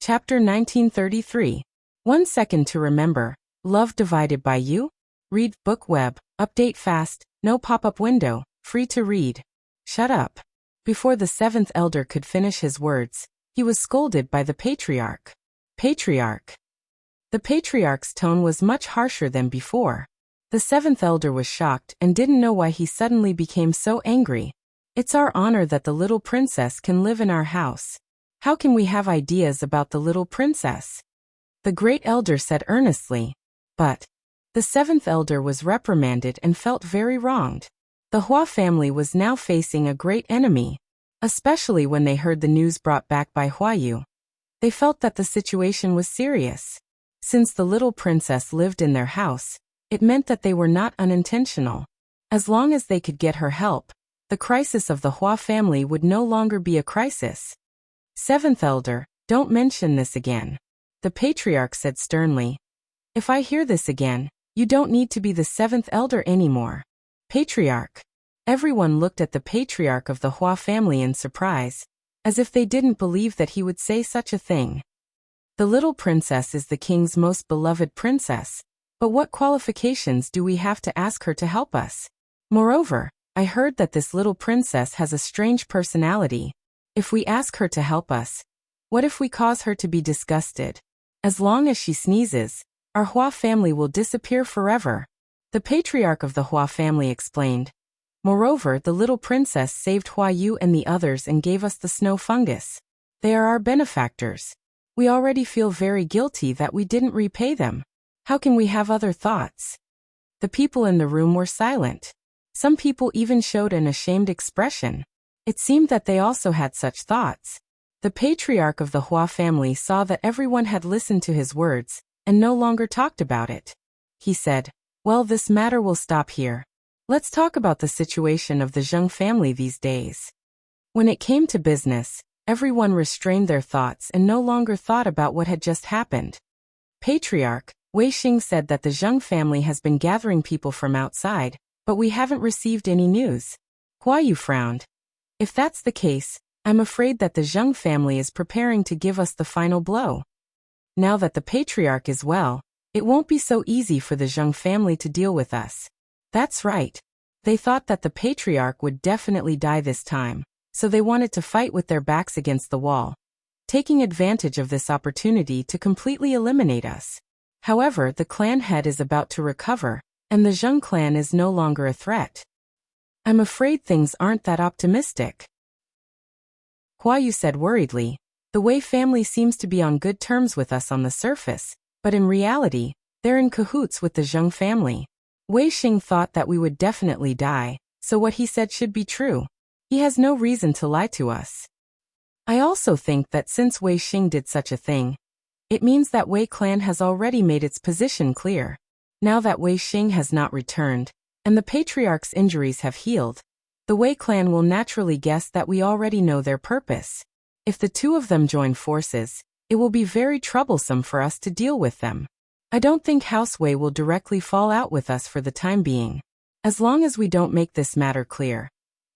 Chapter 1933. 1 Second to Remember. Love Divided by You? Read Book Web. Update fast. No pop-up window. Free to read. Shut up. Before the seventh elder could finish his words, he was scolded by the patriarch. Patriarch. The patriarch's tone was much harsher than before. The seventh elder was shocked and didn't know why he suddenly became so angry. It's our honor that the little princess can live in our house. How can we have ideas about the little princess? The great elder said earnestly. But the seventh elder was reprimanded and felt very wronged. The Hua family was now facing a great enemy, especially when they heard the news brought back by Huayu. They felt that the situation was serious. Since the little princess lived in their house, it meant that they were not unintentional. As long as they could get her help, the crisis of the Hua family would no longer be a crisis. Seventh elder, don't mention this again. The patriarch said sternly. If I hear this again, you don't need to be the seventh elder anymore. Patriarch. Everyone looked at the patriarch of the Hua family in surprise, as if they didn't believe that he would say such a thing. The little princess is the king's most beloved princess, but what qualifications do we have to ask her to help us? Moreover, I heard that this little princess has a strange personality. If we ask her to help us, what if we cause her to be disgusted? As long as she sneezes, our Hua family will disappear forever. The patriarch of the Hua family explained. Moreover, the little princess saved Huayu and the others and gave us the snow fungus. They are our benefactors. We already feel very guilty that we didn't repay them. How can we have other thoughts? The people in the room were silent. Some people even showed an ashamed expression. It seemed that they also had such thoughts. The patriarch of the Hua family saw that everyone had listened to his words and no longer talked about it. He said, well, this matter will stop here. Let's talk about the situation of the Zheng family these days. When it came to business, everyone restrained their thoughts and no longer thought about what had just happened. Patriarch Wei Xing said that the Zheng family has been gathering people from outside, but we haven't received any news. Huayu frowned. If that's the case, I'm afraid that the Zheng family is preparing to give us the final blow. Now that the patriarch is well, it won't be so easy for the Zheng family to deal with us. That's right. They thought that the patriarch would definitely die this time, so they wanted to fight with their backs against the wall, taking advantage of this opportunity to completely eliminate us. However, the clan head is about to recover, and the Zheng clan is no longer a threat. I'm afraid things aren't that optimistic. Huayu said worriedly. The Wei family seems to be on good terms with us on the surface, but in reality, they're in cahoots with the Zheng family. Wei Xing thought that we would definitely die, so what he said should be true. He has no reason to lie to us. I also think that since Wei Xing did such a thing, it means that Wei clan has already made its position clear. Now that Wei Xing has not returned, and the patriarch's injuries have healed, the Wei clan will naturally guess that we already know their purpose. If the two of them join forces, it will be very troublesome for us to deal with them. I don't think House Wei will directly fall out with us for the time being. As long as we don't make this matter clear,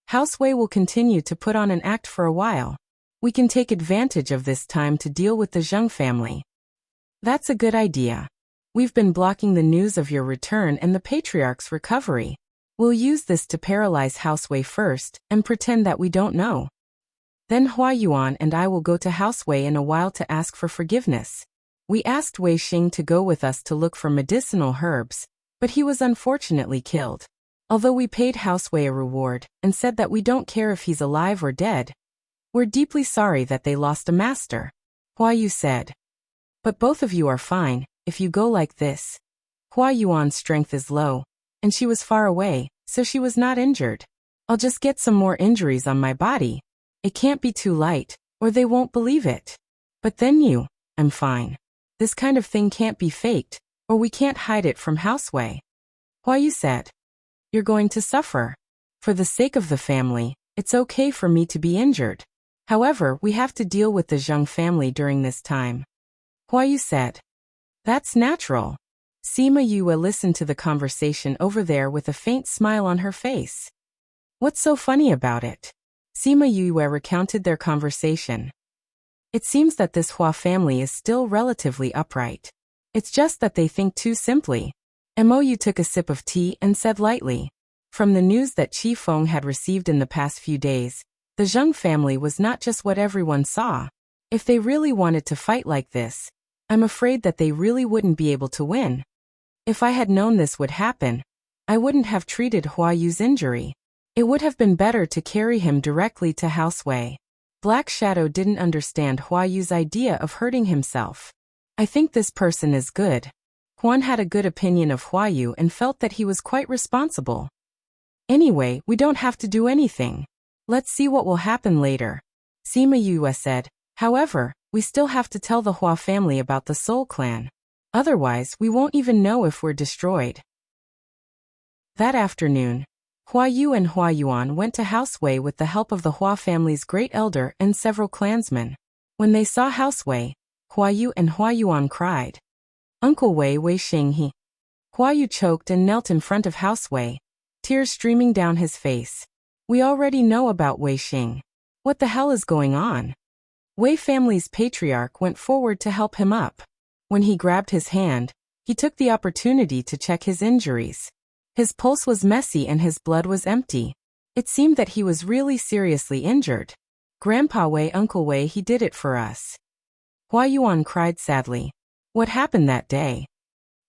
House Wei will continue to put on an act for a while. We can take advantage of this time to deal with the Zheng family. That's a good idea. We've been blocking the news of your return and the patriarch's recovery. We'll use this to paralyze House Wei first and pretend that we don't know. Then Hua Yuan and I will go to House Wei in a while to ask for forgiveness. We asked Wei Xing to go with us to look for medicinal herbs, but he was unfortunately killed. Although we paid House Wei a reward and said that we don't care if he's alive or dead, we're deeply sorry that they lost a master. Huayu said. But both of you are fine, if you go like this. Hua Yuan's strength is low, and she was far away, so she was not injured. I'll just get some more injuries on my body. It can't be too light, or they won't believe it. But then I'm fine. This kind of thing can't be faked, or we can't hide it from House Wei. Huayu said. You're going to suffer. For the sake of the family, it's okay for me to be injured. However, we have to deal with the Zheng family during this time. Huayu said. That's natural. Sima Yue listened to the conversation over there with a faint smile on her face. What's so funny about it? Sima Yue recounted their conversation. It seems that this Hua family is still relatively upright. It's just that they think too simply. Mou took a sip of tea and said lightly. From the news that Qi Feng had received in the past few days, the Zheng family was not just what everyone saw. If they really wanted to fight like this, I'm afraid that they really wouldn't be able to win. If I had known this would happen, I wouldn't have treated Hua Yu's injury. It would have been better to carry him directly to House Wei. Black Shadow didn't understand Hua Yu's idea of hurting himself. I think this person is good. Huan had a good opinion of Hua Yu and felt that he was quite responsible. Anyway, we don't have to do anything. Let's see what will happen later. Sima Yue said. However, we still have to tell the Hua family about the Soul Clan. Otherwise, we won't even know if we're destroyed. That afternoon, Hua Yu and Hua Yuan went to House Wei with the help of the Hua family's great elder and several clansmen. When they saw House Wei, Hua Yu and Hua Yuan cried. Uncle Wei Xing he. Hua Yu choked and knelt in front of House Wei, tears streaming down his face. We already know about Wei Xing. What the hell is going on? Wei family's patriarch went forward to help him up. When he grabbed his hand, he took the opportunity to check his injuries. His pulse was messy and his blood was empty. It seemed that he was really seriously injured. Grandpa Wei, Uncle Wei, he did it for us. Hua Yuan cried sadly. What happened that day?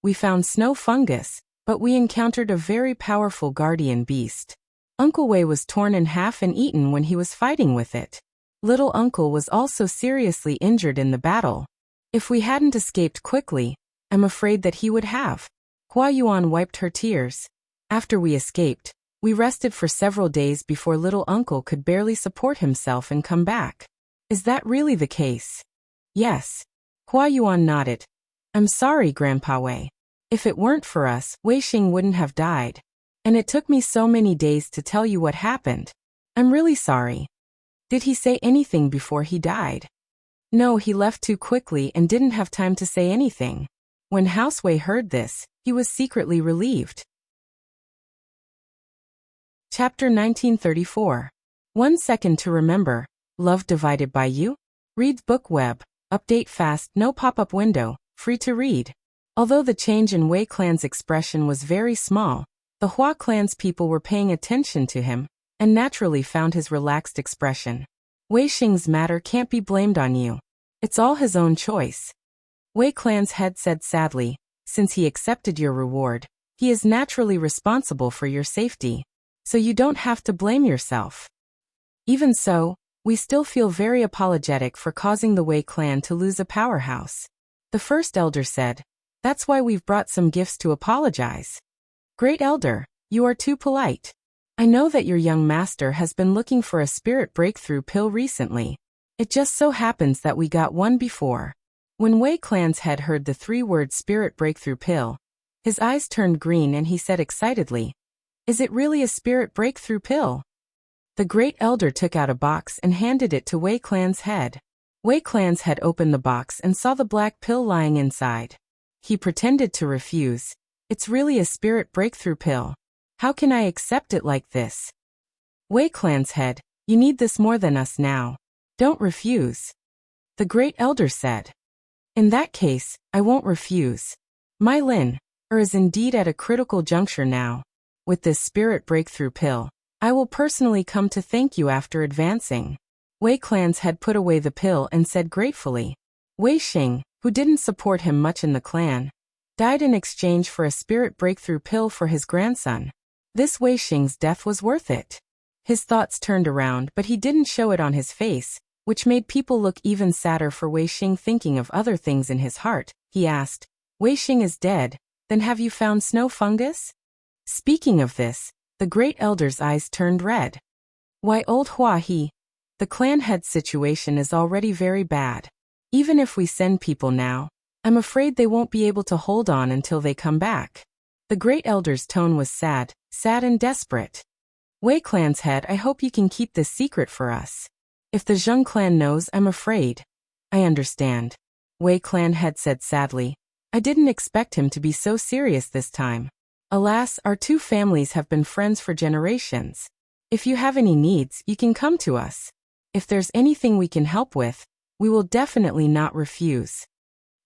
We found snow fungus, but we encountered a very powerful guardian beast. Uncle Wei was torn in half and eaten when he was fighting with it. Little uncle was also seriously injured in the battle. If we hadn't escaped quickly, I'm afraid that he would have. Hua Yuan wiped her tears. After we escaped, we rested for several days before little uncle could barely support himself and come back. Is that really the case? Yes. Hua Yuan nodded. I'm sorry, Grandpa Wei. If it weren't for us, Wei Xing wouldn't have died. And it took me so many days to tell you what happened. I'm really sorry. Did he say anything before he died? No, he left too quickly and didn't have time to say anything. When House Wei heard this, he was secretly relieved. Chapter 1934. 1 second to remember. Love divided by you? Read book web. Update fast, no pop-up window, free to read. Although the change in Wei clan's expression was very small, the Hua clan's people were paying attention to him, and naturally found his relaxed expression. Wei Xing's matter can't be blamed on you. It's all his own choice. Wei clan's head said sadly, since he accepted your reward, he is naturally responsible for your safety. So you don't have to blame yourself. Even so, we still feel very apologetic for causing the Wei clan to lose a powerhouse. The first elder said, that's why we've brought some gifts to apologize. Great elder, you are too polite. I know that your young master has been looking for a spirit breakthrough pill recently. It just so happens that we got one before. When Wei clan's head heard the 3-word spirit breakthrough pill, his eyes turned green and he said excitedly, is it really a spirit breakthrough pill? The great elder took out a box and handed it to Wei clan's head. Wei clan's head opened the box and saw the black pill lying inside. He pretended to refuse. It's really a spirit breakthrough pill. How can I accept it like this? Wei clan's head, you need this more than us now. Don't refuse. The great elder said. In that case, I won't refuse. My Lin is indeed at a critical juncture now. With this spirit breakthrough pill, I will personally come to thank you after advancing. Wei clan's head put away the pill and said gratefully. Wei Xing, who didn't support him much in the clan, died in exchange for a spirit breakthrough pill for his grandson. This Wei Xing's death was worth it. His thoughts turned around, but he didn't show it on his face, which made people look even sadder for Wei Xing. Thinking of other things in his heart, he asked, Wei Xing is dead, then have you found snow fungus? Speaking of this, the great elder's eyes turned red. Why, old Hua he, the clan head situation is already very bad. Even if we send people now, I'm afraid they won't be able to hold on until they come back. The great elder's tone was sad and desperate. Wei clan's head, I hope you can keep this secret for us. If the Zheng clan knows, I'm afraid. I understand. Wei clan head said sadly. I didn't expect him to be so serious this time. Alas, our two families have been friends for generations. If you have any needs, you can come to us. If there's anything we can help with, We will definitely not refuse.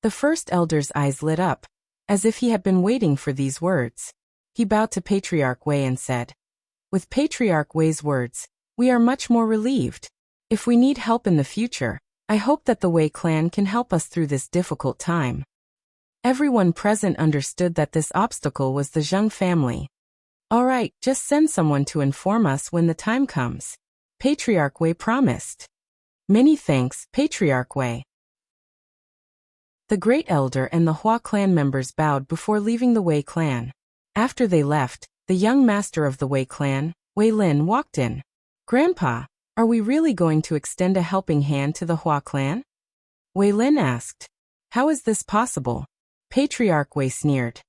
The first elder's eyes lit up, as if he had been waiting for these words. He bowed to Patriarch Wei and said, "With Patriarch Wei's words, we are much more relieved. If we need help in the future, I hope that the Wei clan can help us through this difficult time." Everyone present understood that this obstacle was the Zheng family. "All right, just send someone to inform us when the time comes," Patriarch Wei promised. "Many thanks, Patriarch Wei." The Great Elder and the Hua clan members bowed before leaving the Wei clan. After they left, the young master of the Wei clan, Wei Lin, walked in. "Grandpa, are we really going to extend a helping hand to the Hua clan?" Wei Lin asked. "How is this possible?" Patriarch Wei sneered.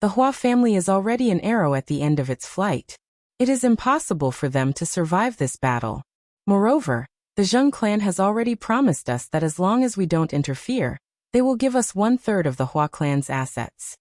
"The Hua family is already an arrow at the end of its flight. It is impossible for them to survive this battle. Moreover, the Zheng clan has already promised us that as long as we don't interfere, they will give us 1/3 of the Hua clan's assets."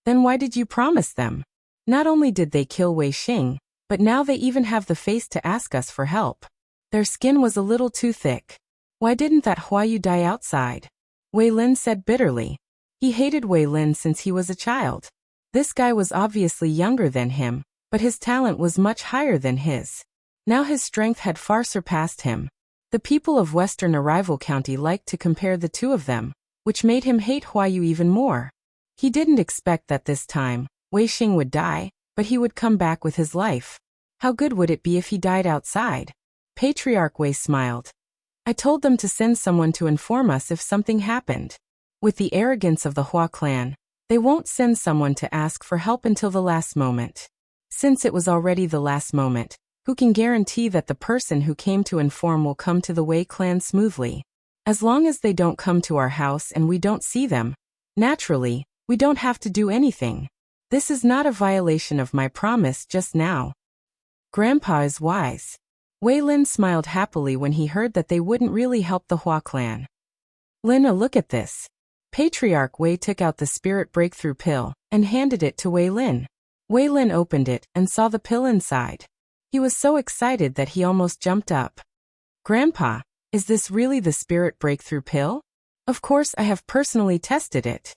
"Then why did you promise them? Not only did they kill Wei Xing, but now they even have the face to ask us for help. Their skin was a little too thick. Why didn't that Hua Yu die outside?" Wei Lin said bitterly. He hated Wei Lin since he was a child. This guy was obviously younger than him, but his talent was much higher than his. Now his strength had far surpassed him. The people of Western Arrival County liked to compare the two of them, which made him hate Hua Yu even more. He didn't expect that this time, Wei Xing would die, but he would come back with his life. How good would it be if he died outside? Patriarch Wei smiled. "I told them to send someone to inform us if something happened." With the arrogance of the Hua clan, they won't send someone to ask for help until the last moment. Since it was already the last moment, who can guarantee that the person who came to inform will come to the Wei clan smoothly? As long as they don't come to our house and we don't see them, naturally, we don't have to do anything. This is not a violation of my promise just now. Grandpa is wise. Wei Lin smiled happily when he heard that they wouldn't really help the Hua clan. "Lina, look at this." Patriarch Wei took out the spirit breakthrough pill and handed it to Wei Lin. Wei Lin opened it and saw the pill inside. He was so excited that he almost jumped up. "Grandpa, is this really the spirit breakthrough pill?" "Of course, I have personally tested it,"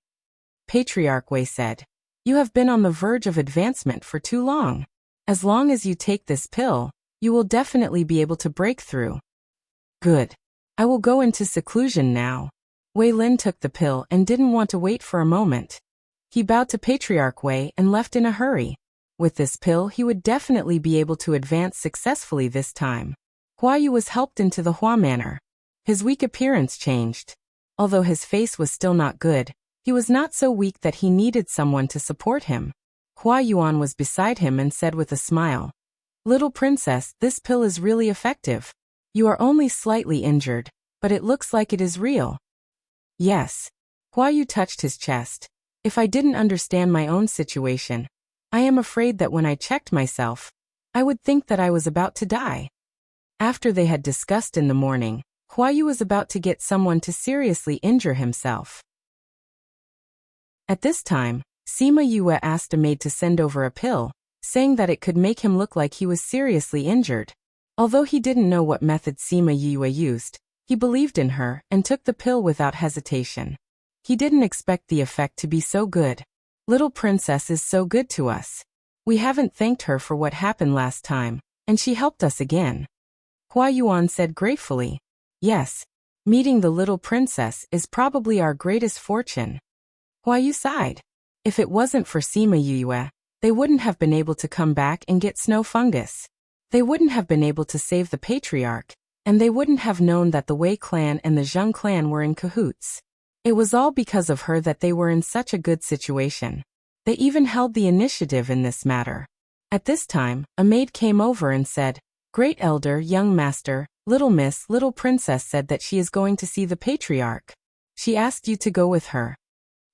Patriarch Wei said. "You have been on the verge of advancement for too long. As long as you take this pill, you will definitely be able to break through." "Good. I will go into seclusion now." Wei Lin took the pill and didn't want to wait for a moment. He bowed to Patriarch Wei and left in a hurry. With this pill, he would definitely be able to advance successfully this time. Hua Yu was helped into the Hua manor. His weak appearance changed. Although his face was still not good, he was not so weak that he needed someone to support him. Hua Yuan was beside him and said with a smile, "Little princess, this pill is really effective. You are only slightly injured, but it looks like it is real." "Yes." Hua Yu touched his chest. "If I didn't understand my own situation, I am afraid that when I checked myself, I would think that I was about to die." After they had discussed in the morning, Hua Yu was about to get someone to seriously injure himself. At this time, Sima Yue asked a maid to send over a pill, saying that it could make him look like he was seriously injured. Although he didn't know what method Sima Yue used, he believed in her and took the pill without hesitation. He didn't expect the effect to be so good. "Little princess is so good to us. We haven't thanked her for what happened last time, and she helped us again." Hua Yuan said gratefully. "Yes, meeting the little princess is probably our greatest fortune." Hua Yu sighed. If it wasn't for Sima Yue, they wouldn't have been able to come back and get snow fungus. They wouldn't have been able to save the patriarch, and they wouldn't have known that the Wei clan and the Zheng clan were in cahoots. It was all because of her that they were in such a good situation. They even held the initiative in this matter. At this time, a maid came over and said, "Great Elder, young master, little miss, little princess said that she is going to see the patriarch. She asked you to go with her."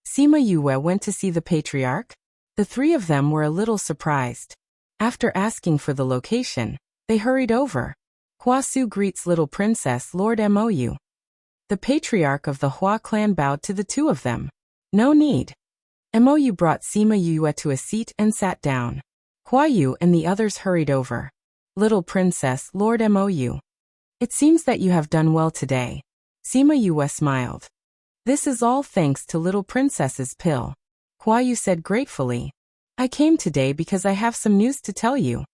Sima Yue went to see the patriarch. The three of them were a little surprised. After asking for the location, they hurried over. "Hua Su greets little princess Lord Mou." The patriarch of the Hua clan bowed to the two of them. "No need." Mou brought Sima Yue to a seat and sat down. Hua Yu and the others hurried over. "Little princess Lord Mou. It seems that you have done well today. Sima Yue smiled. This is all thanks to little princess's pill. Hua Yu said gratefully. I came today because I have some news to tell you.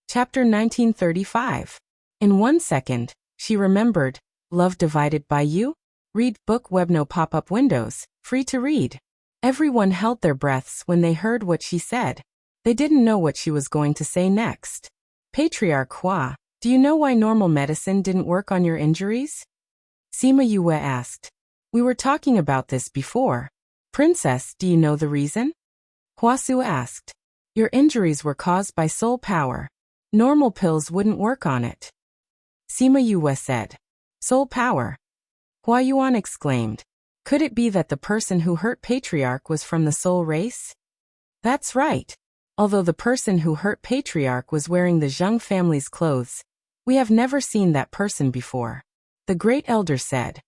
Chapter 1935. In 1 second, she remembered. Love divided by you? Read book web, no pop-up windows, free to read. Everyone held their breaths when they heard what she said. They didn't know what she was going to say next. Patriarch Hua, do you know why normal medicine didn't work on your injuries? Sima Yue asked. We were talking about this before. Princess, do you know the reason? Huasu asked. Your injuries were caused by soul power. Normal pills wouldn't work on it. Sima Yue said. Soul power. Hua Yuan exclaimed. Could it be that the person who hurt Patriarch was from the soul race? That's right. Although the person who hurt Patriarch was wearing the Zheng family's clothes, we have never seen that person before. The Great Elder said.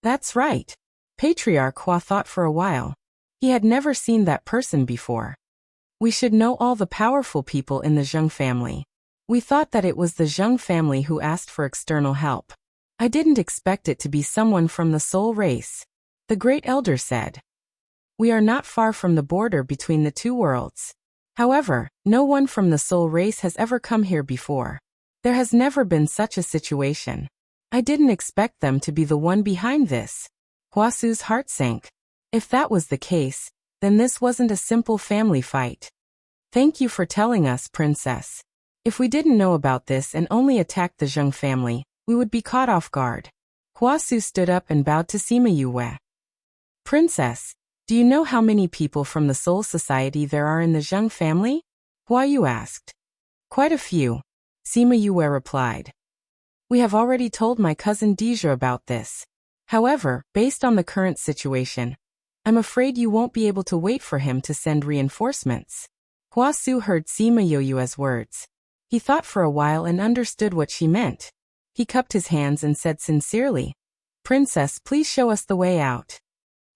That's right. Patriarch Hua thought for a while. He had never seen that person before. We should know all the powerful people in the Zheng family. We thought that it was the Zheng family who asked for external help. I didn't expect it to be someone from the soul race. The Great Elder said. We are not far from the border between the two worlds. However, no one from the soul race has ever come here before. There has never been such a situation. I didn't expect them to be the one behind this. Huasu's heart sank. If that was the case, then this wasn't a simple family fight. Thank you for telling us, Princess. If we didn't know about this and only attacked the Zheng family, we would be caught off guard. Huasu stood up and bowed to Sima Yue. Princess, do you know how many people from the Soul Society there are in the Zheng family? Hua Yu asked. Quite a few, Sima Yue replied. We have already told my cousin Deja about this. However, based on the current situation, I'm afraid you won't be able to wait for him to send reinforcements. Huasu heard Sima Yue's words. He thought for a while and understood what she meant. He cupped his hands and said sincerely, Princess, please show us the way out.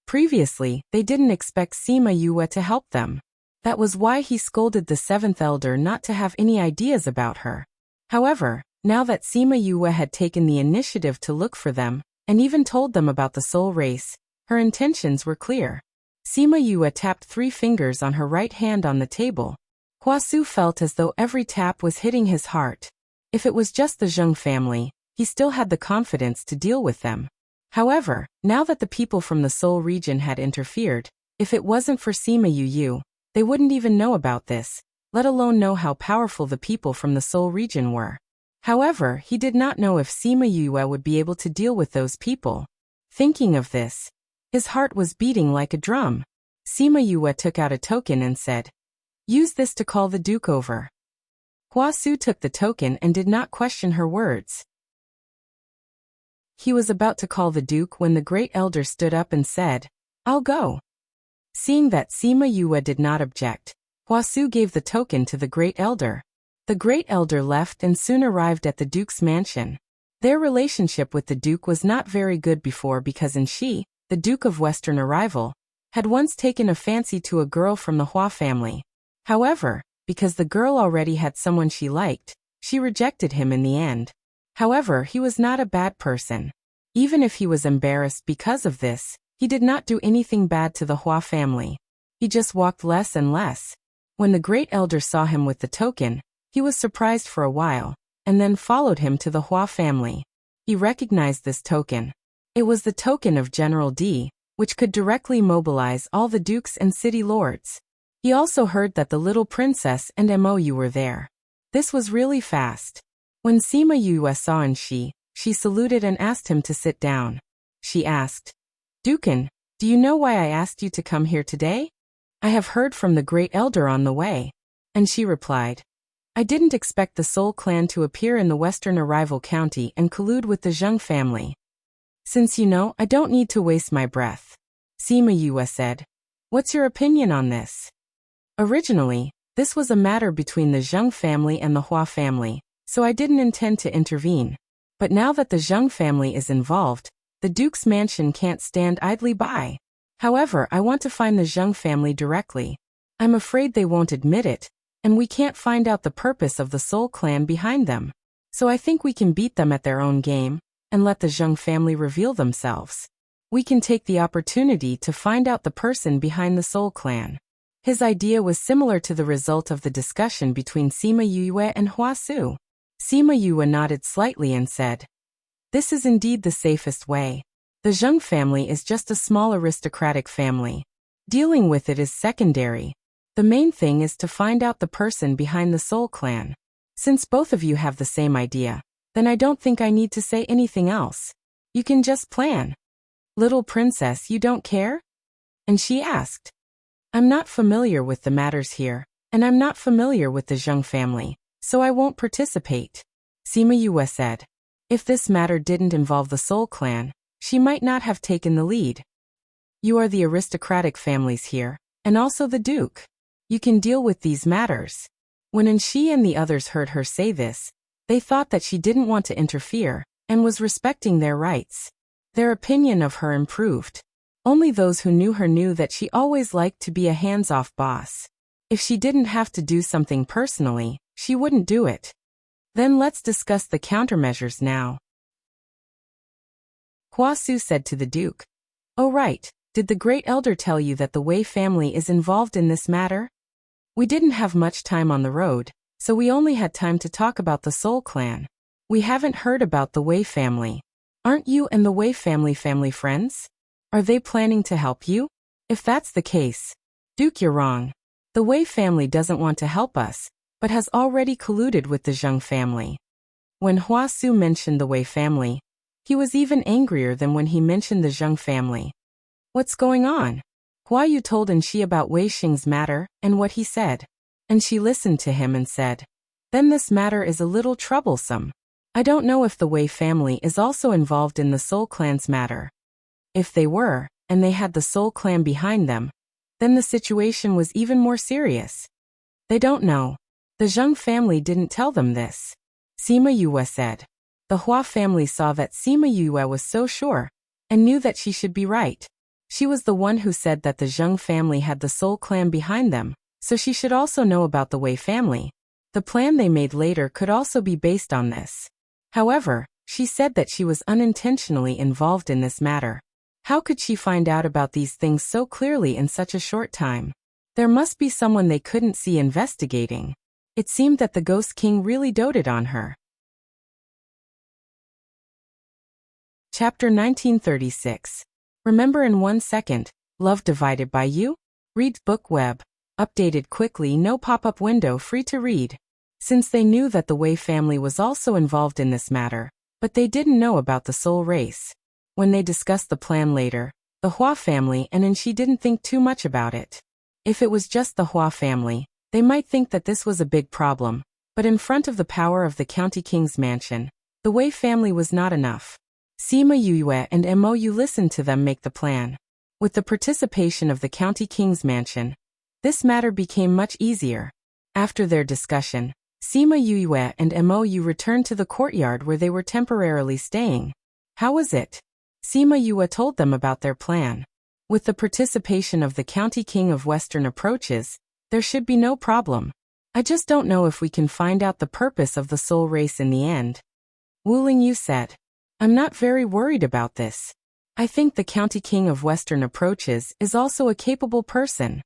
Previously, they didn't expect Sima Yue to help them. That was why he scolded the 7th elder not to have any ideas about her. However, now that Sima Yue had taken the initiative to look for them, and even told them about the soul race, her intentions were clear. Sima Yue tapped 3 fingers on her right hand on the table. Huasu felt as though every tap was hitting his heart. If it was just the Zheng family, he still had the confidence to deal with them. However, now that the people from the Soul region had interfered, if it wasn't for Sima Yue, they wouldn't even know about this, let alone know how powerful the people from the Soul region were. However, he did not know if Sima Yue would be able to deal with those people. Thinking of this, his heart was beating like a drum. Sima Yue took out a token and said, Use this to call the Duke over. Huasu took the token and did not question her words. He was about to call the Duke when the Great Elder stood up and said, I'll go. Seeing that Sima Yue did not object, Huasu gave the token to the Great Elder. The Great Elder left and soon arrived at the Duke's mansion. Their relationship with the Duke was not very good before because Shi, the Duke of Western arrival, had once taken a fancy to a girl from the Hua family. However, because the girl already had someone she liked, she rejected him in the end. However, he was not a bad person. Even if he was embarrassed because of this, he did not do anything bad to the Hua family. He just walked less and less. When the Great Elder saw him with the token, he was surprised for a while, and then followed him to the Hua family. He recognized this token. It was the token of General D, which could directly mobilize all the dukes and city lords. He also heard that the little princess and Mou were there. This was really fast. When Sima Yue saw Shi, she saluted and asked him to sit down. She asked, Dukin, do you know why I asked you to come here today? I have heard from the Great Elder on the way. And she replied, I didn't expect the Soul clan to appear in the Western Arrival County and collude with the Zheng family. Since you know, I don't need to waste my breath. Sima Yue said, What's your opinion on this? Originally, this was a matter between the Zheng family and the Hua family, so I didn't intend to intervene. But now that the Zheng family is involved, the Duke's mansion can't stand idly by. However, I want to find the Zheng family directly. I'm afraid they won't admit it, and we can't find out the purpose of the Soul clan behind them. So I think we can beat them at their own game, and let the Zheng family reveal themselves. We can take the opportunity to find out the person behind the Soul Clan. His idea was similar to the result of the discussion between Sima Yue and Hua Su. Sima Yue nodded slightly and said, "This is indeed the safest way. The Zheng family is just a small aristocratic family. Dealing with it is secondary. The main thing is to find out the person behind the Soul Clan. Since both of you have the same idea, then I don't think I need to say anything else. You can just plan." "Little princess, you don't care?" And she asked. "I'm not familiar with the matters here, and I'm not familiar with the Zheng family, so I won't participate," Sima Yue said. If this matter didn't involve the Soul Clan, she might not have taken the lead. "You are the aristocratic families here, and also the Duke. You can deal with these matters." When she and the others heard her say this, they thought that she didn't want to interfere, and was respecting their rights. Their opinion of her improved. Only those who knew her knew that she always liked to be a hands-off boss. If she didn't have to do something personally, she wouldn't do it. "Then let's discuss the countermeasures now," Hua Su said to the Duke. "Oh right, did the Great Elder tell you that the Wei family is involved in this matter?" "We didn't have much time on the road, so we only had time to talk about the Soul Clan. We haven't heard about the Wei family. Aren't you and the Wei family friends? Are they planning to help you? If that's the case, Duke, you're wrong. The Wei family doesn't want to help us, but has already colluded with the Zheng family." When Hua Su mentioned the Wei family, he was even angrier than when he mentioned the Zheng family. "What's going on?" Hua Yu told Shi about Wei Xing's matter and what he said. And she listened to him and said, "Then this matter is a little troublesome. I don't know if the Wei family is also involved in the Soul Clan's matter. If they were, and they had the Soul Clan behind them, then the situation was even more serious. They don't know. The Zheng family didn't tell them this," Sima Yue said. The Hua family saw that Sima Yue was so sure, and knew that she should be right. She was the one who said that the Zheng family had the Soul Clan behind them, so she should also know about the Wei family. The plan they made later could also be based on this. However, she said that she was unintentionally involved in this matter. How could she find out about these things so clearly in such a short time? There must be someone they couldn't see investigating. It seemed that the Ghost King really doted on her. Chapter 1936. Remember in 1 second, Love Divided by You? Read Book Web. Updated quickly, no pop-up window, free to read. Since they knew that the Wei family was also involved in this matter, but they didn't know about the soul race. When they discussed the plan later, the Hua family and Shi didn't think too much about it. If it was just the Hua family, they might think that this was a big problem, but in front of the power of the County King's mansion, the Wei family was not enough. Sima Yue and Mou listened to them make the plan. With the participation of the County King's mansion, this matter became much easier. After their discussion, Sima Yue and Mou returned to the courtyard where they were temporarily staying. How was it? Sima Yue told them about their plan. With the participation of the County King of Western approaches, there should be no problem. I just don't know if we can find out the purpose of the soul race in the end. Wu Lingyu said. I'm not very worried about this. I think the County King of Western approaches is also a capable person.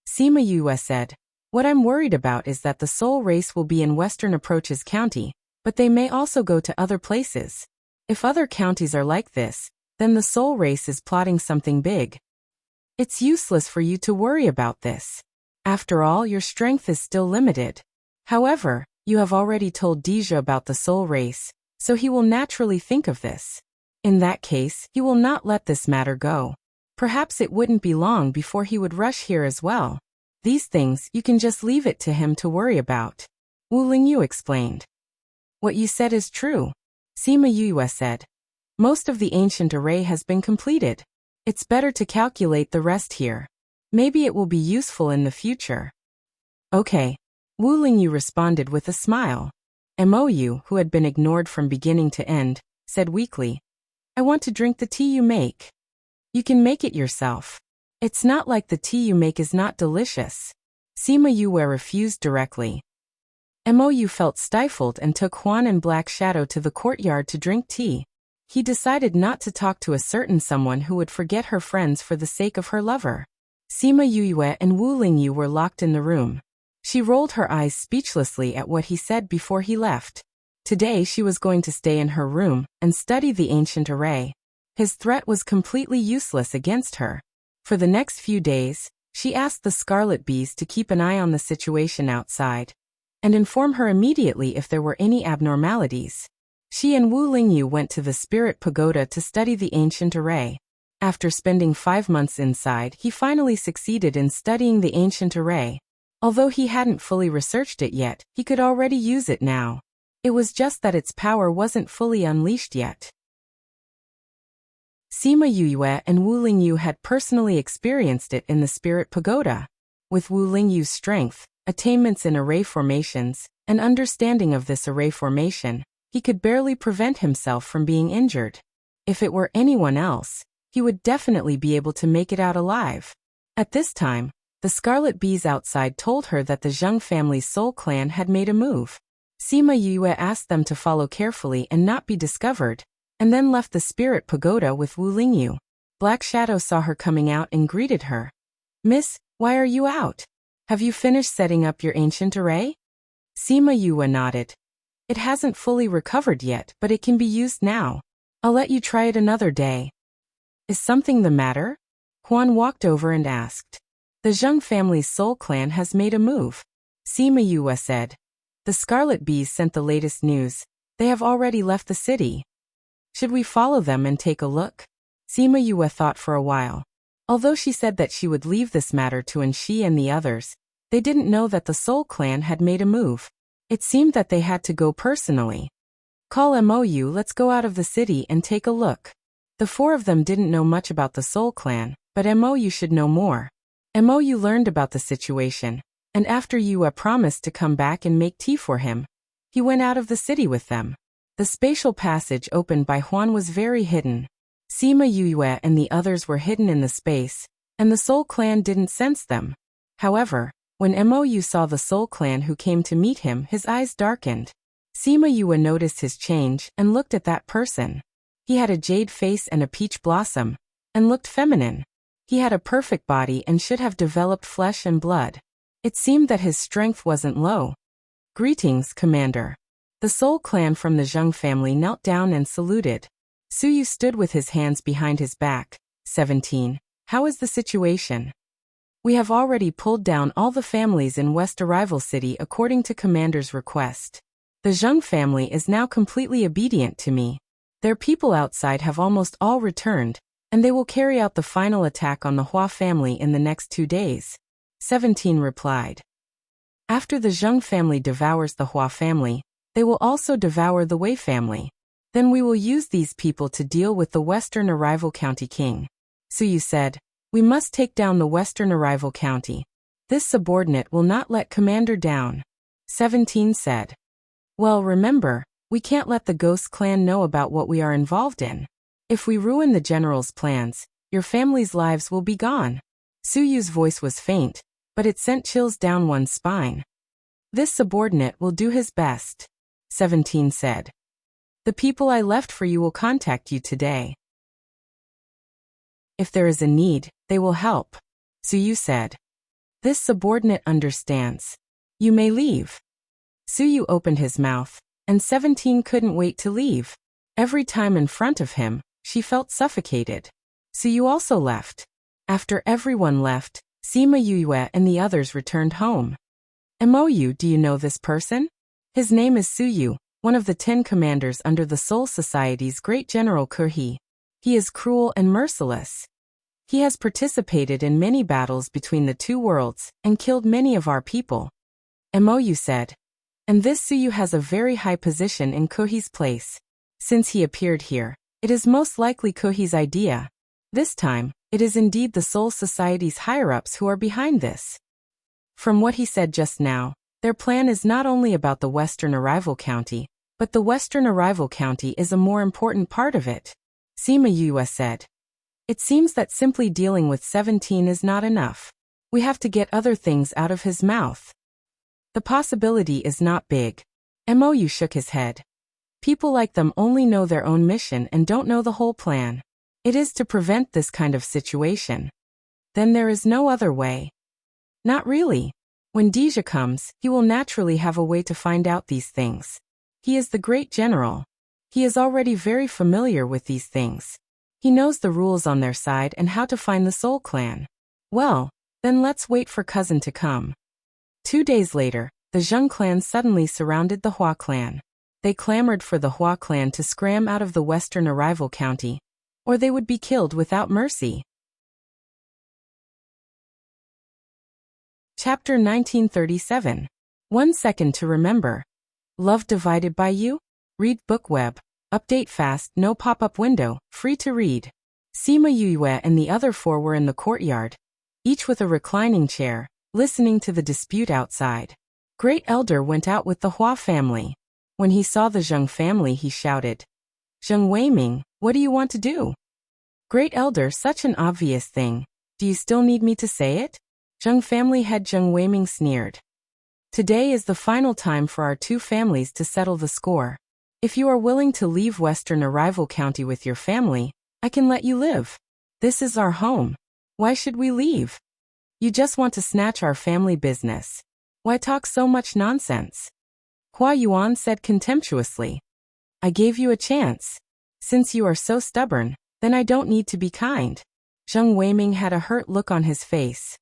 Sima Yue said. What I'm worried about is that the soul race will be in Western Approaches County, but they may also go to other places. If other counties are like this, then the soul race is plotting something big. It's useless for you to worry about this. After all, your strength is still limited. However, you have already told Deja about the soul race, so he will naturally think of this. In that case, he will not let this matter go. Perhaps it wouldn't be long before he would rush here as well. These things, you can just leave it to him to worry about. Wu Lingyu explained. What you said is true. Sima Yue said. Most of the ancient array has been completed. It's better to calculate the rest here. Maybe it will be useful in the future. Okay. Wu Lingyu responded with a smile. Mou, who had been ignored from beginning to end, said weakly. I want to drink the tea you make. You can make it yourself. It's not like the tea you make is not delicious. Sima Yue refused directly. Mou felt stifled and took Huan and Black Shadow to the courtyard to drink tea. He decided not to talk to a certain someone who would forget her friends for the sake of her lover. Sima Yuyue and Wu Lingyu were locked in the room. She rolled her eyes speechlessly at what he said before he left. Today she was going to stay in her room and study the ancient array. His threat was completely useless against her. For the next few days, she asked the Scarlet Bees to keep an eye on the situation outside and inform her immediately if there were any abnormalities. She and Wu Lingyu went to the Spirit Pagoda to study the ancient array. After spending 5 months inside, he finally succeeded in studying the ancient array. Although he hadn't fully researched it yet, he could already use it now. It was just that its power wasn't fully unleashed yet. Sima Yuyue and Wu Lingyu had personally experienced it in the Spirit Pagoda. With Wu Lingyu's strength, attainments in array formations, and understanding of this array formation, he could barely prevent himself from being injured. If it were anyone else, he would definitely be able to make it out alive. At this time, the Scarlet Bees outside told her that the Zheng family's Soul Clan had made a move. Sima Yue asked them to follow carefully and not be discovered, and then left the Spirit Pagoda with Wu Lingyu. Black Shadow saw her coming out and greeted her. "Miss, why are you out? Have you finished setting up your ancient array?" Sima Yue nodded. "It hasn't fully recovered yet, but it can be used now. I'll let you try it another day." "Is something the matter?" Huan walked over and asked. "The Zheng family's Soul Clan has made a move," Sima Yue said. "The Scarlet Bees sent the latest news. They have already left the city. Should we follow them and take a look?" Sima Yue thought for a while. Although she said that she would leave this matter to Anshi and the others, they didn't know that the Soul Clan had made a move. It seemed that they had to go personally. "Call Mou, let's go out of the city and take a look." The 4 of them didn't know much about the Soul Clan, but Mou should know more. Mou learned about the situation, and after Yue promised to come back and make tea for him, he went out of the city with them. The spatial passage opened by Huan was very hidden. Sima Yue and the others were hidden in the space, and the Soul Clan didn't sense them. However, when Mou saw the Soul Clan who came to meet him, his eyes darkened. Sima Yue noticed his change and looked at that person. He had a jade face and a peach blossom, and looked feminine. He had a perfect body and should have developed flesh and blood. It seemed that his strength wasn't low. "Greetings, Commander." The Soul Clan from the Zheng family knelt down and saluted. Suyu stood with his hands behind his back. 17. How is the situation? "We have already pulled down all the families in West Arrival City according to Commander's request. The Zheng family is now completely obedient to me. Their people outside have almost all returned, and they will carry out the final attack on the Hua family in the next 2 days. 17 replied. After the Zheng family devours the Hua family, they will also devour the Wei family. Then we will use these people to deal with the Western Arrival County king. Suyu said, "We must take down the Western Arrival County. This subordinate will not let Commander down." 17 said. "Well, remember, we can't let the Ghost Clan know about what we are involved in. If we ruin the general's plans, your family's lives will be gone." Suyu's voice was faint, but it sent chills down one's spine. "This subordinate will do his best," 17 said. "The people I left for you will contact you today. If there is a need, they will help," Suyu said. "This subordinate understands. You may leave." Suyu opened his mouth, and 17 couldn't wait to leave. Every time in front of him, she felt suffocated. Suyu also left. After everyone left, Sima Yue and the others returned home. "Mou, do you know this person? His name is Suyu, one of the 10 commanders under the Soul Society's great general Kurhi. He is cruel and merciless. He has participated in many battles between the 2 worlds and killed many of our people," Mou said. "And this Suyu has a very high position in Kurhi's place. Since he appeared here, it is most likely Kurhi's idea. This time, it is indeed the Soul Society's higher-ups who are behind this." From what he said just now, their plan is not only about the Western Arrival County, but the Western Arrival County is a more important part of it, Sima Yue said. "It seems that simply dealing with 17 is not enough. We have to get other things out of his mouth." The possibility is not big. Mou shook his head. People like them only know their own mission and don't know the whole plan. It is to prevent this kind of situation. Then there is no other way. Not really. When Deja comes, he will naturally have a way to find out these things. He is the great general. He is already very familiar with these things. He knows the rules on their side and how to find the Soul Clan. Well, then let's wait for cousin to come. 2 days later, the Zheng clan suddenly surrounded the Hua clan. They clamored for the Hua clan to scram out of the western arrival county, or they would be killed without mercy. Chapter 1937. 1 second to remember. Love divided by you? Read book web. Update fast, no pop-up window, free to read. Sima Yue and the other 4 were in the courtyard, each with a reclining chair, listening to the dispute outside. Great Elder went out with the Hua family. When he saw the Zheng family, he shouted, "Zheng Weiming, what do you want to do?" "Great Elder, such an obvious thing. Do you still need me to say it?" Zheng family head Zheng Weiming sneered. "Today is the final time for our 2 families to settle the score. If you are willing to leave Western Arrival County with your family, I can let you live. This is our home. Why should we leave? You just want to snatch our family business. Why talk so much nonsense?" Hua Yuan said contemptuously. "I gave you a chance. Since you are so stubborn, then I don't need to be kind." Zheng Weiming had a hurt look on his face.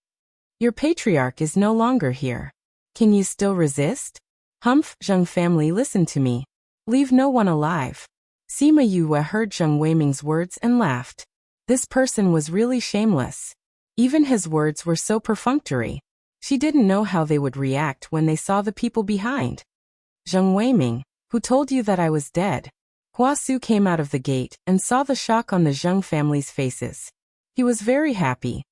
"Your patriarch is no longer here. Can you still resist?" "Humph, Zheng family, listen to me. Leave no one alive." Sima Yue heard Zheng Weiming's words and laughed. This person was really shameless. Even his words were so perfunctory. She didn't know how they would react when they saw the people behind. "Zheng Weiming, who told you that I was dead?" Hua Su came out of the gate and saw the shock on the Zheng family's faces. He was very happy.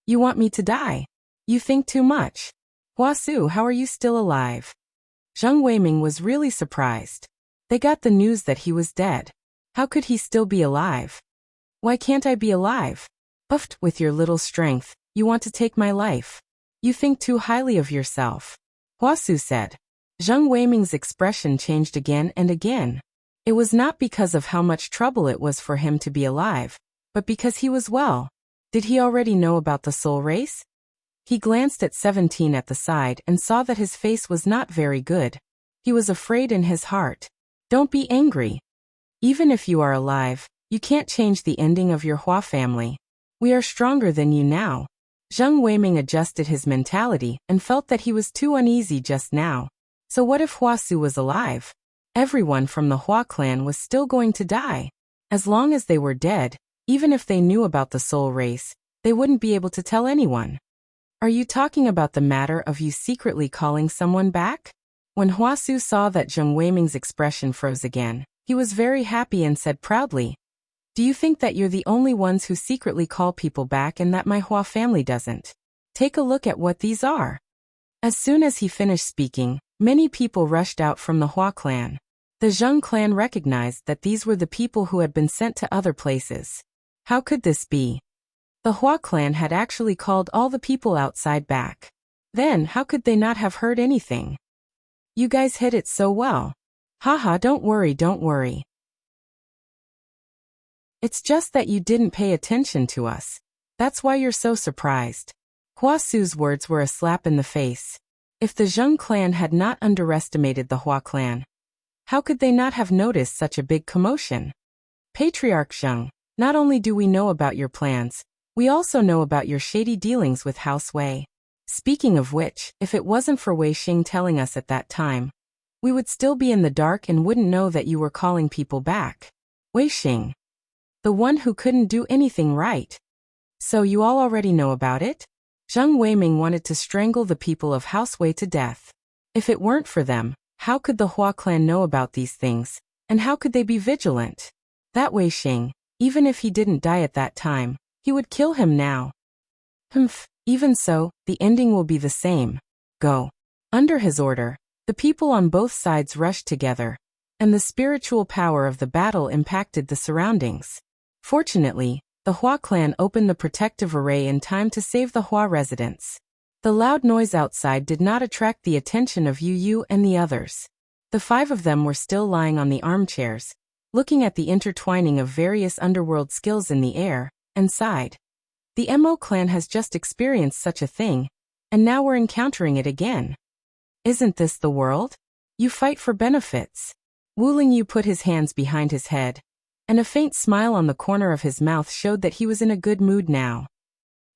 "You want me to die? You think too much. Hua Su, how are you still alive?" Zheng Weiming was really surprised. They got the news that he was dead. How could he still be alive? "Why can't I be alive?" "Buffed, with your little strength, you want to take my life. You think too highly of yourself," Hua Su said. Zheng Weiming's expression changed again and again. It was not because of how much trouble it was for him to be alive, but because he was well. Did he already know about the soul race? He glanced at 17 at the side and saw that his face was not very good. He was afraid in his heart. "Don't be angry. Even if you are alive, you can't change the ending of your Hua family. We are stronger than you now." Zheng Weiming adjusted his mentality and felt that he was too uneasy just now. So what if Hua Su was alive? Everyone from the Hua clan was still going to die. As long as they were dead, even if they knew about the soul race, they wouldn't be able to tell anyone. "Are you talking about the matter of you secretly calling someone back?" When Hua Su saw that Zheng Weiming's expression froze again, he was very happy and said proudly, "Do you think that you're the only ones who secretly call people back and that my Hua family doesn't? Take a look at what these are." As soon as he finished speaking, many people rushed out from the Hua clan. The Zheng clan recognized that these were the people who had been sent to other places. How could this be? The Hua clan had actually called all the people outside back. Then how could they not have heard anything? "You guys hid it so well. Haha, don't worry, don't worry. It's just that you didn't pay attention to us. That's why you're so surprised." Hua Su's words were a slap in the face. If the Zheng clan had not underestimated the Hua clan, how could they not have noticed such a big commotion? "Patriarch Zheng, not only do we know about your plans, we also know about your shady dealings with House Wei. Speaking of which, if it wasn't for Wei Xing telling us at that time, we would still be in the dark and wouldn't know that you were calling people back." Wei Xing, the one who couldn't do anything right. "So you all already know about it?" Zheng Weiming wanted to strangle the people of House Wei to death. If it weren't for them, how could the Hua clan know about these things, and how could they be vigilant? That Wei Xing, even if he didn't die at that time, he would kill him now. "Humph, even so, the ending will be the same. Go." Under his order, the people on both sides rushed together, and the spiritual power of the battle impacted the surroundings. Fortunately, the Hua clan opened the protective array in time to save the Hua residents. The loud noise outside did not attract the attention of Yu and the others. The 5 of them were still lying on the armchairs, looking at the intertwining of various underworld skills in the air, and sighed. The Mo clan has just experienced such a thing, and now we're encountering it again. Isn't this the world? You fight for benefits. Wu Lingyu put his hands behind his head, and a faint smile on the corner of his mouth showed that he was in a good mood now.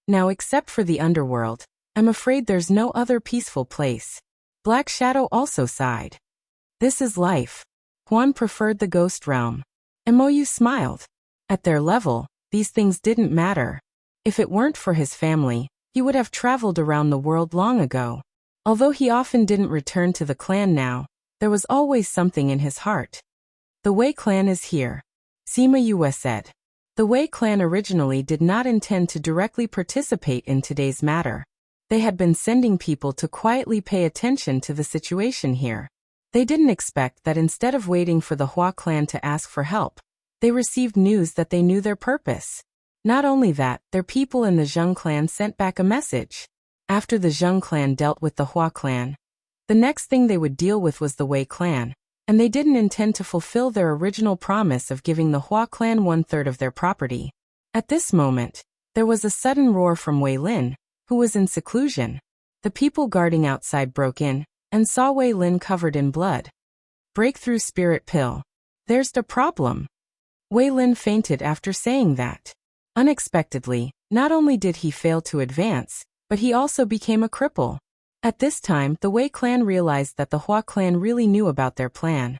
Now, except for the underworld, I'm afraid there's no other peaceful place. Black Shadow also sighed. This is life. Huan preferred the ghost realm. Mou smiled. At their level, these things didn't matter. If it weren't for his family, he would have traveled around the world long ago. Although he often didn't return to the clan now, there was always something in his heart. The Wei clan is here. Sima Yue said. The Wei clan originally did not intend to directly participate in today's matter. They had been sending people to quietly pay attention to the situation here. They didn't expect that instead of waiting for the Hua clan to ask for help, they received news that they knew their purpose. Not only that, their people in the Zheng clan sent back a message. After the Zheng clan dealt with the Hua clan, the next thing they would deal with was the Wei clan, and they didn't intend to fulfill their original promise of giving the Hua clan 1/3 of their property. At this moment, there was a sudden roar from Wei Lin, who was in seclusion. The people guarding outside broke in, and saw Wei Lin covered in blood. Breakthrough spirit pill. There's the problem. Wei Lin fainted after saying that. Unexpectedly, not only did he fail to advance, but he also became a cripple. At this time, the Wei clan realized that the Hua clan really knew about their plan.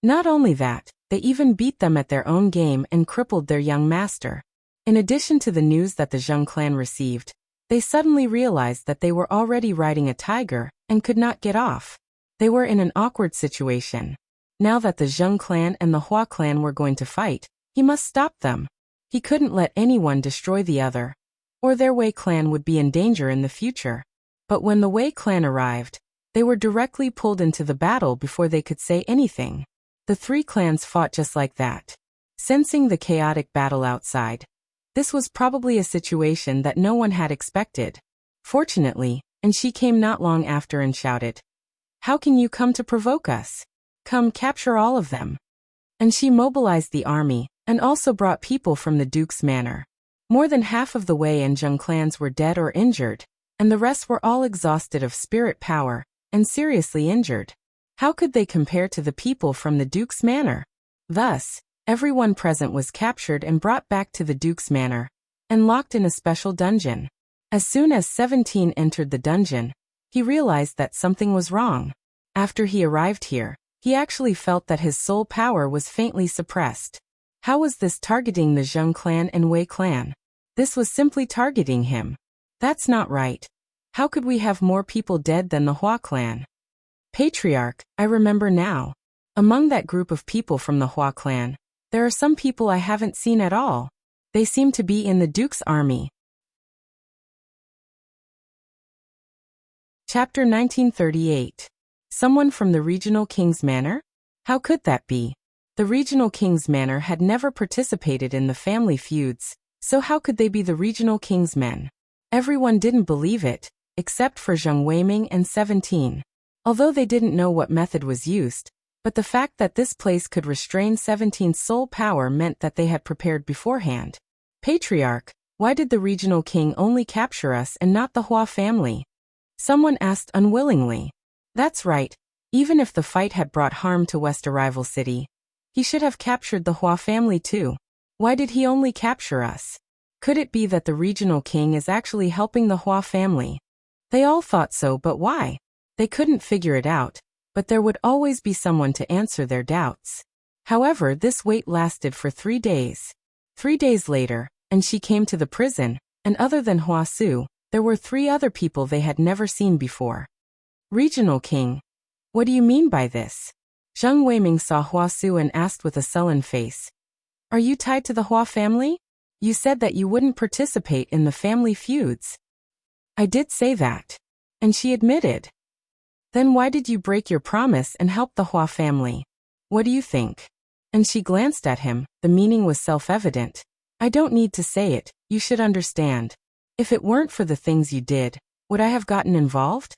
Not only that, they even beat them at their own game and crippled their young master. In addition to the news that the Zheng clan received, they suddenly realized that they were already riding a tiger and could not get off. They were in an awkward situation. Now that the Zheng clan and the Hua clan were going to fight, he must stop them. He couldn't let anyone destroy the other, or their Wei clan would be in danger in the future. But when the Wei clan arrived, they were directly pulled into the battle before they could say anything. The 3 clans fought just like that. Sensing the chaotic battle outside, this was probably a situation that no one had expected. Fortunately, and she came not long after and shouted, "How can you come to provoke us? Come capture all of them." And she mobilized the army, and also brought people from the Duke's manor. More than half of the Wei and Zheng clans were dead or injured, and the rest were all exhausted of spirit power, and seriously injured. How could they compare to the people from the Duke's manor? Thus, everyone present was captured and brought back to the Duke's manor, and locked in a special dungeon. As soon as 17 entered the dungeon, he realized that something was wrong. After he arrived here, he actually felt that his soul power was faintly suppressed. How was this targeting the Zheng clan and Wei clan? This was simply targeting him. That's not right. How could we have more people dead than the Hua clan? Patriarch, I remember now. Among that group of people from the Hua clan, there are some people I haven't seen at all. They seem to be in the Duke's army. Chapter 1938. Someone from the regional king's manor? How could that be? The regional king's manor had never participated in the family feuds, so how could they be the regional king's men? Everyone didn't believe it, except for Zheng Weiming and 17. Although they didn't know what method was used, but the fact that this place could restrain 17's soul power meant that they had prepared beforehand. Patriarch, why did the regional king only capture us and not the Hua family? Someone asked unwillingly. That's right. Even if the fight had brought harm to West Arrival City, he should have captured the Hua family too. Why did he only capture us? Could it be that the regional king is actually helping the Hua family? They all thought so, but why? They couldn't figure it out, but there would always be someone to answer their doubts. However, this wait lasted for 3 days. 3 days later, and she came to the prison, and other than Hua Su, there were 3 other people they had never seen before. Regional king. What do you mean by this? Zheng Weiming saw Hua Su and asked with a sullen face. Are you tied to the Hua family? You said that you wouldn't participate in the family feuds. I did say that. And she admitted. Then why did you break your promise and help the Hua family? What do you think? And she glanced at him, the meaning was self-evident. I don't need to say it, you should understand. If it weren't for the things you did, would I have gotten involved?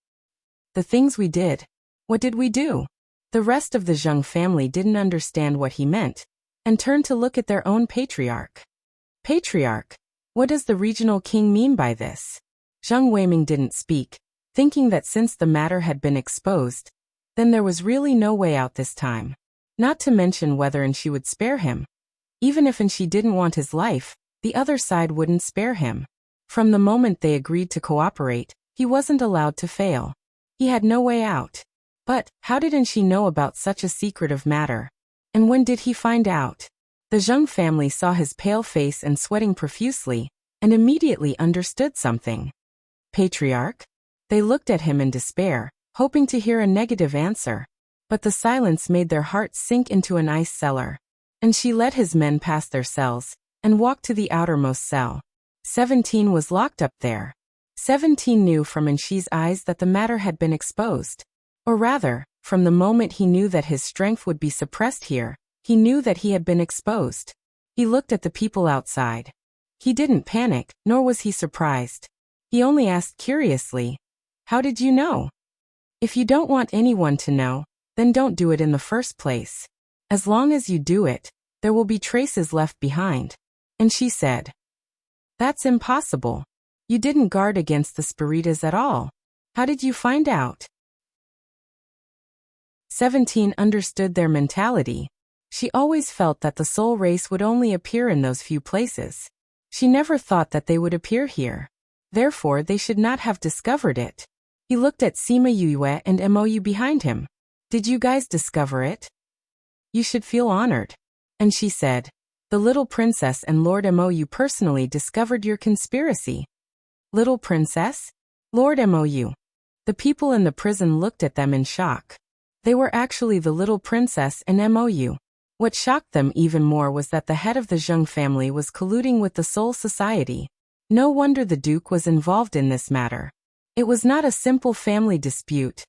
The things we did. What did we do? The rest of the Zheng family didn't understand what he meant, and turned to look at their own patriarch. Patriarch? What does the regional king mean by this? Zheng Weiming didn't speak, thinking that since the matter had been exposed, then there was really no way out this time. Not to mention whether and she would spare him. Even if and she didn't want his life, the other side wouldn't spare him. From the moment they agreed to cooperate, he wasn't allowed to fail. He had no way out. But, how did and she know about such a secretive matter? And when did he find out? The Zheng family saw his pale face and sweating profusely, and immediately understood something. Patriarch? They looked at him in despair, hoping to hear a negative answer. But the silence made their hearts sink into an ice cellar. And she led his men past their cells, and walked to the outermost cell. 17 was locked up there. 17 knew from Inshi's eyes that the matter had been exposed. Or rather, from the moment he knew that his strength would be suppressed here, he knew that he had been exposed. He looked at the people outside. He didn't panic, nor was he surprised. He only asked curiously, "How did you know?" If you don't want anyone to know, then don't do it in the first place. As long as you do it, there will be traces left behind. And she said, "That's impossible. You didn't guard against the spiritas at all. How did you find out?" 17 understood their mentality. She always felt that the soul race would only appear in those few places. She never thought that they would appear here. Therefore they should not have discovered it. He looked at Sima Yue and Mou behind him. "Did you guys discover it? You should feel honored." And she said, "The little princess and Lord Mou personally discovered your conspiracy." Little princess? Lord Mou. The people in the prison looked at them in shock. They were actually the little princess and Mou. What shocked them even more was that the head of the Zheng family was colluding with the Soul Society. No wonder the Duke was involved in this matter. It was not a simple family dispute.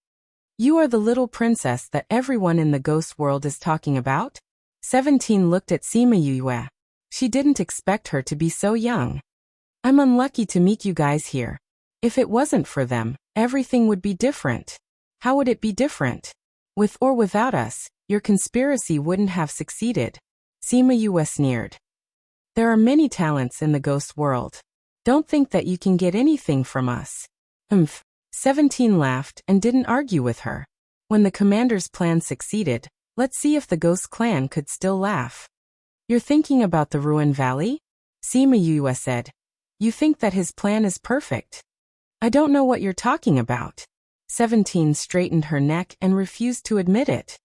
"You are the little princess that everyone in the ghost world is talking about?" 17 looked at Sima Yue. She didn't expect her to be so young. "I'm unlucky to meet you guys here. If it wasn't for them, everything would be different." "How would it be different?" "With or without us, your conspiracy wouldn't have succeeded." Sima Yue sneered. "There are many talents in the ghost world. Don't think that you can get anything from us." 17 laughed and didn't argue with her. When the commander's plan succeeded, let's see if the ghost clan could still laugh. "You're thinking about the Ruin Valley?" Sima Yue said. "You think that his plan is perfect?" "I don't know what you're talking about." 17 straightened her neck and refused to admit it.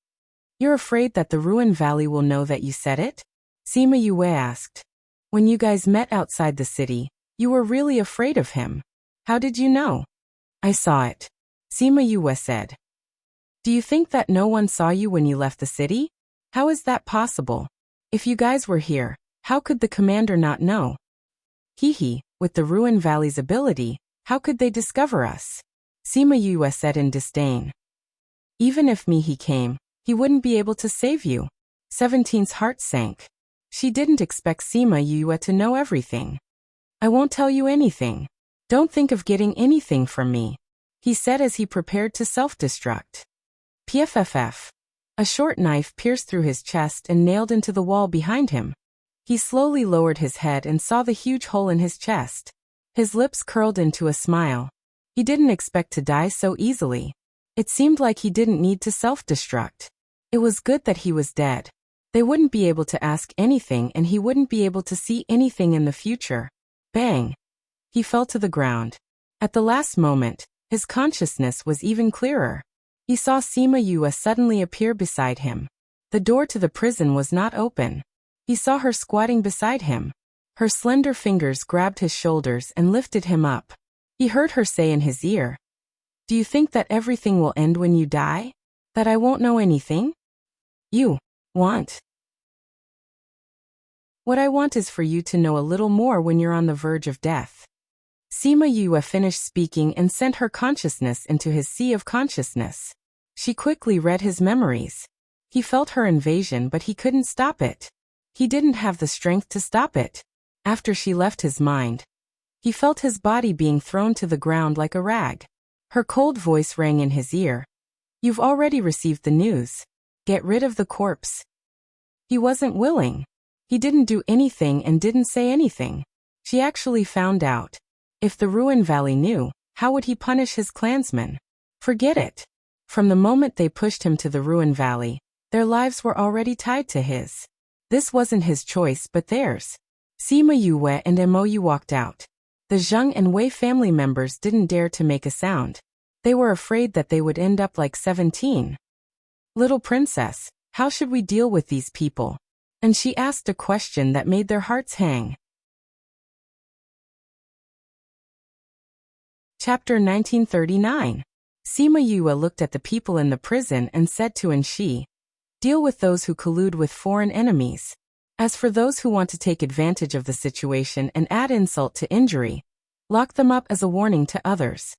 "You're afraid that the Ruin Valley will know that you said it?" Sima Yue asked. "When you guys met outside the city, you were really afraid of him. How did you know?" "I saw it," Sima Yue said. "Do you think that no one saw you when you left the city? How is that possible? If you guys were here, how could the commander not know?" "Hee, with the Ruin Valley's ability, how could they discover us?" Sima Yue said in disdain. "Even if he came, he wouldn't be able to save you." 17's heart sank. She didn't expect Sima Yue to know everything. "I won't tell you anything. Don't think of getting anything from me," he said as he prepared to self-destruct. Pff. A short knife pierced through his chest and nailed into the wall behind him. He slowly lowered his head and saw the huge hole in his chest. His lips curled into a smile. He didn't expect to die so easily. It seemed like he didn't need to self-destruct. It was good that he was dead. They wouldn't be able to ask anything and he wouldn't be able to see anything in the future. Bang! He fell to the ground. At the last moment, his consciousness was even clearer. He saw Sima Yue suddenly appear beside him. The door to the prison was not open. He saw her squatting beside him. Her slender fingers grabbed his shoulders and lifted him up. He heard her say in his ear, "Do you think that everything will end when you die? That I won't know anything? You want? What I want is for you to know a little more when you're on the verge of death." Sima Yue finished speaking and sent her consciousness into his sea of consciousness. She quickly read his memories. He felt her invasion, but he couldn't stop it. He didn't have the strength to stop it. After she left his mind, He felt his body being thrown to the ground like a rag. Her cold voice rang in his ear. You've already received the news. Get rid of the corpse. He wasn't willing. He didn't do anything and didn't say anything. She actually found out. If the Ruin Valley knew, how would he punish his clansmen? Forget it. From the moment they pushed him to the Ruin Valley, their lives were already tied to his. This wasn't his choice but theirs. Sima Yue and Mo Yu walked out. The Zheng and Wei family members didn't dare to make a sound. They were afraid that they would end up like 17. Little princess, how should we deal with these people? And she asked a question that made their hearts hang. Chapter 1939. Sima Yue looked at the people in the prison and said to Enshi, deal with those who collude with foreign enemies. As for those who want to take advantage of the situation and add insult to injury, lock them up as a warning to others.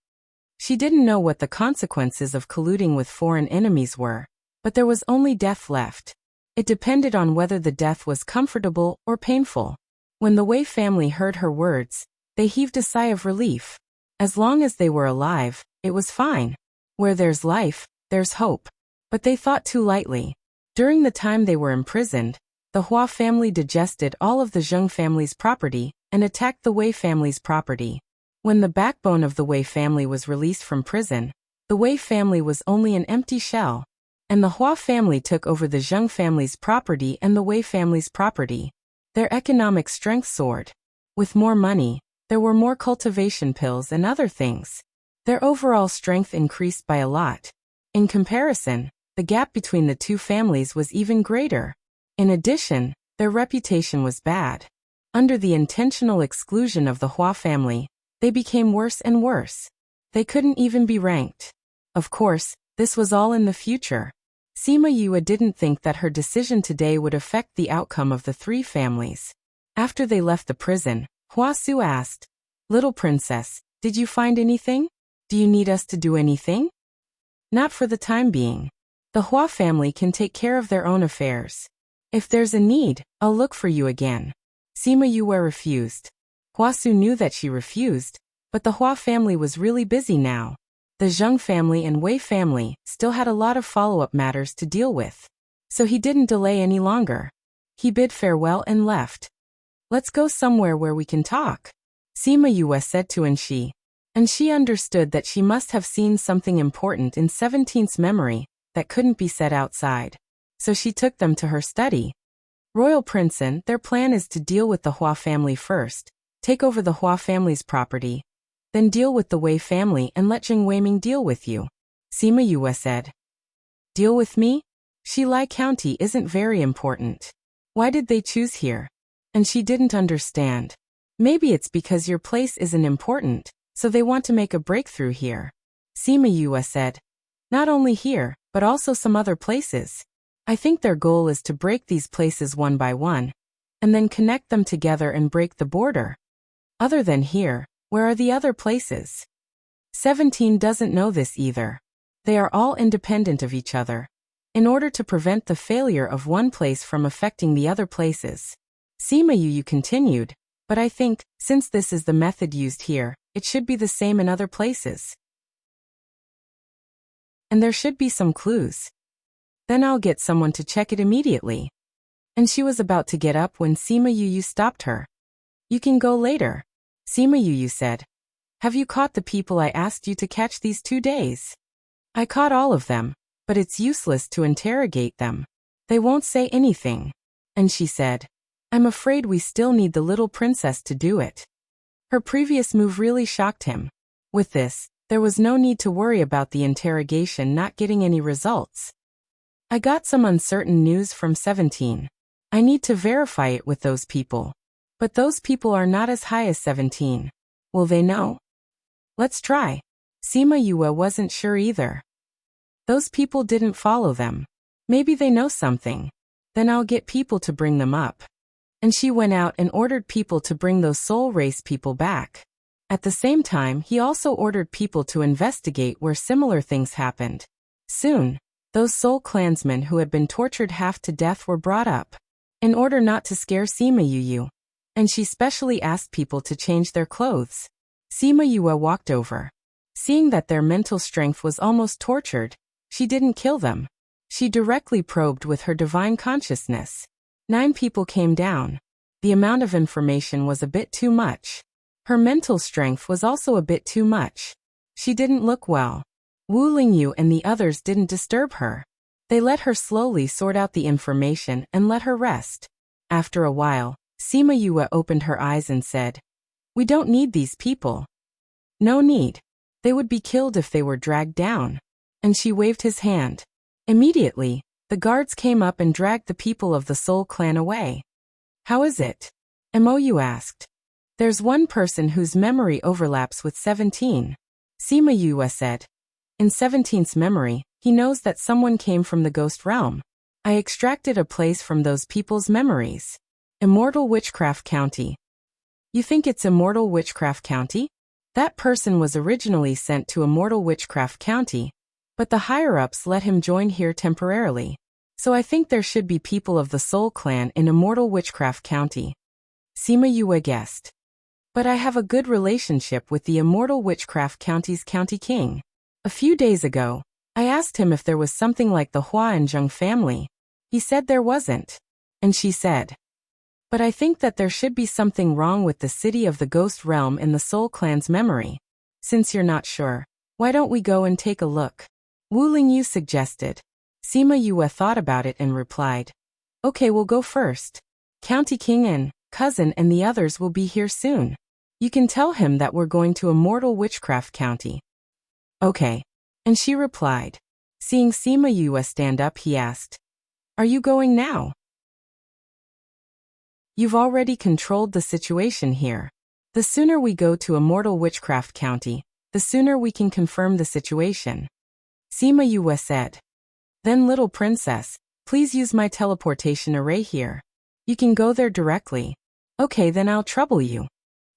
She didn't know what the consequences of colluding with foreign enemies were, but there was only death left. It depended on whether the death was comfortable or painful. When the Wei family heard her words, they heaved a sigh of relief. As long as they were alive, it was fine. Where there's life, there's hope. But they thought too lightly. During the time they were imprisoned, the Hua family digested all of the Zheng family's property and attacked the Wei family's property. When the backbone of the Wei family was released from prison, the Wei family was only an empty shell. And the Hua family took over the Zheng family's property and the Wei family's property. Their economic strength soared. With more money, there were more cultivation pills and other things. Their overall strength increased by a lot. In comparison, the gap between the two families was even greater. In addition, their reputation was bad. Under the intentional exclusion of the Hua family, they became worse and worse. They couldn't even be ranked. Of course, this was all in the future. Sima Yue didn't think that her decision today would affect the outcome of the three families. After they left the prison, Hua Su asked, Little princess, did you find anything? Do you need us to do anything? Not for the time being. The Hua family can take care of their own affairs. If there's a need, I'll look for you again. Sima Yue refused. Hua Su knew that she refused, but the Hua family was really busy now. The Zheng family and Wei family still had a lot of follow-up matters to deal with. So he didn't delay any longer. He bid farewell and left. Let's go somewhere where we can talk, Sima Yue said to Enshi. And she understood that she must have seen something important in 17's memory that couldn't be said outside. So she took them to her study. Royal Princeton, their plan is to deal with the Hua family first, take over the Hua family's property, then deal with the Wei family and let Jing Weiming deal with you, Sima Yue said. Deal with me? Xilai County isn't very important. Why did they choose here? And she didn't understand. Maybe it's because your place isn't important, so they want to make a breakthrough here. Sima Yue said. Not only here, but also some other places. I think their goal is to break these places one by one, and then connect them together and break the border. Other than here, where are the other places? 17 doesn't know this either. They are all independent of each other. In order to prevent the failure of one place from affecting the other places. Sima Yue continued, but I think, since this is the method used here, it should be the same in other places. And there should be some clues. Then I'll get someone to check it immediately. And she was about to get up when Sima Yue stopped her. You can go later, Sima Yue said. Have you caught the people I asked you to catch these 2 days? I caught all of them, but it's useless to interrogate them. They won't say anything. And she said, I'm afraid we still need the little princess to do it. Her previous move really shocked him. With this, there was no need to worry about the interrogation not getting any results. I got some uncertain news from 17. I need to verify it with those people. But those people are not as high as 17. Will they know? Let's try. Sima Yue wasn't sure either. Those people didn't follow them. Maybe they know something. Then I'll get people to bring them up. And she went out and ordered people to bring those soul race people back. At the same time, he also ordered people to investigate where similar things happened. Soon, those soul clansmen who had been tortured half to death were brought up. In order not to scare Sima Yue, and she specially asked people to change their clothes. Sima Yue walked over. Seeing that their mental strength was almost tortured, she didn't kill them. She directly probed with her divine consciousness. 9 people came down. The amount of information was a bit too much. Her mental strength was also a bit too much. She didn't look well. Wu Lingyu and the others didn't disturb her. They let her slowly sort out the information and let her rest. After a while, Sima Yue opened her eyes and said, "We don't need these people." "No need. They would be killed if they were dragged down." And she waved his hand. Immediately, the guards came up and dragged the people of the Soul Clan away. "How is it?" Mou asked. "There's one person whose memory overlaps with 17. Sima Yue said. "In 17's memory, he knows that someone came from the ghost realm. I extracted a place from those people's memories. Immortal Witchcraft County." "You think it's Immortal Witchcraft County?" "That person was originally sent to Immortal Witchcraft County, but the higher-ups let him join here temporarily. So I think there should be people of the Soul Clan in Immortal Witchcraft County." Sima Yue guessed. "But I have a good relationship with the Immortal Witchcraft County's County King. A few days ago, I asked him if there was something like the Hua and Zheng family. He said there wasn't. And she said, but I think that there should be something wrong with the city of the Ghost Realm in the Soul Clan's memory. Since you're not sure, why don't we go and take a look?" Wu Lingyu suggested. Sima Yue thought about it and replied, "Okay, we'll go first. County King and cousin and the others will be here soon. You can tell him that we're going to Immortal Witchcraft County." "Okay." And she replied. Seeing Sima Yue stand up, he asked, "Are you going now?" "You've already controlled the situation here. The sooner we go to Immortal Witchcraft County, the sooner we can confirm the situation," Sima Yue said. "Then little princess, please use my teleportation array here. You can go there directly." "Okay, then I'll trouble you."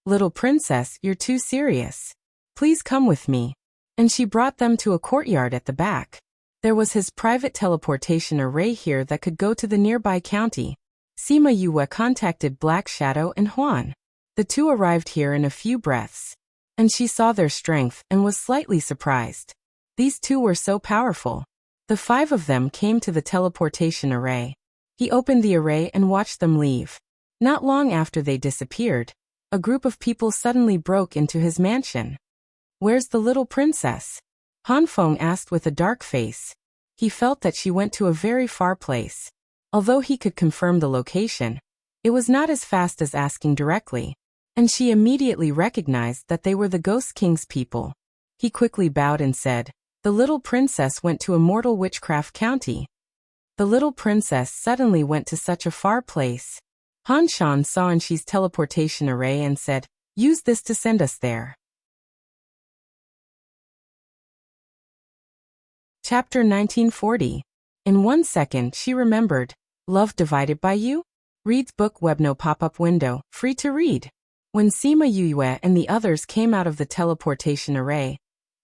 "Little princess, you're too serious. Please come with me." And she brought them to a courtyard at the back. There was his private teleportation array here that could go to the nearby county. Sima Yue contacted Black Shadow and Huan. The two arrived here in a few breaths. And she saw their strength and was slightly surprised. These two were so powerful. The 5 of them came to the teleportation array. He opened the array and watched them leave. Not long after they disappeared, a group of people suddenly broke into his mansion. "Where's the little princess?" Han Feng asked with a dark face. He felt that she went to a very far place. Although he could confirm the location, it was not as fast as asking directly, and she immediately recognized that they were the Ghost King's people. He quickly bowed and said, "The little princess went to Immortal Witchcraft County." The little princess suddenly went to such a far place. Han Shan saw Anshi's teleportation array and said, "Use this to send us there." Chapter 1940. In 1 second she remembered. Love Divided by You? Reads book web, no pop-up window, free to read. When Sima Yue and the others came out of the teleportation array,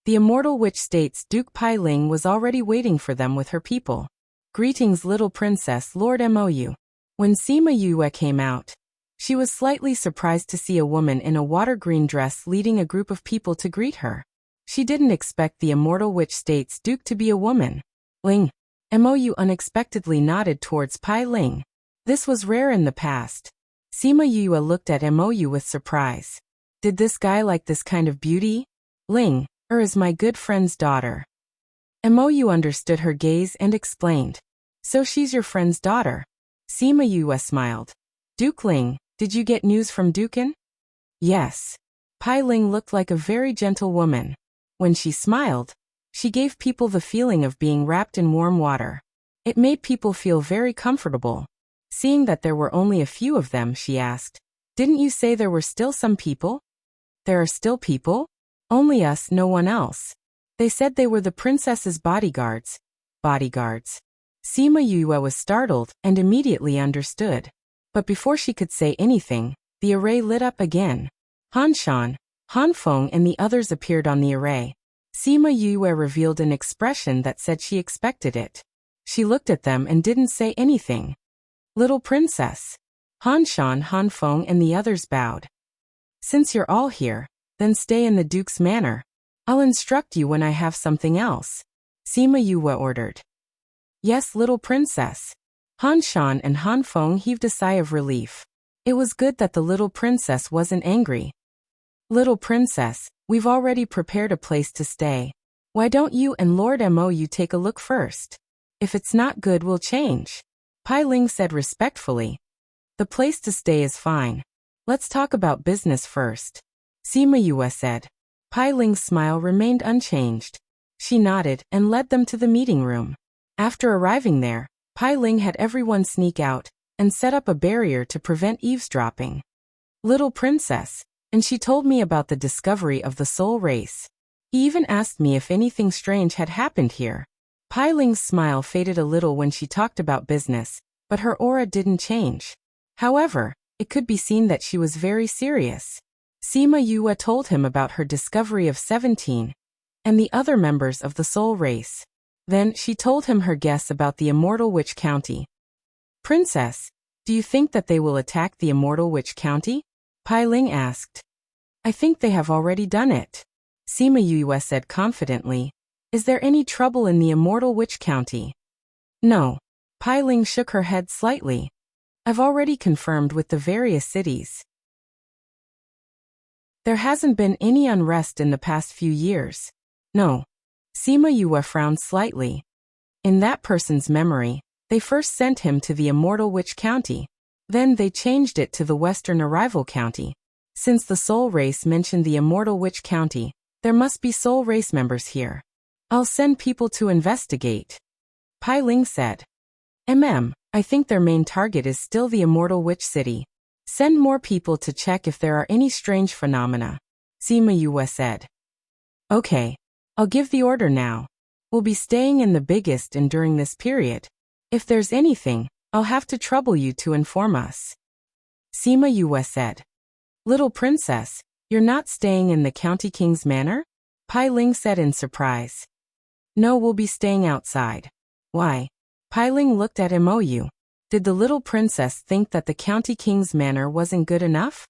the immortal witch state's Duke Pai Ling was already waiting for them with her people. "Greetings, little princess," Lord Mou. When Sima Yue came out, she was slightly surprised to see a woman in a water green dress leading a group of people to greet her. She didn't expect the immortal witch state's Duke to be a woman. Ling. Mou unexpectedly nodded towards Pai Ling. This was rare in the past. Sima Yue looked at Mou with surprise. "Did this guy like this kind of beauty?" "Ling, is my good friend's daughter." Mou understood her gaze and explained. "So she's your friend's daughter?" Sima Yue smiled. "Duke Ling, did you get news from Dukin?" "Yes." Pai Ling looked like a very gentle woman. When she smiled, she gave people the feeling of being wrapped in warm water. It made people feel very comfortable. Seeing that there were only a few of them, she asked, "Didn't you say there were still some people?" "There are still people? Only us, no one else. They said they were the princess's bodyguards." Bodyguards. Sima Yue was startled and immediately understood. But before she could say anything, the array lit up again. Han Shan, Han Feng and the others appeared on the array. Sima Yue revealed an expression that said she expected it. She looked at them and didn't say anything. "Little princess." Han Shan, Han Feng and the others bowed. Since you're all here, then stay in the Duke's manor. I'll instruct you when I have something else, Sima Yue ordered. Yes, little princess. Han Shan and Han Feng heaved a sigh of relief. It was good that the little princess wasn't angry. Little princess, we've already prepared a place to stay. Why don't you and Lord Mo take a look first? If it's not good, we'll change, Pai Ling said respectfully. The place to stay is fine. Let's talk about business first, Sima Yue said. Pai Ling's smile remained unchanged. She nodded and led them to the meeting room. After arriving there, Pai Ling had everyone sneak out and set up a barrier to prevent eavesdropping. Little princess, and she told me about the discovery of the soul race. He even asked me if anything strange had happened here. Pai Ling's smile faded a little when she talked about business, but her aura didn't change. However, it could be seen that she was very serious. Sima Yue told him about her discovery of 17 and the other members of the soul race. Then she told him her guess about the Immortal Witch County. Princess, do you think that they will attack the Immortal Witch County? Pai Ling asked. I think they have already done it, Sima Yue said confidently. Is there any trouble in the Immortal Witch County? No. Pai Ling shook her head slightly. I've already confirmed with the various cities. There hasn't been any unrest in the past few years. No. Sima Yue frowned slightly. In that person's memory, they first sent him to the Immortal Witch County. Then they changed it to the Western Arrival County. Since the Soul Race mentioned the Immortal Witch County, there must be Soul Race members here. I'll send people to investigate, Pai Ling said. I think their main target is still the Immortal Witch City. Send more people to check if there are any strange phenomena, Sima Yue said. Okay. I'll give the order now. We'll be staying in the biggest inn during this period. If there's anything, I'll have to trouble you to inform us, Sima Yue said. Little princess, you're not staying in the County King's manor? Pai Ling said in surprise. No, we'll be staying outside. Why? Pai Ling looked at Mo. Did the little princess think that the County King's manor wasn't good enough?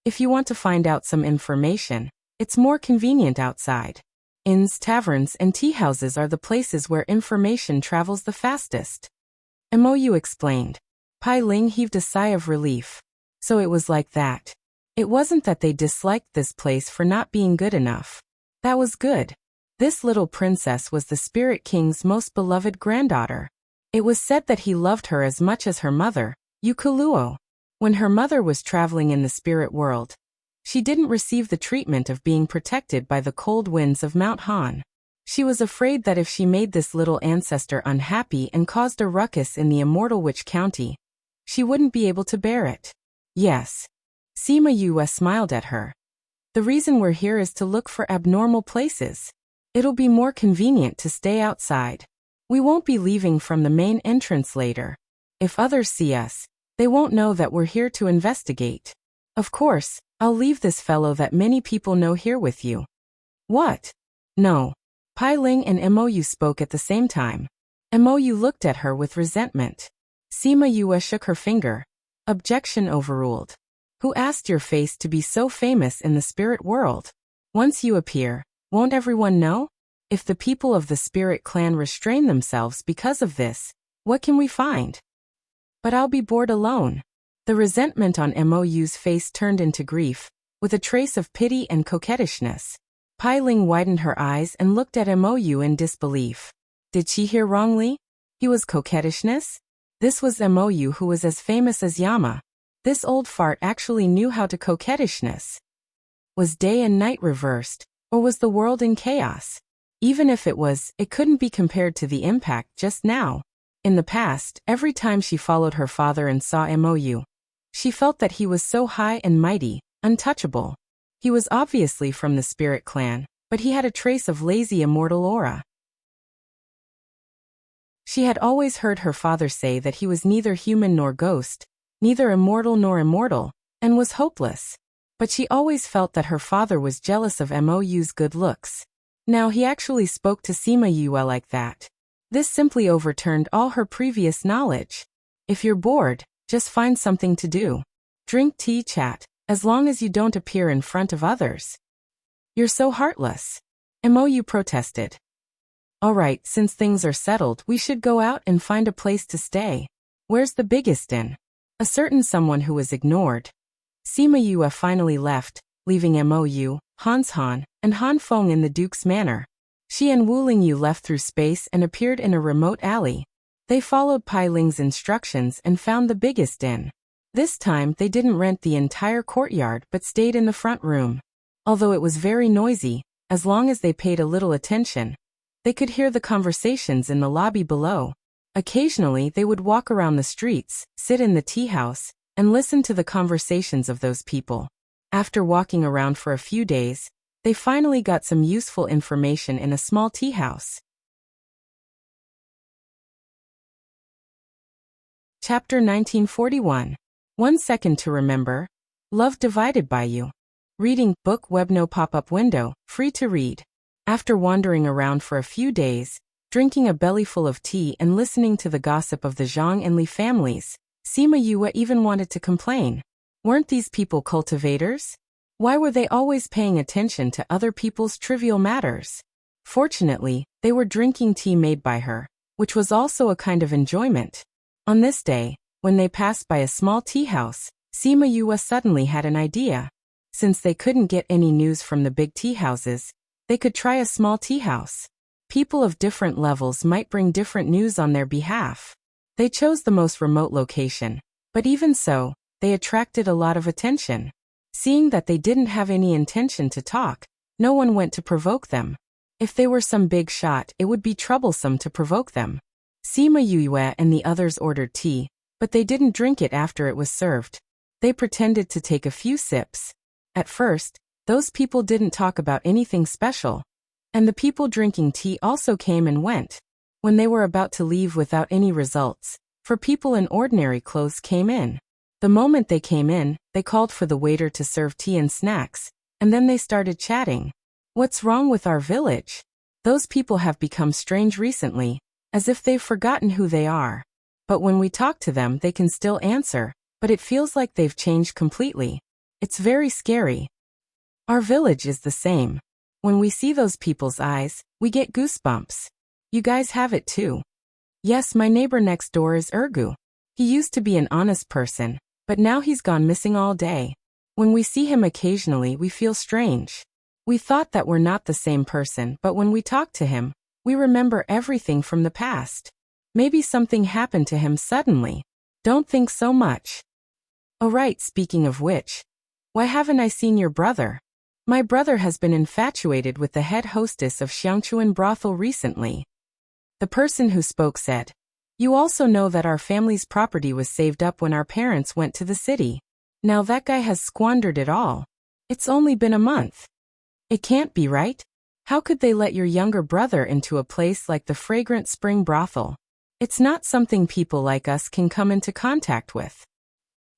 If you want to find out some information, it's more convenient outside. Inns, taverns, and tea houses are the places where information travels the fastest, Mo explained. Pai Ling heaved a sigh of relief. So it was like that. It wasn't that they disliked this place for not being good enough. That was good. This little princess was the Spirit King's most beloved granddaughter. It was said that he loved her as much as her mother, Yukuluo. When her mother was traveling in the spirit world, she didn't receive the treatment of being protected by the cold winds of Mount Han. She was afraid that if she made this little ancestor unhappy and caused a ruckus in the Immortal Witch County, she wouldn't be able to bear it. Yes. Sima Yue smiled at her. The reason we're here is to look for abnormal places. It'll be more convenient to stay outside. We won't be leaving from the main entrance later. If others see us, they won't know that we're here to investigate. Of course, I'll leave this fellow that many people know here with you. What? No. Pai Ling and Mo spoke at the same time. Mo looked at her with resentment. Sima Yue shook her finger. Objection overruled. Who asked your face to be so famous in the spirit world? Once you appear, won't everyone know? If the people of the spirit clan restrain themselves because of this, what can we find? But I'll be bored alone. The resentment on Mo's face turned into grief, with a trace of pity and coquettishness. Pai Ling widened her eyes and looked at Mo in disbelief. Did she hear wrongly? He was coquettishness? This was Mo who was as famous as Yama. This old fart actually knew how to coquettishness. Was day and night reversed, or was the world in chaos? Even if it was, it couldn't be compared to the impact just now. In the past, every time she followed her father and saw Mo, she felt that he was so high and mighty, untouchable. He was obviously from the spirit clan, but he had a trace of lazy immortal aura. She had always heard her father say that he was neither human nor ghost, neither immortal nor immortal, and was hopeless. But she always felt that her father was jealous of Mo's good looks. Now he actually spoke to Sima Yue like that. This simply overturned all her previous knowledge. If you're bored, Just find something to do. Drink tea, chat, as long as you don't appear in front of others. You're so heartless. Mou protested. Alright, since things are settled, we should go out and find a place to stay. Where's the biggest inn? A certain someone who was ignored. Sima Yue finally left, leaving Mou, Hans Han, and Han Feng in the Duke's manor. She and Wu Lingyu left through space and appeared in a remote alley. They followed Pai Ling's instructions and found the biggest inn. This time, they didn't rent the entire courtyard but stayed in the front room. Although it was very noisy, as long as they paid a little attention, they could hear the conversations in the lobby below. Occasionally, they would walk around the streets, sit in the tea house, and listen to the conversations of those people. After walking around for a few days, they finally got some useful information in a small tea house. Chapter 1941. 1 Second to Remember. Love Divided by You. Reading book web no pop-up window, free to read. After wandering around for a few days, drinking a bellyful of tea and listening to the gossip of the Zhang and Li families, Sima Yue even wanted to complain. Weren't these people cultivators? Why were they always paying attention to other people's trivial matters? Fortunately, they were drinking tea made by her, which was also a kind of enjoyment. On this day, when they passed by a small tea house, Sima Yue suddenly had an idea. Since they couldn't get any news from the big tea houses, they could try a small tea house. People of different levels might bring different news on their behalf. They chose the most remote location, but even so, they attracted a lot of attention. Seeing that they didn't have any intention to talk, no one went to provoke them. If they were some big shot, it would be troublesome to provoke them. Sima Yue and the others ordered tea, but they didn't drink it after it was served. They pretended to take a few sips. At first, those people didn't talk about anything special. And the people drinking tea also came and went. When they were about to leave without any results, for people in ordinary clothes came in. The moment they came in, they called for the waiter to serve tea and snacks, and then they started chatting. What's wrong with our village? Those people have become strange recently, as if they've forgotten who they are. But when we talk to them, they can still answer, but it feels like they've changed completely. It's very scary. Our village is the same. When we see those people's eyes, we get goosebumps. You guys have it too. Yes, my neighbor next door is Ergu. He used to be an honest person, but now he's gone missing all day. When we see him occasionally, we feel strange. We thought that we're not the same person, but when we talk to him, we remember everything from the past. Maybe something happened to him suddenly. Don't think so much. Oh right, speaking of which, why haven't I seen your brother? My brother has been infatuated with the head hostess of Xiangchuan brothel recently. The person who spoke said, you also know that our family's property was saved up when our parents went to the city. Now that guy has squandered it all. It's only been a month. It can't be right. How could they let your younger brother into a place like the Fragrant Spring brothel? It's not something people like us can come into contact with.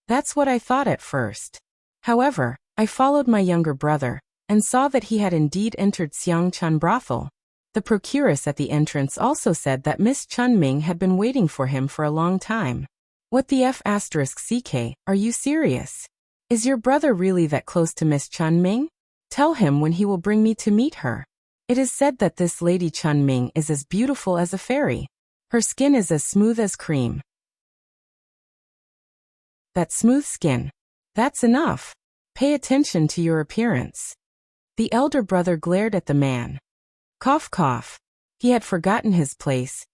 That's what I thought at first. However, I followed my younger brother, and saw that he had indeed entered Xiangchan brothel. The procuress at the entrance also said that Miss Chunming had been waiting for him for a long time. What the F***CK, are you serious? Is your brother really that close to Miss Chunming? Tell him when he will bring me to meet her. It is said that this Lady Chunming is as beautiful as a fairy. Her skin is as smooth as cream. That smooth skin. That's enough. Pay attention to your appearance. The elder brother glared at the man. Cough cough. He had forgotten his place.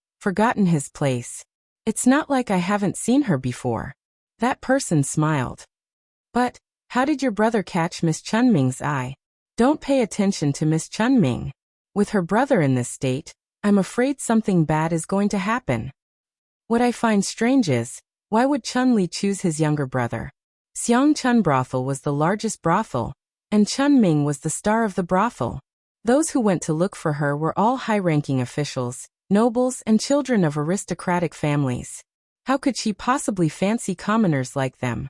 It's not like I haven't seen her before. That person smiled. But, how did your brother catch Miss Chunming's eye? Don't pay attention to Miss Chunming. With her brother in this state, I'm afraid something bad is going to happen. What I find strange is, why would Chun-Li choose his younger brother? Xiangchun brothel was the largest brothel, and Chunming was the star of the brothel. Those who went to look for her were all high-ranking officials, nobles, and children of aristocratic families. How could she possibly fancy commoners like them?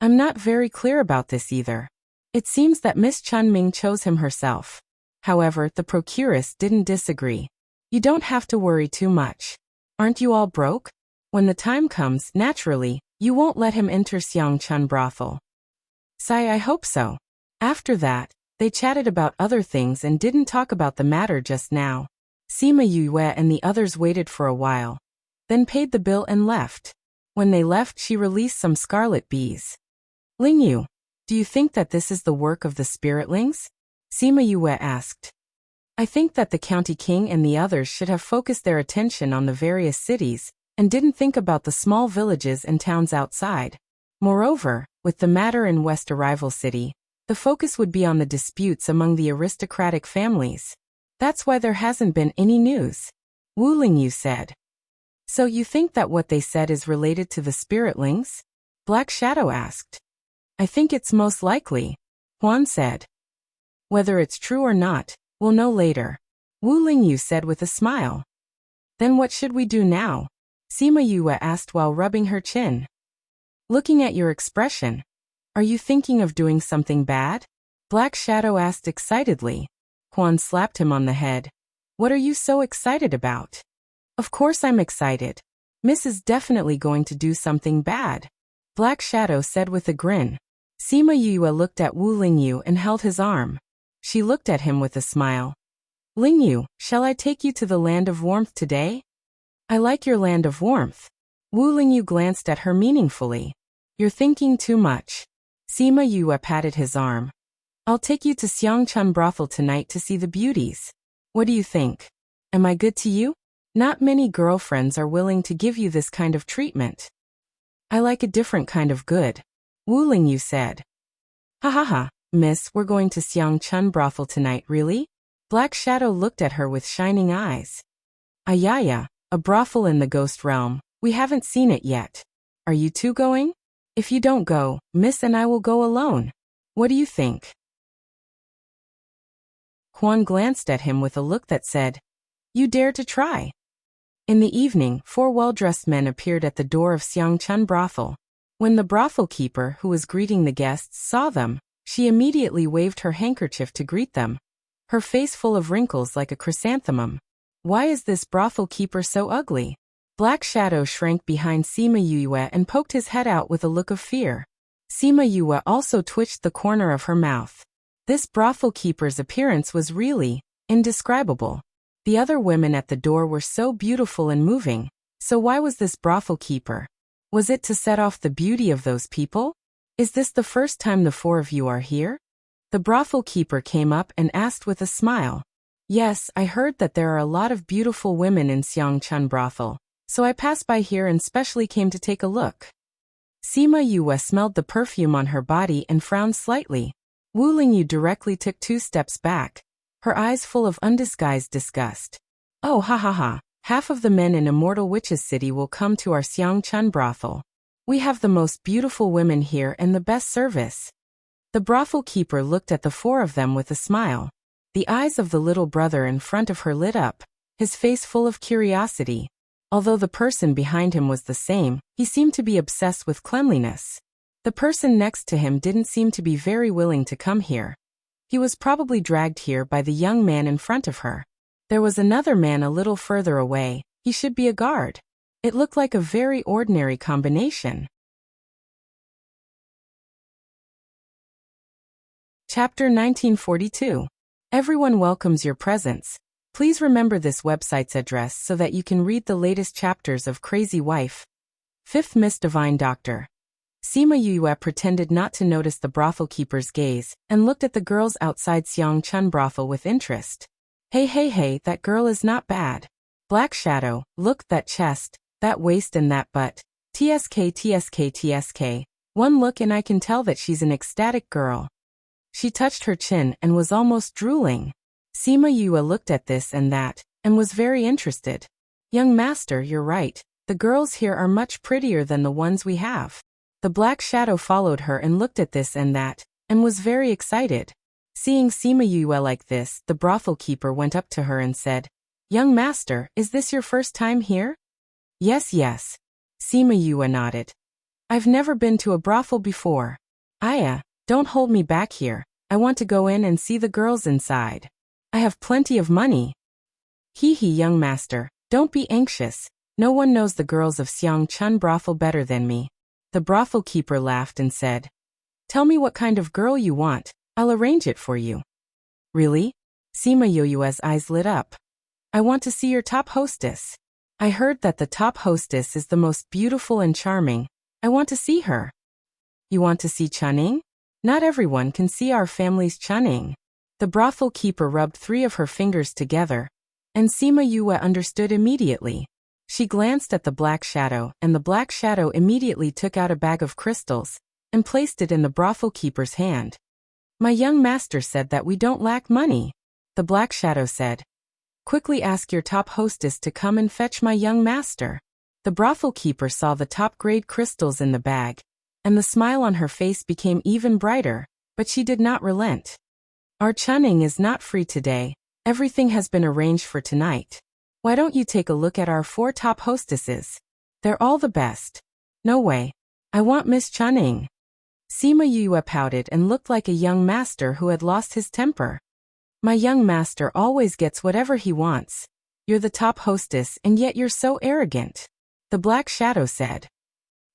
I'm not very clear about this either. It seems that Miss Chunming chose him herself. However, the procuress didn't disagree. You don't have to worry too much. Aren't you all broke? When the time comes, naturally, You won't let him enter Xiangchun brothel. Sigh, I hope so. After that, they chatted about other things and didn't talk about the matter just now. Sima Yue and the others waited for a while, then paid the bill and left. When they left, she released some scarlet bees. Ling Yu, do you think that this is the work of the spiritlings? Sima Yue asked. I think that the county king and the others should have focused their attention on the various cities, and didn't think about the small villages and towns outside. Moreover, with the matter in West Arrival City, the focus would be on the disputes among the aristocratic families. That's why there hasn't been any news. Wu Lingyu said. So you think that what they said is related to the spiritlings? Black Shadow asked. I think it's most likely, Huan said. Whether it's true or not, we'll know later, Wu Lingyu said with a smile. Then what should we do now? Sima Yue asked while rubbing her chin. Looking at your expression, are you thinking of doing something bad? Black Shadow asked excitedly. Huan slapped him on the head. What are you so excited about? Of course I'm excited. Miss is definitely going to do something bad, Black Shadow said with a grin. Sima Yue looked at Wu Lingyu and held his arm. She looked at him with a smile. Lingyu, shall I take you to the land of warmth today? I like your land of warmth. Wu Lingyu glanced at her meaningfully. You're thinking too much. Sima Yue patted his arm. I'll take you to Xiangchun brothel tonight to see the beauties. What do you think? Am I good to you? Not many girlfriends are willing to give you this kind of treatment. I like a different kind of good, Wu Lingyu said. Ha ha ha, miss, we're going to Xiangchun brothel tonight, really? Black Shadow looked at her with shining eyes. Ayaya, a brothel in the ghost realm. We haven't seen it yet. Are you two going? If you don't go, Miss and I will go alone. What do you think? Huan glanced at him with a look that said, You dare to try. In the evening, 4 well-dressed men appeared at the door of Xiangchun brothel. When the brothel keeper, who was greeting the guests, saw them, she immediately waved her handkerchief to greet them, her face full of wrinkles like a chrysanthemum. Why is this brothel keeper so ugly? Black Shadow shrank behind Sima Yue and poked his head out with a look of fear. Sima Yue also twitched the corner of her mouth. This brothel keeper's appearance was really indescribable. The other women at the door were so beautiful and moving, so why was this brothel keeper? Was it to set off the beauty of those people? Is this the first time the 4 of you are here? The brothel keeper came up and asked with a smile. Yes, I heard that there are a lot of beautiful women in Xiangchun brothel, so I passed by here and specially came to take a look. Sima Yue smelled the perfume on her body and frowned slightly. Wu Lingyu directly took 2 steps back, her eyes full of undisguised disgust. Oh ha ha ha, half of the men in Immortal Witches City will come to our Xiangchun brothel. We have the most beautiful women here and the best service. The brothel keeper looked at the 4 of them with a smile. The eyes of the little brother in front of her lit up, his face full of curiosity. Although the person behind him was the same, he seemed to be obsessed with cleanliness. The person next to him didn't seem to be very willing to come here. He was probably dragged here by the young man in front of her. There was another man a little further away. He should be a guard. It looked like a very ordinary combination. Chapter 1942. Everyone welcomes your presence. Please remember this website's address so that you can read the latest chapters of Crazy Wife. 5th Miss Divine Doctor. Sima Yue pretended not to notice the brothel keeper's gaze and looked at the girls outside Xiangchun brothel with interest. Hey, that girl is not bad. Black Shadow, look, that chest, that waist and that butt. TSK. One look and I can tell that she's an ecstatic girl. She touched her chin and was almost drooling. Sima Yue looked at this and that, and was very interested. Young master, you're right. The girls here are much prettier than the ones we have. The Black Shadow followed her and looked at this and that, and was very excited. Seeing Sima Yue like this, the brothel keeper went up to her and said, Young master, is this your first time here? Yes. Sima Yue nodded. I've never been to a brothel before. Aya, don't hold me back here. I want to go in and see the girls inside. I have plenty of money. Hee, young master, don't be anxious. No one knows the girls of Xiangchun brothel better than me. The brothel keeper laughed and said, "Tell me what kind of girl you want, I'll arrange it for you." "Really?" Sima Yoyue's eyes lit up. "I want to see your top hostess. I heard that the top hostess is the most beautiful and charming. I want to see her." "You want to see Chunning? Not everyone can see our family's Chunning." The brothel keeper rubbed 3 of her fingers together, and Sima Yue understood immediately. She glanced at the black shadow, and the black shadow immediately took out a bag of crystals and placed it in the brothel keeper's hand. "My young master said that we don't lack money," the black shadow said. "Quickly ask your top hostess to come and fetch my young master." The brothel keeper saw the top-grade crystals in the bag, and the smile on her face became even brighter, but she did not relent. "Our Chunning is not free today. Everything has been arranged for tonight. Why don't you take a look at our 4 top hostesses? They're all the best." "No way. I want Miss Chunning." Sima Yue pouted and looked like a young master who had lost his temper. "My young master always gets whatever he wants. You're the top hostess and yet you're so arrogant," the black shadow said.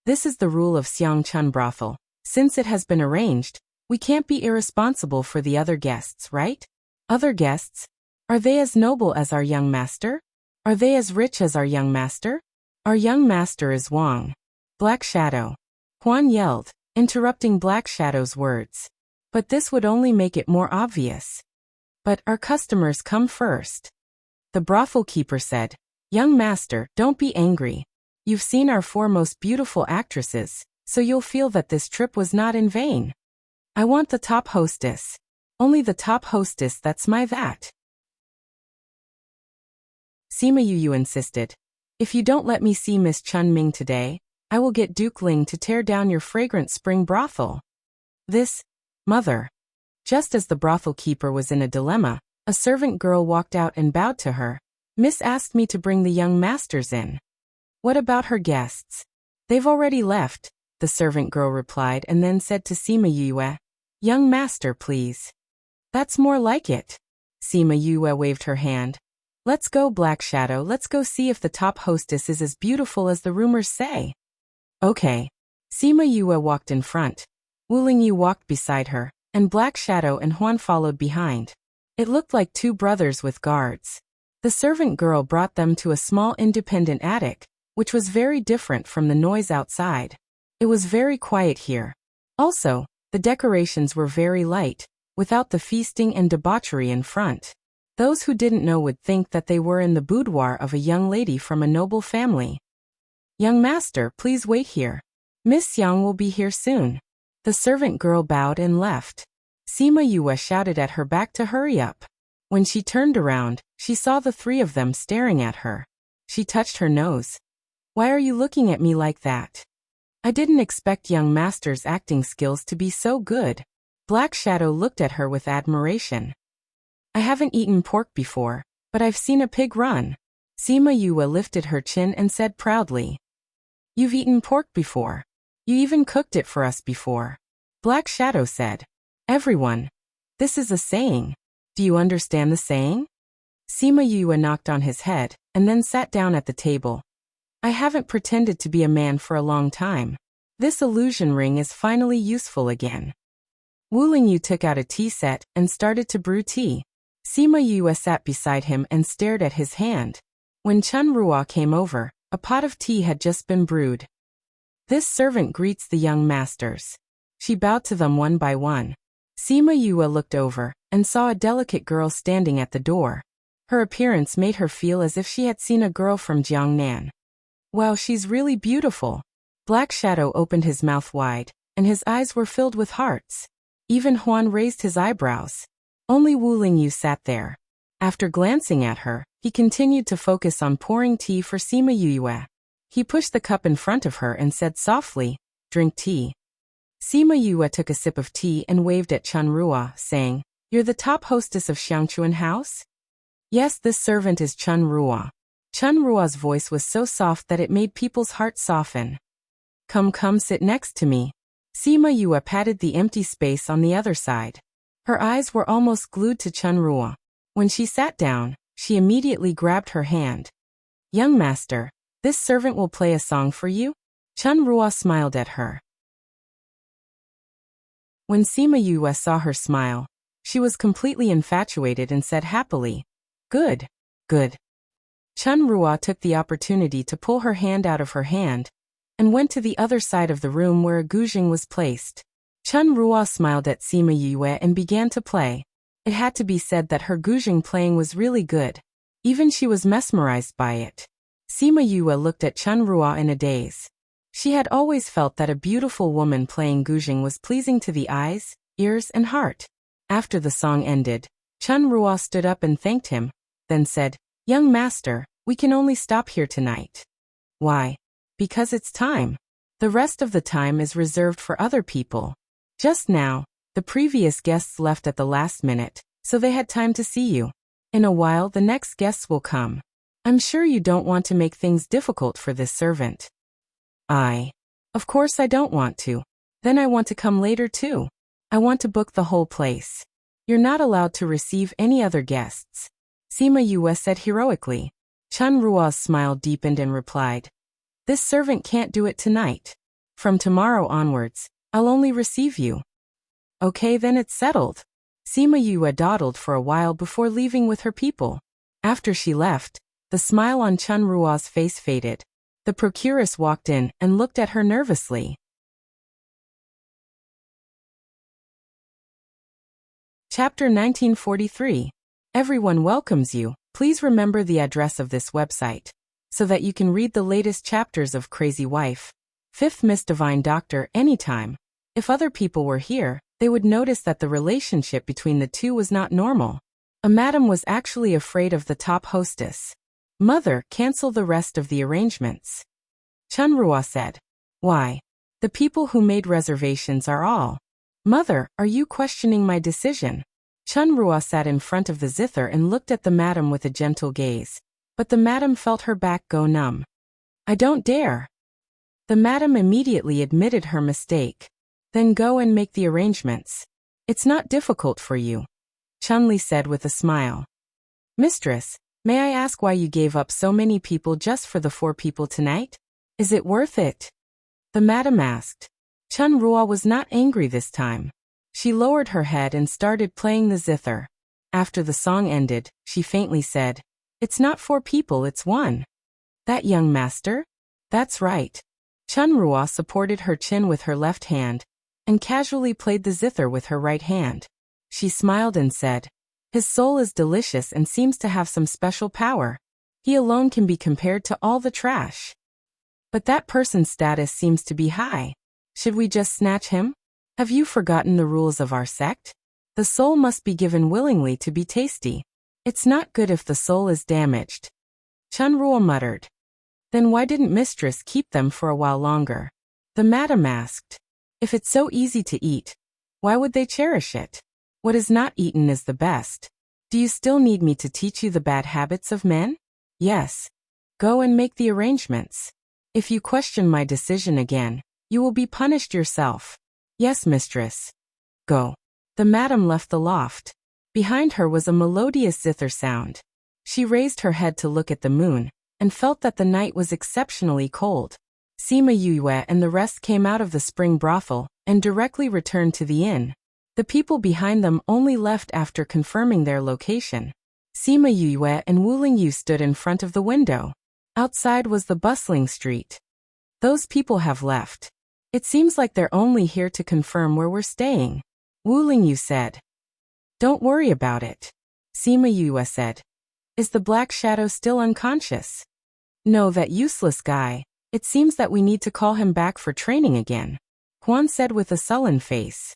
"This is the rule of Xiangchun brothel. Since it has been arranged, we can't be irresponsible for the other guests, right?" "Other guests? Are they as noble as our young master? Are they as rich as our young master?" "Our young master is Wang." "Black Shadow," Huan yelled, interrupting Black Shadow's words. "But this would only make it more obvious." "But our customers come first," the brothel keeper said. "Young master, don't be angry. You've seen our 4 most beautiful actresses, so you'll feel that this trip was not in vain. I want the top hostess. Only the top hostess that's my that." Sima Yu insisted. "If you don't let me see Miss Chun Ming today, I will get Duke Ling to tear down your fragrant spring brothel." "This, mother." Just as the brothel keeper was in a dilemma, a servant girl walked out and bowed to her. "Miss asked me to bring the young masters in." "What about her guests?" "They've already left," the servant girl replied, and then said to Sima Yue, "Young master, please." "That's more like it." Sima Yue waved her hand. "Let's go, Black Shadow, let's go see if the top hostess is as beautiful as the rumors say." "Okay." Sima Yue walked in front. Wu Lingyu walked beside her, and Black Shadow and Huan followed behind. It looked like 2 brothers with guards. The servant girl brought them to a small independent attic, which was very different from the noise outside. It was very quiet here. Also, the decorations were very light, without the feasting and debauchery in front. Those who didn't know would think that they were in the boudoir of a young lady from a noble family. "Young master, please wait here. Miss Yang will be here soon." The servant girl bowed and left. Sima Yue shouted at her back to hurry up. When she turned around, she saw the 3 of them staring at her. She touched her nose. "Why are you looking at me like that? I didn't expect young master's acting skills to be so good." Black Shadow looked at her with admiration. "I haven't eaten pork before, but I've seen a pig run." Sima Yue lifted her chin and said proudly, "You've eaten pork before. You even cooked it for us before." Black Shadow said, "Everyone. This is a saying. Do you understand the saying?" Sima Yue knocked on his head, and then sat down at the table. "I haven't pretended to be a man for a long time. This illusion ring is finally useful again." Wu Lingyu took out a tea set and started to brew tea. Sima Yue sat beside him and stared at his hand. When Chun Ruo came over, a pot of tea had just been brewed. "This servant greets the young masters." She bowed to them one by one. Sima Yue looked over and saw a delicate girl standing at the door. Her appearance made her feel as if she had seen a girl from Jiangnan. "Wow, she's really beautiful." Black Shadow opened his mouth wide, and his eyes were filled with hearts. Even Huan raised his eyebrows. Only Wu Lingyu sat there. After glancing at her, he continued to focus on pouring tea for Sima Yue. He pushed the cup in front of her and said softly, "Drink tea." Sima Yue took a sip of tea and waved at Chun Ruo, saying, "You're the top hostess of Xiangchuan House?" "Yes, this servant is Chun Ruo." Chun Ruo's voice was so soft that it made people's hearts soften. Come, sit next to me." Sima Yue patted the empty space on the other side. Her eyes were almost glued to Chun Ruo. When she sat down, she immediately grabbed her hand. "Young master, this servant will play a song for you." Chun Rua smiled at her. When Sima Yue saw her smile, she was completely infatuated and said happily, "Good, good." Chun Rua took the opportunity to pull her hand out of her hand and went to the other side of the room where a guzheng was placed. Chun Rua smiled at Sima Yue and began to play. It had to be said that her guzheng playing was really good. Even she was mesmerized by it. Sima Yue looked at Chun Rua in a daze. She had always felt that a beautiful woman playing guzheng was pleasing to the eyes, ears, and heart. After the song ended, Chun Rua stood up and thanked him, then said, "Young master, we can only stop here tonight." "Why?" "Because it's time. The rest of the time is reserved for other people. Just now, the previous guests left at the last minute, so they had time to see you. In a while the next guests will come. I'm sure you don't want to make things difficult for this servant." Of course I don't want to. Then I want to come later too. I want to book the whole place. You're not allowed to receive any other guests," Sima Yue said heroically. Chun Rua's smile deepened and replied, "This servant can't do it tonight. From tomorrow onwards, I'll only receive you." "Okay, then it's settled." Sima Yue dawdled for a while before leaving with her people. After she left, the smile on Chun Rua's face faded. The procuress walked in and looked at her nervously. Chapter 1943. Everyone welcomes you. Please remember the address of this website, so that you can read the latest chapters of Crazy Wife, 5th Miss Divine Doctor anytime. If other people were here, they would notice that the relationship between the two was not normal. A madam was actually afraid of the top hostess. "Mother, cancel the rest of the arrangements," Chun Rua said. "Why? The people who made reservations are all." "Mother, are you questioning my decision?" Chun Rua sat in front of the zither and looked at the madam with a gentle gaze, but the madam felt her back go numb. "I don't dare." The madam immediately admitted her mistake. "Then go and make the arrangements. It's not difficult for you," Chun-Li said with a smile. "Mistress, may I ask why you gave up so many people just for the 4 people tonight? Is it worth it?" the madam asked. Chun Rua was not angry this time. She lowered her head and started playing the zither. After the song ended, she faintly said, "It's not 4 people, it's 1. "That young master?" "That's right." Chun Rua supported her chin with her left hand and casually played the zither with her right hand. She smiled and said, "His soul is delicious and seems to have some special power. He alone can be compared to all the trash. But that person's status seems to be high. Should we just snatch him? Have you forgotten the rules of our sect? The soul must be given willingly to be tasty. It's not good if the soul is damaged." Chun Rua muttered. "Then why didn't mistress keep them for a while longer?" the madam asked. "If it's so easy to eat, why would they cherish it? What is not eaten is the best. Do you still need me to teach you the bad habits of men?" "Yes. Go and make the arrangements. If you question my decision again, you will be punished yourself." "Yes, mistress." "Go." The madam left the loft. Behind her was a melodious zither sound. She raised her head to look at the moon and felt that the night was exceptionally cold. Sima Yue and the rest came out of the spring brothel and directly returned to the inn. The people behind them only left after confirming their location. Sima Yue and Wu Lingyu stood in front of the window. Outside was the bustling street. "Those people have left. It seems like they're only here to confirm where we're staying," Wu Lingyu said. "Don't worry about it," Sima Yue said. "Is the Black Shadow still unconscious?" "No, that useless guy. It seems that we need to call him back for training again," Huan said with a sullen face.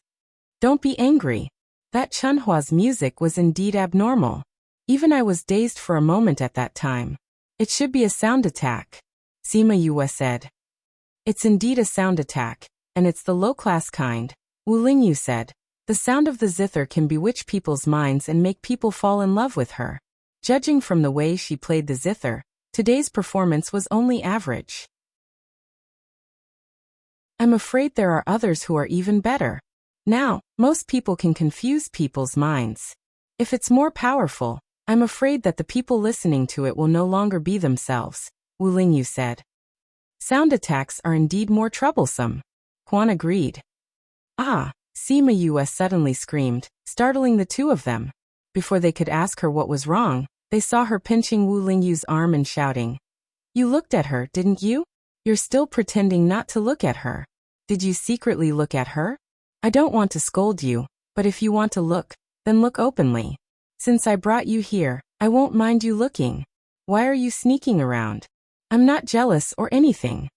"Don't be angry. That Chunhua's music was indeed abnormal. Even I was dazed for a moment at that time. It should be a sound attack," Sima Yue said. "It's indeed a sound attack, and it's the low-class kind," Wu Lingyu said. "The sound of the zither can bewitch people's minds and make people fall in love with her. Judging from the way she played the zither, today's performance was only average. I'm afraid there are others who are even better. Now, most people can confuse people's minds. If it's more powerful, I'm afraid that the people listening to it will no longer be themselves," Wu Lingyu said. Sound attacks are indeed more troublesome. Quan agreed. Ah, Sima Yue suddenly screamed, startling the two of them. Before they could ask her what was wrong, they saw her pinching Wu Lingyu's arm and shouting. You looked at her, didn't you? You're still pretending not to look at her. Did you secretly look at her? I don't want to scold you, but if you want to look, then look openly. Since I brought you here, I won't mind you looking. Why are you sneaking around? I'm not jealous or anything.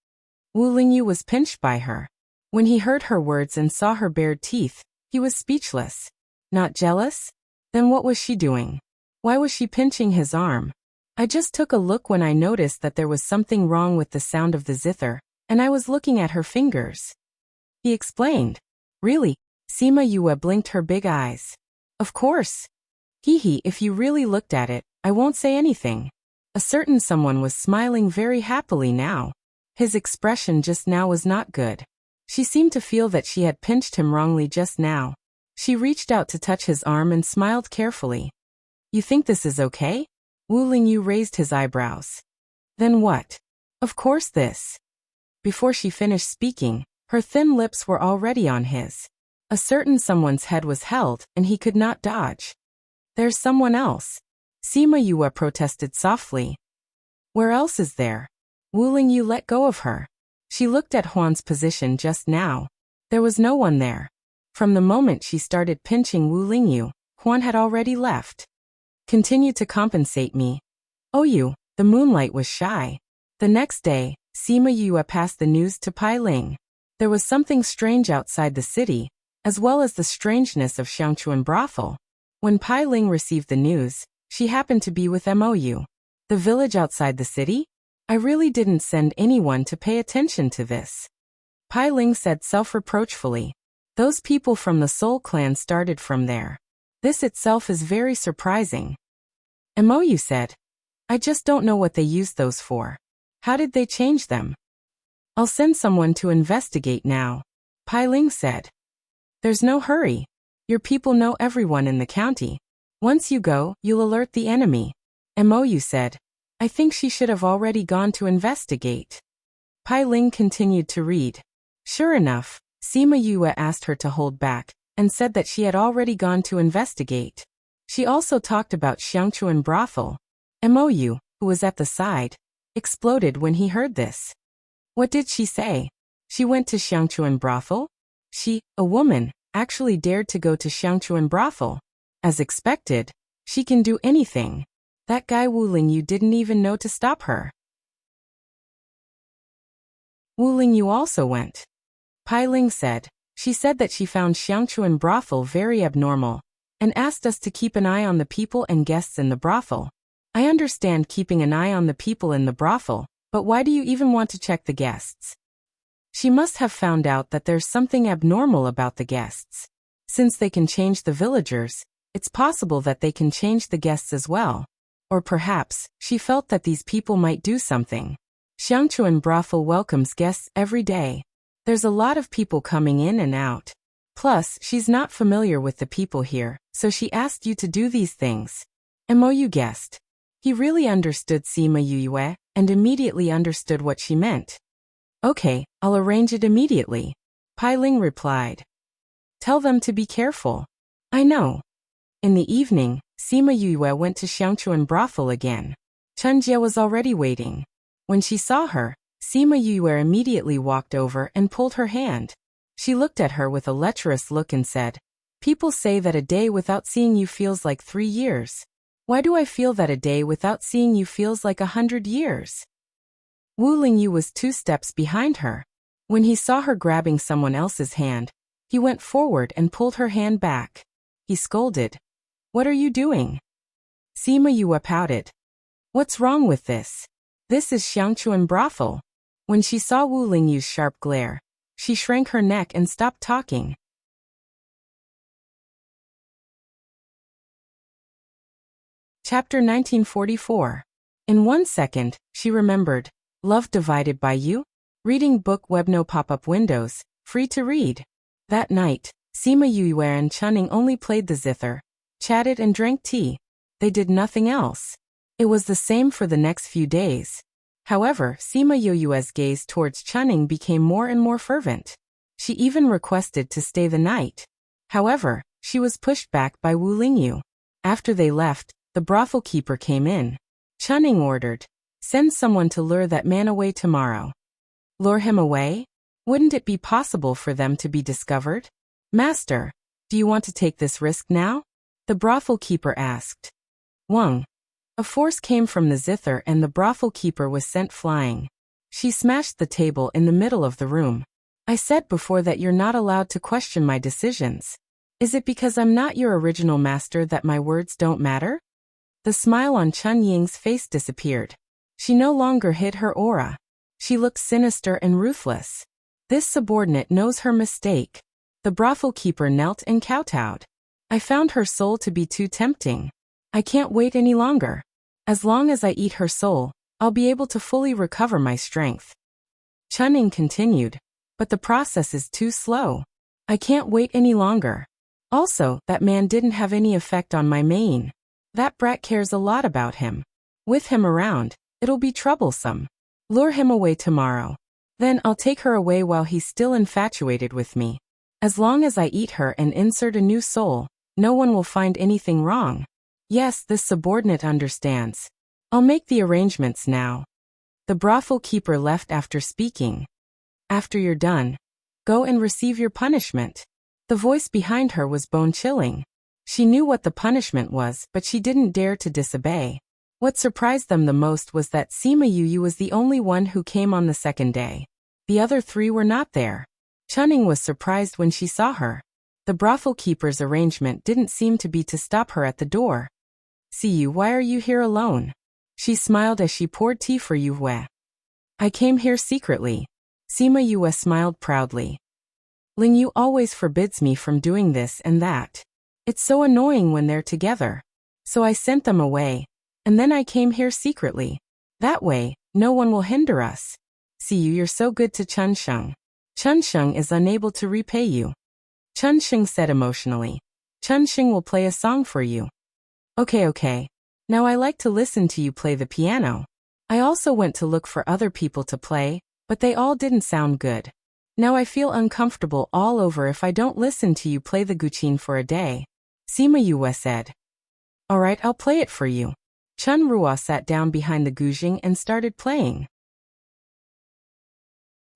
Wu Lingyu was pinched by her. When he heard her words and saw her bared teeth, he was speechless. Not jealous? Then what was she doing? Why was she pinching his arm? I just took a look when I noticed that there was something wrong with the sound of the zither, and I was looking at her fingers. He explained. Really? Sima Yue blinked her big eyes. Of course. Hee, if you really looked at it, I won't say anything. A certain someone was smiling very happily now. His expression just now was not good. She seemed to feel that she had pinched him wrongly just now. She reached out to touch his arm and smiled carefully. You think this is okay? Wu Lingyu raised his eyebrows. Then what? Of course this. Before she finished speaking, her thin lips were already on his. A certain someone's head was held, and he could not dodge. There's someone else. Sima Yue protested softly. Where else is there? Wu Lingyu let go of her. She looked at Huan's position just now. There was no one there. From the moment she started pinching Wu Lingyu, Huan had already left. Continue to compensate me. Oh you, the moonlight was shy. The next day, Sima Yue passed the news to Pai Ling. There was something strange outside the city, as well as the strangeness of Xiangchuan brothel. When Pai Ling received the news, she happened to be with Mou. The village outside the city? I really didn't send anyone to pay attention to this. Pai Ling said self-reproachfully. Those people from the Soul clan started from there. This itself is very surprising. Mou said. I just don't know what they used those for. How did they change them? I'll send someone to investigate now. Pai Ling said. There's no hurry. Your people know everyone in the county. Once you go, you'll alert the enemy. Mou said. I think she should have already gone to investigate. Pai Ling continued to read. Sure enough, Sima Yue asked her to hold back, and said that she had already gone to investigate. She also talked about Xiangchuan brothel. Mou, who was at the side, exploded when he heard this. What did she say? She went to Xiangchuan brothel? She, a woman, actually dared to go to Xiangchuan brothel. As expected, she can do anything. That guy Wu Lingyu didn't even know to stop her. Wu Lingyu also went. Pai Ling said. She said that she found Xiangchuan brothel very abnormal, and asked us to keep an eye on the people and guests in the brothel. I understand keeping an eye on the people in the brothel, but why do you even want to check the guests? She must have found out that there's something abnormal about the guests. Since they can change the villagers, it's possible that they can change the guests as well. Or perhaps, she felt that these people might do something. Xiangchuan brothel welcomes guests every day. There's a lot of people coming in and out. Plus, she's not familiar with the people here, so she asked you to do these things. Mou guessed. He really understood Sima Yue, and immediately understood what she meant. Okay, I'll arrange it immediately. Pai Ling replied. Tell them to be careful. I know. In the evening, Sima Yue went to Xiangchuan brothel again. Chen Jie was already waiting. When she saw her, Sima Yue immediately walked over and pulled her hand. She looked at her with a lecherous look and said, People say that a day without seeing you feels like 3 years. Why do I feel that a day without seeing you feels like 100 years? Wu Lingyu was 2 steps behind her. When he saw her grabbing someone else's hand, he went forward and pulled her hand back. He scolded. What are you doing? Sima Yue pouted. What's wrong with this? This is Xiangchuan brothel. When she saw Wu Lingyu's sharp glare, she shrank her neck and stopped talking. Chapter 1944. In 1 second, she remembered. Love divided by you? Reading book web no pop-up windows, free to read. That night, Sima Yue and Chunning only played the zither, chatted and drank tea. They did nothing else. It was the same for the next few days. However, Sima Yoyue's gaze towards Chunning became more and more fervent. She even requested to stay the night. However, she was pushed back by Wu Lingyu. After they left, the brothel keeper came in. Chunning ordered, "Send someone to lure that man away tomorrow." Lure him away? Wouldn't it be possible for them to be discovered? Master, do you want to take this risk now? The brothel keeper asked. Wang. A force came from the zither and the brothel keeper was sent flying. She smashed the table in the middle of the room. I said before that you're not allowed to question my decisions. Is it because I'm not your original master that my words don't matter? The smile on Chun Ying's face disappeared. She no longer hid her aura. She looked sinister and ruthless. This subordinate knows her mistake. The brothel keeper knelt and kowtowed. I found her soul to be too tempting. I can't wait any longer. As long as I eat her soul, I'll be able to fully recover my strength. Chunning continued. But the process is too slow. I can't wait any longer. Also, that man didn't have any effect on my mane. That brat cares a lot about him. With him around, it'll be troublesome. Lure him away tomorrow. Then I'll take her away while he's still infatuated with me. As long as I eat her and insert a new soul, no one will find anything wrong. Yes, this subordinate understands. I'll make the arrangements now. The brothel keeper left after speaking. After you're done, go and receive your punishment. The voice behind her was bone-chilling. She knew what the punishment was, but she didn't dare to disobey. What surprised them the most was that Sima Yuyu was the only one who came on the second day. The other three were not there. Chunning was surprised when she saw her. The brothel keeper's arrangement didn't seem to be to stop her at the door. "Siyu, why are you here alone?" She smiled as she poured tea for Yue. "I came here secretly." Sima Yue smiled proudly. "Ling Yu always forbids me from doing this and that. It's so annoying when they're together. So I sent them away. And then I came here secretly. That way, no one will hinder us. Siyu, you're so good to Chun Sheng. Chun Sheng is unable to repay you." Chun Sheng said emotionally. "Chun Sheng will play a song for you." Okay. Now I like to listen to you play the piano. I also went to look for other people to play, but they all didn't sound good. Now I feel uncomfortable all over if I don't listen to you play the guqin for a day. Sima Yue said. "Alright, I'll play it for you." Chun Rua sat down behind the guzheng and started playing.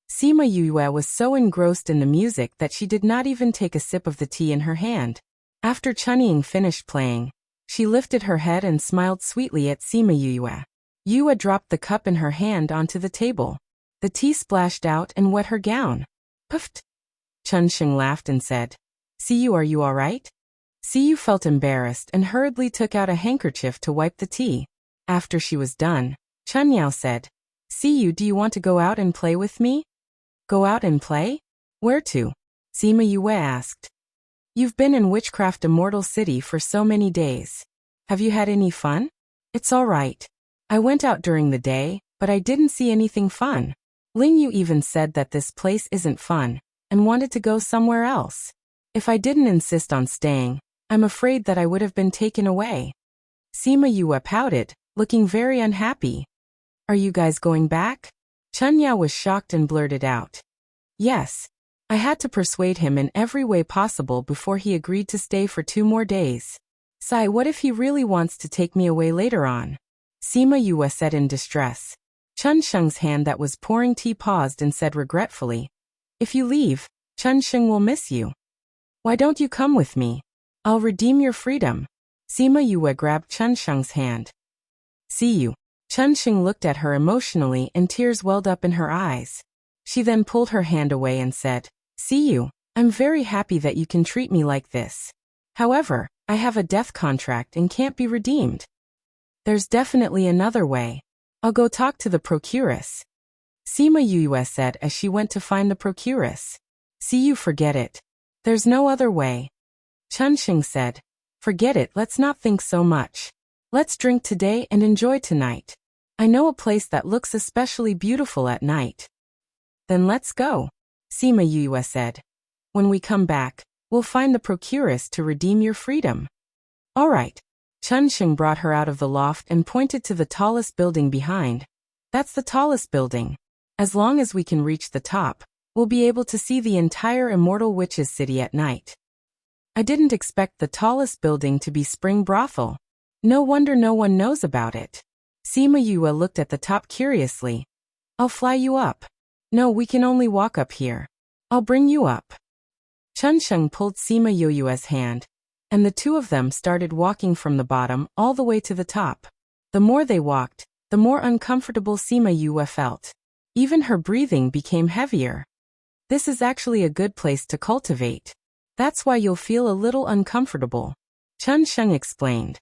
Sima Yue was so engrossed in the music that she did not even take a sip of the tea in her hand. After Chun Ying finished playing, she lifted her head and smiled sweetly at Sima Yue. Yue dropped the cup in her hand onto the table. The tea splashed out and wet her gown. "Puffed." Chun Sheng laughed and said, "Siyu, are you all right?" Siyu felt embarrassed and hurriedly took out a handkerchief to wipe the tea. After she was done, Chun Yao said, "Siyu, do you want to go out and play with me?" "Go out and play? Where to?" Sima Yue asked. "You've been in Witchcraft Immortal City for so many days. Have you had any fun?" "It's all right. I went out during the day, but I didn't see anything fun. Ling Yu even said that this place isn't fun, and wanted to go somewhere else. If I didn't insist on staying, I'm afraid that I would have been taken away." Sima Yue pouted, looking very unhappy. "Are you guys going back?" Chun Yao was shocked and blurted out. "Yes. I had to persuade him in every way possible before he agreed to stay for 2 more days. Sai, what if he really wants to take me away later on?" Sima Yue said in distress. Chun Sheng's hand that was pouring tea paused and said regretfully, "If you leave, Chun Sheng will miss you. Why don't you come with me? I'll redeem your freedom." Sima Yue grabbed Chun Sheng's hand. "See you." Chun Sheng looked at her emotionally and tears welled up in her eyes. She then pulled her hand away and said, "See you. I'm very happy that you can treat me like this. However, I have a death contract and can't be redeemed. There's definitely another way. I'll go talk to the procuress." Sima Yue said as she went to find the procuress. "See you, forget it. There's no other way." Chun Sheng said, "Forget it, let's not think so much. Let's drink today and enjoy tonight. I know a place that looks especially beautiful at night." "Then let's go," Sima Yue said. "When we come back, we'll find the procuress to redeem your freedom." "All right." Chun Sheng brought her out of the loft and pointed to the tallest building behind. That's the tallest building. As long as we can reach the top, we'll be able to see the entire immortal witches' city at night. I didn't expect the tallest building to be Spring Brothel. No wonder no one knows about it. Sima Yue looked at the top curiously. I'll fly you up. No, we can only walk up here. I'll bring you up. Chun Sheng pulled Sima Yue's hand, and the two of them started walking from the bottom all the way to the top. The more they walked, the more uncomfortable Sima Yue felt. Even her breathing became heavier. This is actually a good place to cultivate. That's why you'll feel a little uncomfortable, Chun Sheng explained.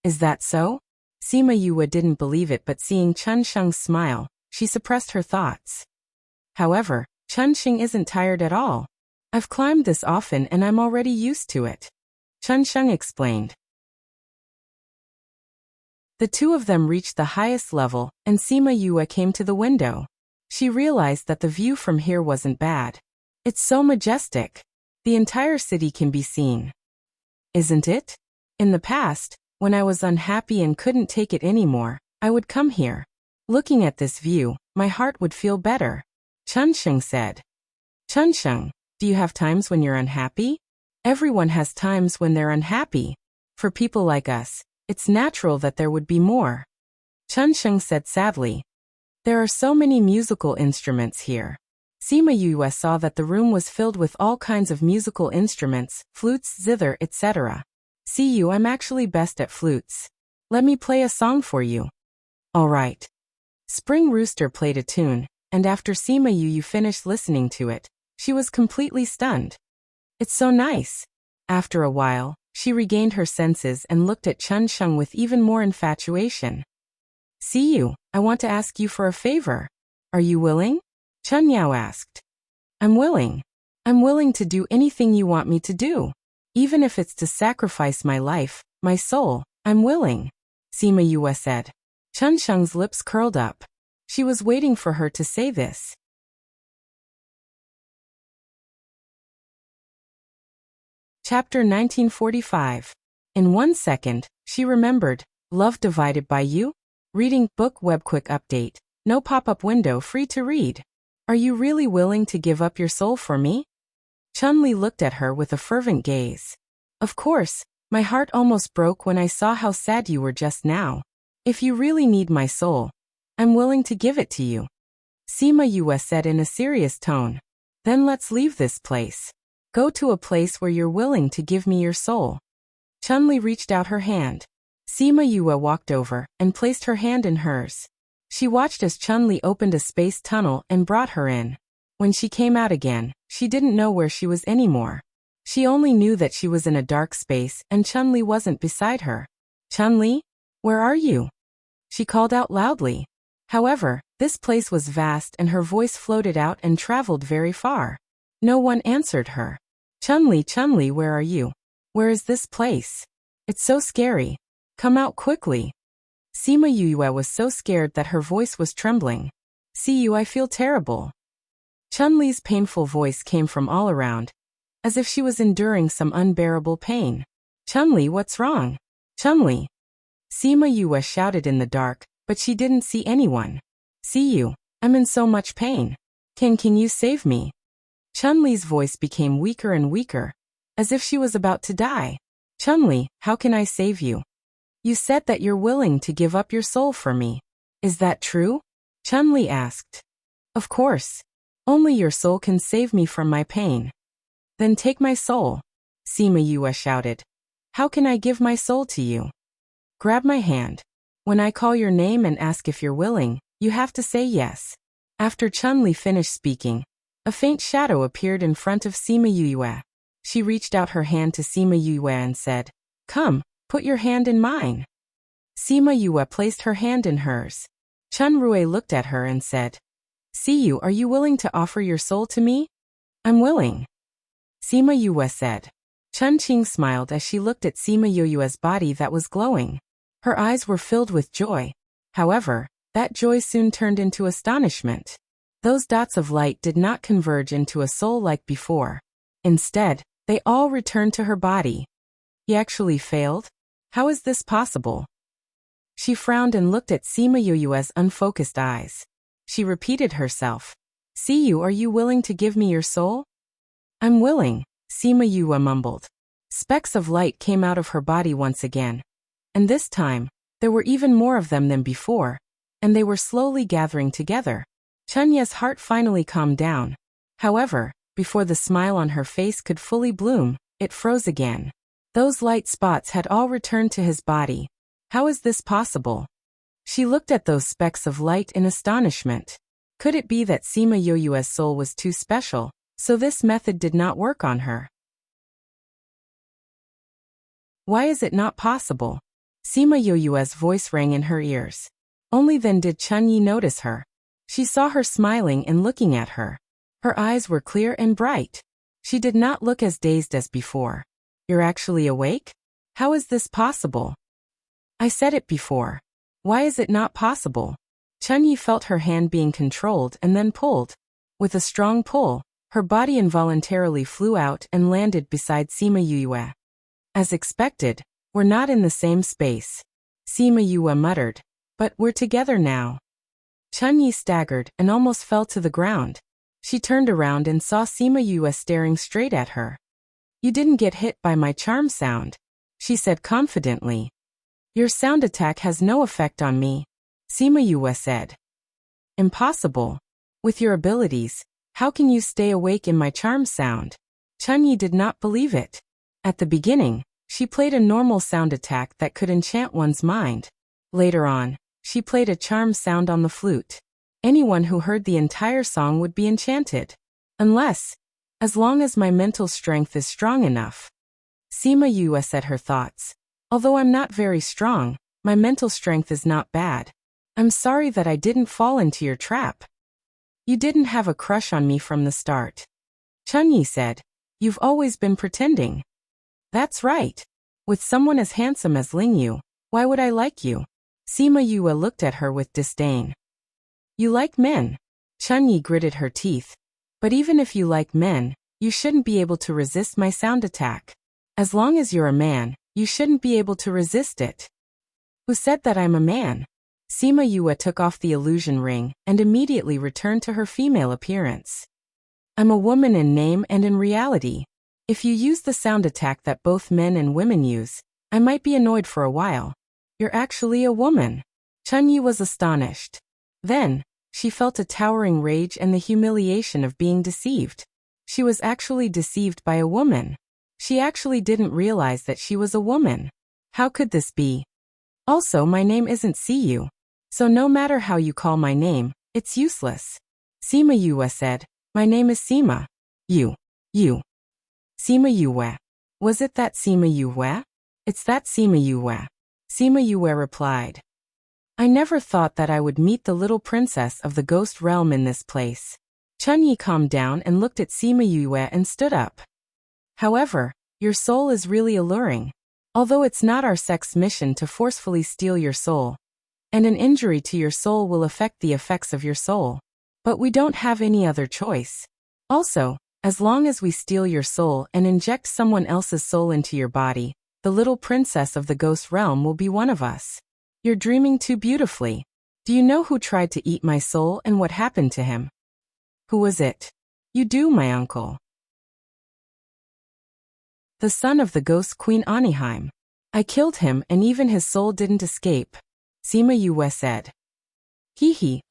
Is that so? Sima Yue didn't believe it, but seeing Chun Sheng's smile, she suppressed her thoughts. However, Chun Sheng isn't tired at all. I've climbed this often and I'm already used to it, Chun Sheng explained. The two of them reached the highest level, and Sima Yue came to the window. She realized that the view from here wasn't bad. It's so majestic. The entire city can be seen. Isn't it? In the past, when I was unhappy and couldn't take it anymore, I would come here. Looking at this view, my heart would feel better, Chun Sheng said. Chun Sheng, do you have times when you're unhappy? Everyone has times when they're unhappy. For people like us, it's natural that there would be more, Chun Sheng said sadly. There are so many musical instruments here. Sima Yue saw that the room was filled with all kinds of musical instruments, flutes, zither, etc. See you, I'm actually best at flutes. Let me play a song for you. All right. Spring Rooster played a tune, and after Sima Yue finished listening to it, she was completely stunned. It's so nice. After a while, she regained her senses and looked at Chun Sheng with even more infatuation. See you, I want to ask you for a favor. Are you willing? Chun Yao asked. I'm willing. I'm willing to do anything you want me to do. Even if it's to sacrifice my life, my soul, I'm willing, Sima Yue said. Chun Sheng's lips curled up. She was waiting for her to say this. Chapter 1945. In 1 second, she remembered, Love Divided by You? Reading book web quick update. No pop-up window, free to read. Are you really willing to give up your soul for me? Chun-Li looked at her with a fervent gaze. Of course, my heart almost broke when I saw how sad you were just now. If you really need my soul, I'm willing to give it to you, Sima Yue said in a serious tone. Then let's leave this place. Go to a place where you're willing to give me your soul. Chun-Li reached out her hand. Sima Yue walked over and placed her hand in hers. She watched as Chun-Li opened a space tunnel and brought her in. When she came out again, she didn't know where she was anymore. She only knew that she was in a dark space and Chun-Li wasn't beside her. Chun-Li, where are you? She called out loudly. However, this place was vast and her voice floated out and traveled very far. No one answered her. Chun-Li, where are you? Where is this place? It's so scary. Come out quickly. Sima Yue was so scared that her voice was trembling. See you, I feel terrible. Chun-Li's painful voice came from all around, as if she was enduring some unbearable pain. Chun-Li, what's wrong? Chun-Li. Sima Yue shouted in the dark, but she didn't see anyone. See you, I'm in so much pain. Can you save me? Chun-Li's voice became weaker and weaker, as if she was about to die. Chun-Li, how can I save you? You said that you're willing to give up your soul for me. Is that true? Chun-Li asked. Of course. Only your soul can save me from my pain. Then take my soul, Sima Yue shouted. How can I give my soul to you? Grab my hand. When I call your name and ask if you're willing, you have to say yes. After Chun-Li finished speaking, a faint shadow appeared in front of Sima Yue. She reached out her hand to Sima Yue and said, Come, put your hand in mine. Sima Yue placed her hand in hers. Chun Rui looked at her and said, See you, are you willing to offer your soul to me? I'm willing, Sima Yue said. Chun Qing smiled as she looked at Sima Yue's body that was glowing. Her eyes were filled with joy. However, that joy soon turned into astonishment. Those dots of light did not converge into a soul like before. Instead, they all returned to her body. He actually failed? How is this possible? She frowned and looked at Sima Yuyue's unfocused eyes. She repeated herself. See you, are you willing to give me your soul? I'm willing, Sima Yue mumbled. Specks of light came out of her body once again. And this time, there were even more of them than before, and they were slowly gathering together. Chunya's heart finally calmed down. However, before the smile on her face could fully bloom, it froze again. Those light spots had all returned to his body. How is this possible? She looked at those specks of light in astonishment. Could it be that Sima Yoyue's soul was too special, so this method did not work on her? Why is it not possible? Sima Yoyue's voice rang in her ears. Only then did Chunyi notice her. She saw her smiling and looking at her. Her eyes were clear and bright. She did not look as dazed as before. You're actually awake? How is this possible? I said it before. Why is it not possible? Chunyi felt her hand being controlled and then pulled. With a strong pull, her body involuntarily flew out and landed beside Sima Yue. As expected, we're not in the same space. Sima Yue muttered. But we're together now. Chunyi staggered and almost fell to the ground. She turned around and saw Sima Yue staring straight at her. You didn't get hit by my charm sound, she said confidently. Your sound attack has no effect on me, Sima Yue said. Impossible. With your abilities, how can you stay awake in my charm sound? Chunyi did not believe it. At the beginning, she played a normal sound attack that could enchant one's mind. Later on, she played a charm sound on the flute. Anyone who heard the entire song would be enchanted. As long as my mental strength is strong enough. Sima Yue said her thoughts. Although I'm not very strong, my mental strength is not bad. I'm sorry that I didn't fall into your trap. You didn't have a crush on me from the start. Chunyi said. You've always been pretending. That's right. With someone as handsome as Lingyu, why would I like you? Sima Yue looked at her with disdain. You like men. Chunyi gritted her teeth. But even if you like men, you shouldn't be able to resist my sound attack. As long as you're a man, you shouldn't be able to resist it. Who said that I'm a man? Sima Yue took off the illusion ring and immediately returned to her female appearance. I'm a woman in name and in reality. If you use the sound attack that both men and women use, I might be annoyed for a while. You're actually a woman. Chunyi was astonished. Then, she felt a towering rage and the humiliation of being deceived. She was actually deceived by a woman. She actually didn't realize that she was a woman. How could this be? Also, my name isn't Siyu. So no matter how you call my name, it's useless. Sima Yue said, my name is Sima. You. Sima Yue. Was it that Sima Yue? It's that Sima Yue. Sima Yue replied. I never thought that I would meet the little princess of the ghost realm in this place. Chunyi calmed down and looked at Sima Yue and stood up. However, your soul is really alluring. Although it's not our sex mission to forcefully steal your soul. And an injury to your soul will affect the effects of your soul. But we don't have any other choice. Also, as long as we steal your soul and inject someone else's soul into your body, the little princess of the ghost realm will be one of us. You're dreaming too beautifully. Do you know who tried to eat my soul and what happened to him? Who was it? You do, my uncle. The son of the ghost queen Aniheim. I killed him and even his soul didn't escape. Sima Yue said.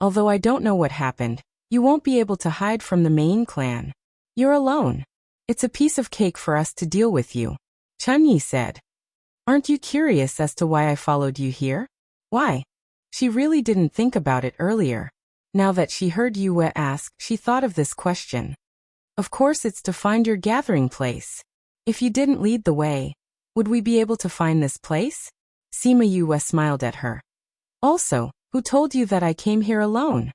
Although I don't know what happened, you won't be able to hide from the main clan. You're alone. It's a piece of cake for us to deal with you. Chunyi said. Aren't you curious as to why I followed you here? Why? She really didn't think about it earlier. Now that she heard Yue ask, she thought of this question. Of course it's to find your gathering place. If you didn't lead the way, would we be able to find this place? Sima Yue smiled at her. Also, who told you that I came here alone?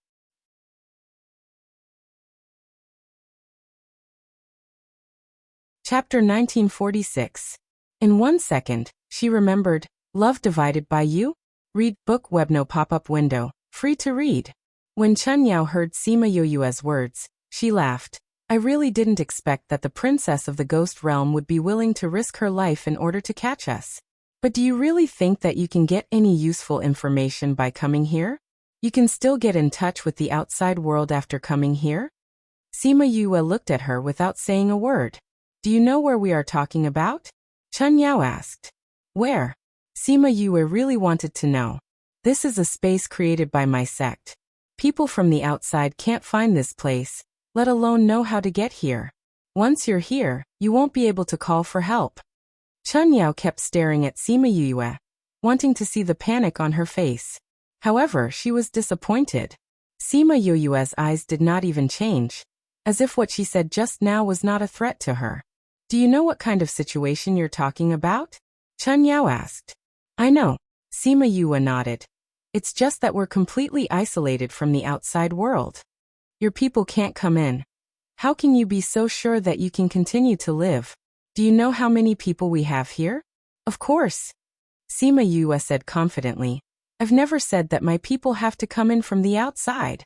Chapter 1946. In 1 second, she remembered, Love Divided by You? Read book web no pop-up window, free to read. When Chen Yao heard Sima Yoyue's words, she laughed. I really didn't expect that the princess of the ghost realm would be willing to risk her life in order to catch us. But do you really think that you can get any useful information by coming here? You can still get in touch with the outside world after coming here? Sima Yue looked at her without saying a word. Do you know where we are talking about? Chun Yao asked. Where? Sima Yue really wanted to know. This is a space created by my sect. People from the outside can't find this place, let alone know how to get here. Once you're here, you won't be able to call for help. Chun Yao kept staring at Sima Yue, wanting to see the panic on her face. However, she was disappointed. Sima Yue's eyes did not even change, as if what she said just now was not a threat to her. Do you know what kind of situation you're talking about? Chun Yao asked. I know. Sima Yue nodded. It's just that we're completely isolated from the outside world. Your people can't come in. How can you be so sure that you can continue to live? Do you know how many people we have here? Of course. Sima Yue said confidently. I've never said that my people have to come in from the outside.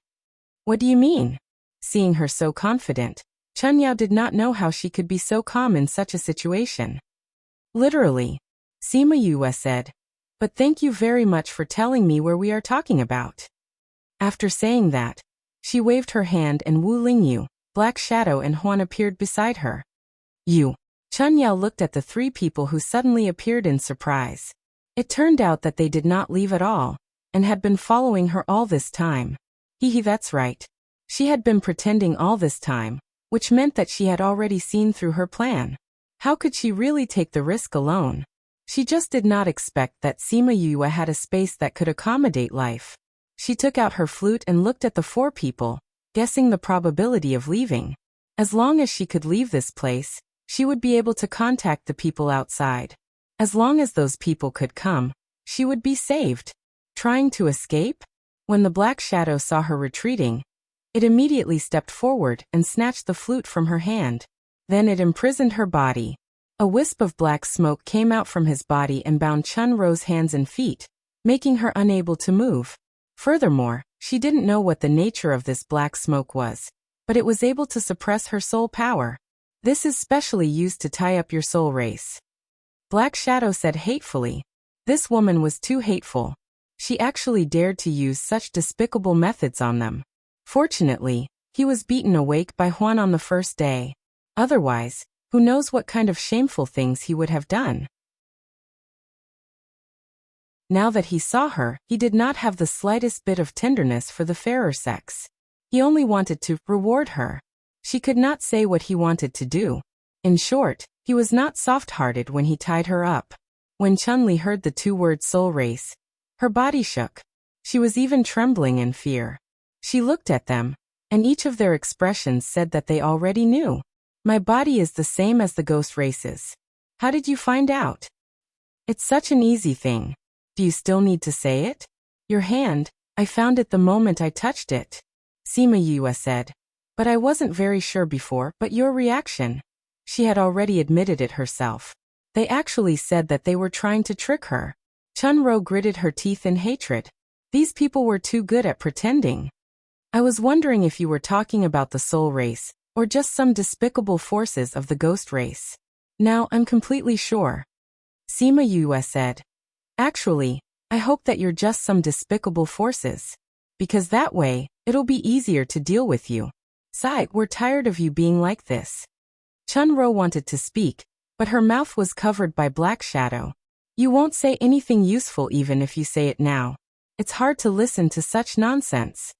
What do you mean? Seeing her so confident, Chun Yao did not know how she could be so calm in such a situation. Literally. Sima Yue said. But thank you very much for telling me where we are talking about. After saying that, she waved her hand and Wu Lingyu, Black Shadow and Huan appeared beside her. You. Chun Yao looked at the three people who suddenly appeared in surprise. It turned out that they did not leave at all, and had been following her all this time. That's right. She had been pretending all this time, which meant that she had already seen through her plan. How could she really take the risk alone? She just did not expect that Sima Yue had a space that could accommodate life. She took out her flute and looked at the four people, guessing the probability of leaving. As long as she could leave this place, she would be able to contact the people outside. As long as those people could come, she would be saved. Trying to escape? When the Black Shadow saw her retreating, it immediately stepped forward and snatched the flute from her hand. Then it imprisoned her body. A wisp of black smoke came out from his body and bound Chun Ro's hands and feet, making her unable to move. Furthermore, she didn't know what the nature of this black smoke was, but it was able to suppress her soul power. This is specially used to tie up your soul race. Black Shadow said hatefully. This woman was too hateful. She actually dared to use such despicable methods on them. Fortunately, he was beaten awake by Huan on the first day. Otherwise, who knows what kind of shameful things he would have done. Now that he saw her, he did not have the slightest bit of tenderness for the fairer sex. He only wanted to reward her. She could not say what he wanted to do. In short, he was not soft-hearted when he tied her up. When Chun-Li heard the two-word soul race, her body shook. She was even trembling in fear. She looked at them, and each of their expressions said that they already knew. My body is the same as the ghost races. How did you find out? It's such an easy thing. Do you still need to say it? Your hand, I found it the moment I touched it. Sima Yue said. But I wasn't very sure before, but your reaction. She had already admitted it herself. They actually said that they were trying to trick her. Chun Ro gritted her teeth in hatred. These people were too good at pretending. I was wondering if you were talking about the soul race, or just some despicable forces of the ghost race. Now I'm completely sure. Sima Yue said. Actually, I hope that you're just some despicable forces. Because that way, it'll be easier to deal with you. Sai, we're tired of you being like this. Chun Ro wanted to speak, but her mouth was covered by Black Shadow. You won't say anything useful even if you say it now. It's hard to listen to such nonsense.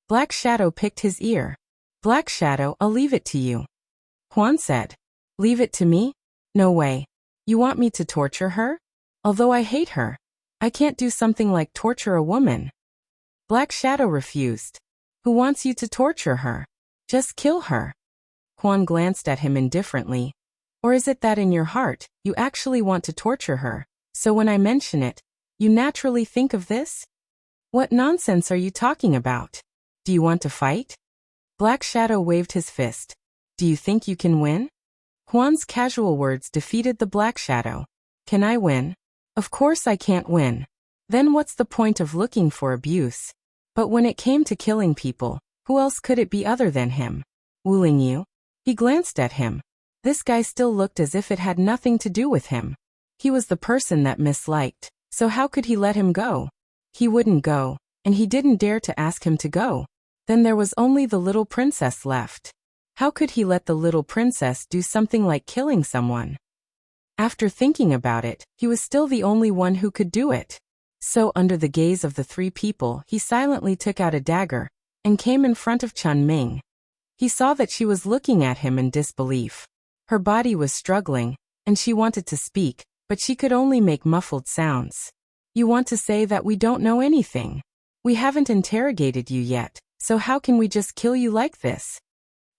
Black Shadow picked his ear. Black Shadow, I'll leave it to you. Huan said. Leave it to me? No way. You want me to torture her? Although I hate her, I can't do something like torture a woman. Black Shadow refused. Who wants you to torture her? Just kill her. Huan glanced at him indifferently. Or is it that in your heart, you actually want to torture her, so when I mention it, you naturally think of this? What nonsense are you talking about? Do you want to fight? Black Shadow waved his fist. Do you think you can win? Huan's casual words defeated the Black Shadow. Can I win? Of course I can't win. Then what's the point of looking for abuse? But when it came to killing people, who else could it be other than him? Wu Lingyu? He glanced at him. This guy still looked as if it had nothing to do with him. He was the person that misliked, so how could he let him go? He wouldn't go, and he didn't dare to ask him to go. Then there was only the little princess left. How could he let the little princess do something like killing someone? After thinking about it, he was still the only one who could do it. So under the gaze of the three people, he silently took out a dagger and came in front of Chun Ming. He saw that she was looking at him in disbelief. Her body was struggling, and she wanted to speak, but she could only make muffled sounds. You want to say that we don't know anything? We haven't interrogated you yet, so how can we just kill you like this?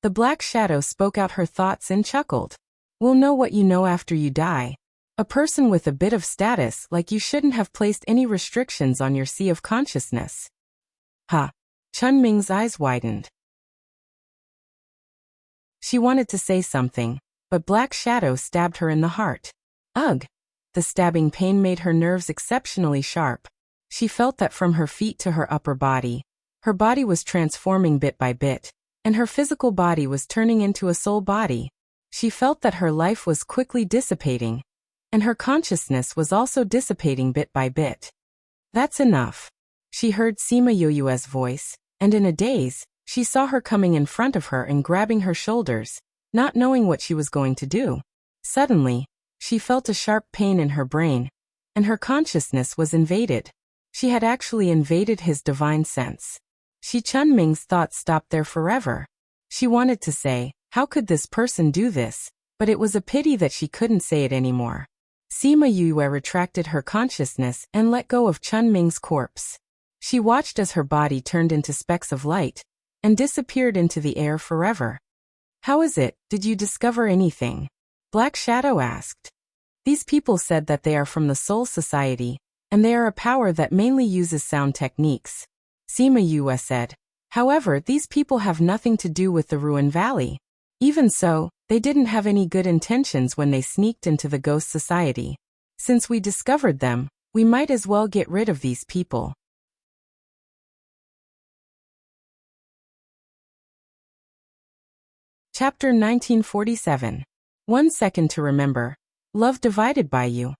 The Black Shadow spoke out her thoughts and chuckled. We'll know what you know after you die. A person with a bit of status like you shouldn't have placed any restrictions on your sea of consciousness. Ha! Chun Ming's eyes widened. She wanted to say something, but Black Shadow stabbed her in the heart. Ugh! The stabbing pain made her nerves exceptionally sharp. She felt that from her feet to her upper body. Her body was transforming bit by bit, and her physical body was turning into a soul body. She felt that her life was quickly dissipating, and her consciousness was also dissipating bit by bit. That's enough. She heard Sima Yoyue's voice, and in a daze, she saw her coming in front of her and grabbing her shoulders, not knowing what she was going to do. Suddenly, she felt a sharp pain in her brain, and her consciousness was invaded. She had actually invaded his divine sense. Chun Ming's thoughts stopped there forever. She wanted to say, how could this person do this? But it was a pity that she couldn't say it anymore. Sima Yue retracted her consciousness and let go of Chun Ming's corpse. She watched as her body turned into specks of light and disappeared into the air forever. How is it? Did you discover anything? Black Shadow asked. These people said that they are from the Soul Society, and they are a power that mainly uses sound techniques. Sima Yue said. However, these people have nothing to do with the Ruin Valley. Even so, they didn't have any good intentions when they sneaked into the Ghost Society. Since we discovered them, we might as well get rid of these people. Chapter 1947. 1 second to remember. Love divided by you.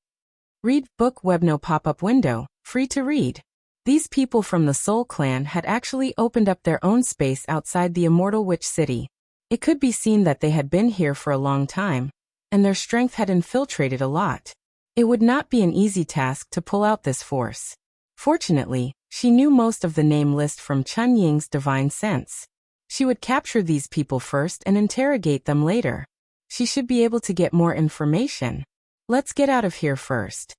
Read book web no pop-up window, free to read. These people from the Soul Clan had actually opened up their own space outside the Immortal Witch City. It could be seen that they had been here for a long time, and their strength had infiltrated a lot. It would not be an easy task to pull out this force. Fortunately, she knew most of the name list from Chun Ying's divine sense. She would capture these people first and interrogate them later. She should be able to get more information. Let's get out of here first.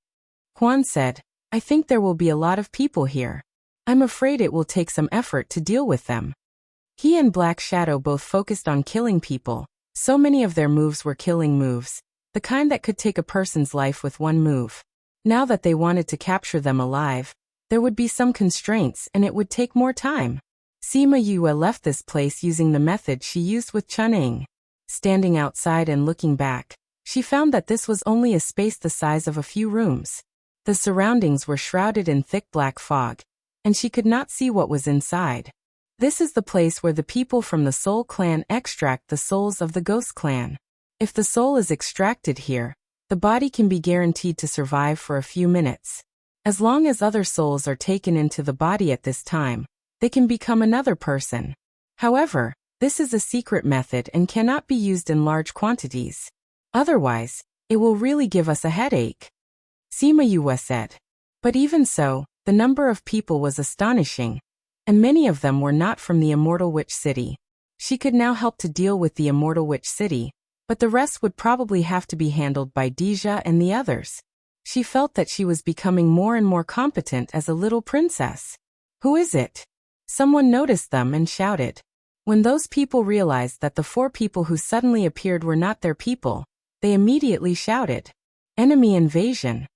Quan said, I think there will be a lot of people here. I'm afraid it will take some effort to deal with them. He and Black Shadow both focused on killing people. So many of their moves were killing moves, the kind that could take a person's life with one move. Now that they wanted to capture them alive, there would be some constraints and it would take more time. Sima Yue left this place using the method she used with Chun Ming. Standing outside and looking back, she found that this was only a space the size of a few rooms. The surroundings were shrouded in thick black fog, and she could not see what was inside. This is the place where the people from the Soul Clan extract the souls of the Ghost Clan. If the soul is extracted here, the body can be guaranteed to survive for a few minutes. As long as other souls are taken into the body at this time, they can become another person. However, this is a secret method and cannot be used in large quantities. Otherwise, it will really give us a headache. Sima Yue said. But even so, the number of people was astonishing, and many of them were not from the Immortal Witch City. She could now help to deal with the Immortal Witch City, but the rest would probably have to be handled by Deja and the others. She felt that she was becoming more and more competent as a little princess. Who is it? Someone noticed them and shouted. When those people realized that the 4 people who suddenly appeared were not their people, they immediately shouted, Enemy invasion!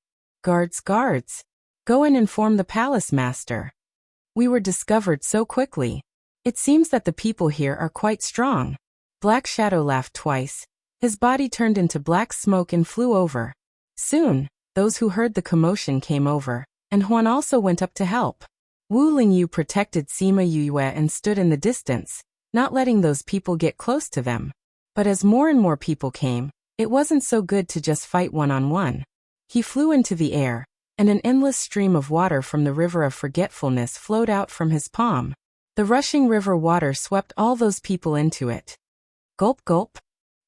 Guards, guards! Go and inform the palace master. We were discovered so quickly. It seems that the people here are quite strong. Black Shadow laughed twice. His body turned into black smoke and flew over. Soon, those who heard the commotion came over, and Huan also went up to help. Wu Lingyu protected Sima Yue and stood in the distance, not letting those people get close to them. But as more and more people came, it wasn't so good to just fight one-on-one. He flew into the air, and an endless stream of water from the river of forgetfulness flowed out from his palm. The rushing river water swept all those people into it. Gulp gulp.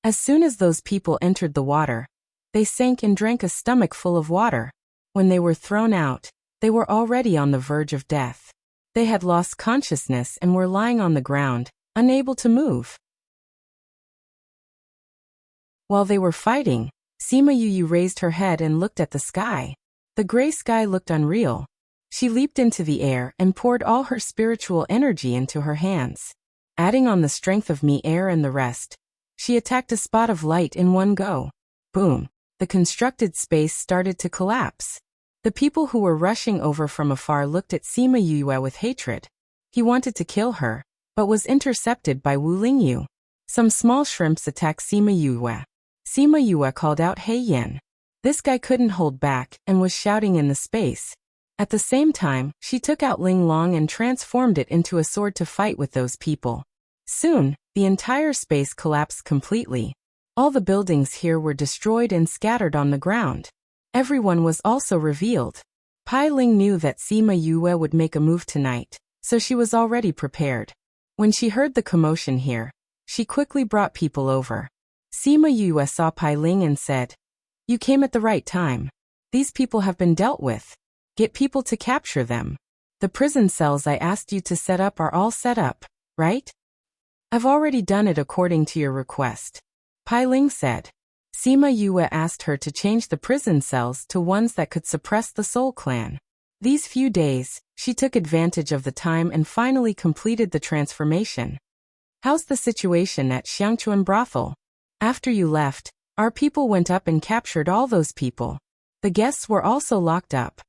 As soon as those people entered the water, they sank and drank a stomach full of water. When they were thrown out, they were already on the verge of death. They had lost consciousness and were lying on the ground, unable to move. While they were fighting, Sima Yu raised her head and looked at the sky. The gray sky looked unreal. She leaped into the air and poured all her spiritual energy into her hands. Adding on the strength of me, air and the rest, she attacked a spot of light in one go. Boom! The constructed space started to collapse. The people who were rushing over from afar looked at Sima Yu with hatred. He wanted to kill her, but was intercepted by Wu Lingyu. Some small shrimps attacked Sima Yu. Sima Yu called out, "Hey Yen." This guy couldn't hold back and was shouting in the space. At the same time, she took out Ling Long and transformed it into a sword to fight with those people. Soon, the entire space collapsed completely. All the buildings here were destroyed and scattered on the ground. Everyone was also revealed. Pai Ling knew that Sima Yu would make a move tonight, so she was already prepared. When she heard the commotion here, she quickly brought people over. Sima Yu saw Pai Ling and said, "You came at the right time. These people have been dealt with. Get people to capture them. The prison cells I asked you to set up are all set up, right?" "I've already done it according to your request," Pai Ling said. Sima Yu asked her to change the prison cells to ones that could suppress the Soul Clan. These few days, she took advantage of the time and finally completed the transformation. "How's the situation at Xiangchuan Brothel? After you left, our people went up and captured all those people. The guests were also locked up."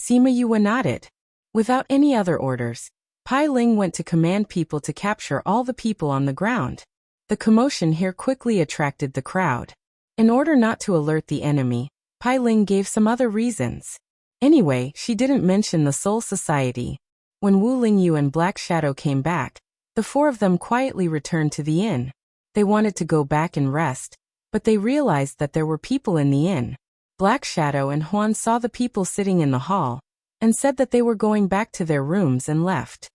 Sima Yu nodded. Without any other orders, Pai Ling went to command people to capture all the people on the ground. The commotion here quickly attracted the crowd. In order not to alert the enemy, Pai Ling gave some other reasons. Anyway, she didn't mention the Soul Society. When Wu Lingyu and Black Shadow came back, the four of them quietly returned to the inn. They wanted to go back and rest, but they realized that there were people in the inn. Black Shadow and Huan saw the people sitting in the hall, and said that they were going back to their rooms and left.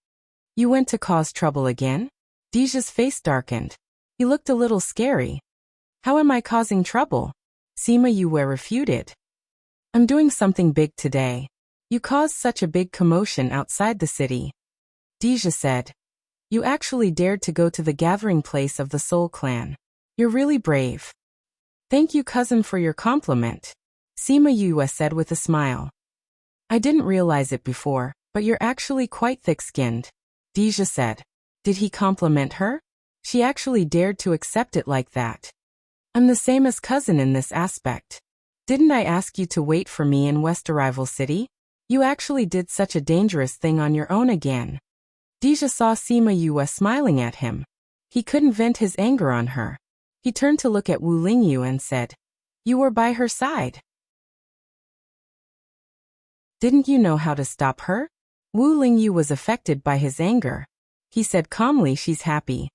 "You went to cause trouble again?" Deja's face darkened. He looked a little scary. "How am I causing trouble?" Sima Yu refuted. "I'm doing something big today. You caused such a big commotion outside the city." Deja said, "You actually dared to go to the gathering place of the Soul Clan. You're really brave." "Thank you, cousin, for your compliment," Sima Yu said with a smile. "I didn't realize it before, but you're actually quite thick-skinned," Deja said. Did he compliment her? She actually dared to accept it like that. "I'm the same as cousin in this aspect. Didn't I ask you to wait for me in West Arrival City? You actually did such a dangerous thing on your own again." Deja saw Sima Yu smiling at him. He couldn't vent his anger on her. He turned to look at Wu Lingyu and said, "You were by her side. Didn't you know how to stop her?" Wu Lingyu was affected by his anger. He said calmly, "She's happy."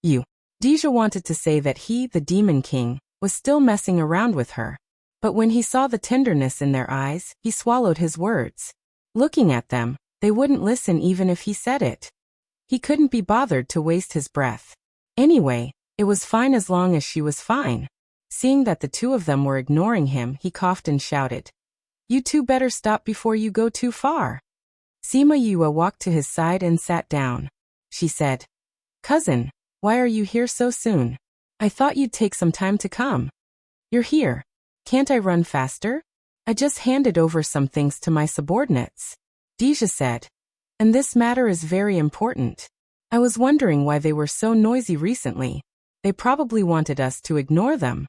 "You." Deja wanted to say that he, the Demon King, was still messing around with her. But when he saw the tenderness in their eyes, he swallowed his words. Looking at them, they wouldn't listen even if he said it. He couldn't be bothered to waste his breath. Anyway, it was fine as long as she was fine. Seeing that the two of them were ignoring him, he coughed and shouted, "You two better stop before you go too far." Sima Yu walked to his side and sat down. She said, "Cousin, why are you here so soon? I thought you'd take some time to come." "You're here. Can't I run faster? I just handed over some things to my subordinates," Deja said. "And this matter is very important. I was wondering why they were so noisy recently. They probably wanted us to ignore them."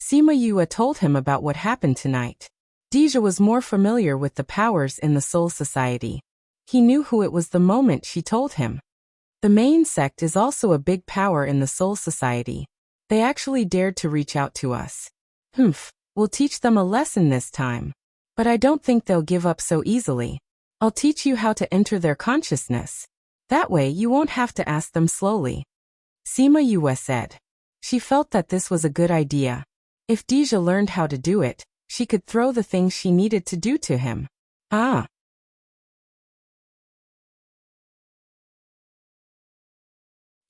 Sima Yu told him about what happened tonight. Deja was more familiar with the powers in the Soul Society. He knew who it was the moment she told him. The main sect is also a big power in the Soul Society. They actually dared to reach out to us. We'll teach them a lesson this time. But I don't think they'll give up so easily. I'll teach you how to enter their consciousness. That way you won't have to ask them slowly. Sima Yu said. She felt that this was a good idea. If Deja learned how to do it, she could throw the things she needed to do to him. Ah.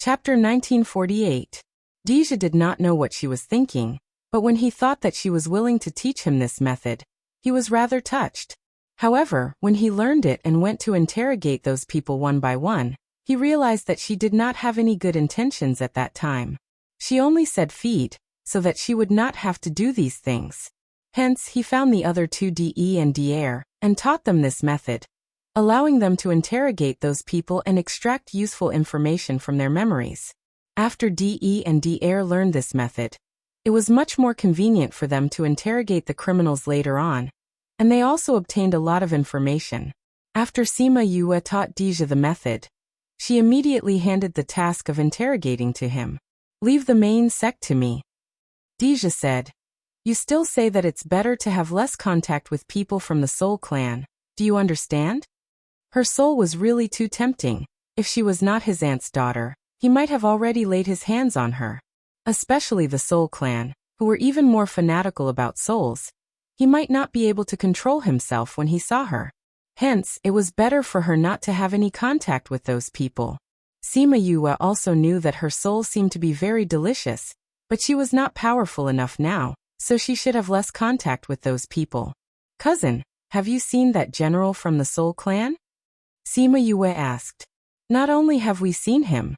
Chapter 1948. Deja did not know what she was thinking, but when he thought that she was willing to teach him this method, he was rather touched. However, when he learned it and went to interrogate those people one by one, he realized that she did not have any good intentions at that time. She only said feed, so that she would not have to do these things. Hence, he found the other two DE and DR, and taught them this method, allowing them to interrogate those people and extract useful information from their memories. After DE and DR learned this method, it was much more convenient for them to interrogate the criminals later on, and they also obtained a lot of information. After Sima Yue taught Deja the method, she immediately handed the task of interrogating to him. Leave the main sect to me. Deja said, you still say that it's better to have less contact with people from the Soul Clan, do you understand? Her soul was really too tempting. If she was not his aunt's daughter, he might have already laid his hands on her. Especially the Soul Clan, who were even more fanatical about souls. He might not be able to control himself when he saw her. Hence, it was better for her not to have any contact with those people. Sima Yue also knew that her soul seemed to be very delicious, but she was not powerful enough now, so she should have less contact with those people. Cousin, have you seen that general from the Soul Clan? Sima Yue asked. Not only have we seen him.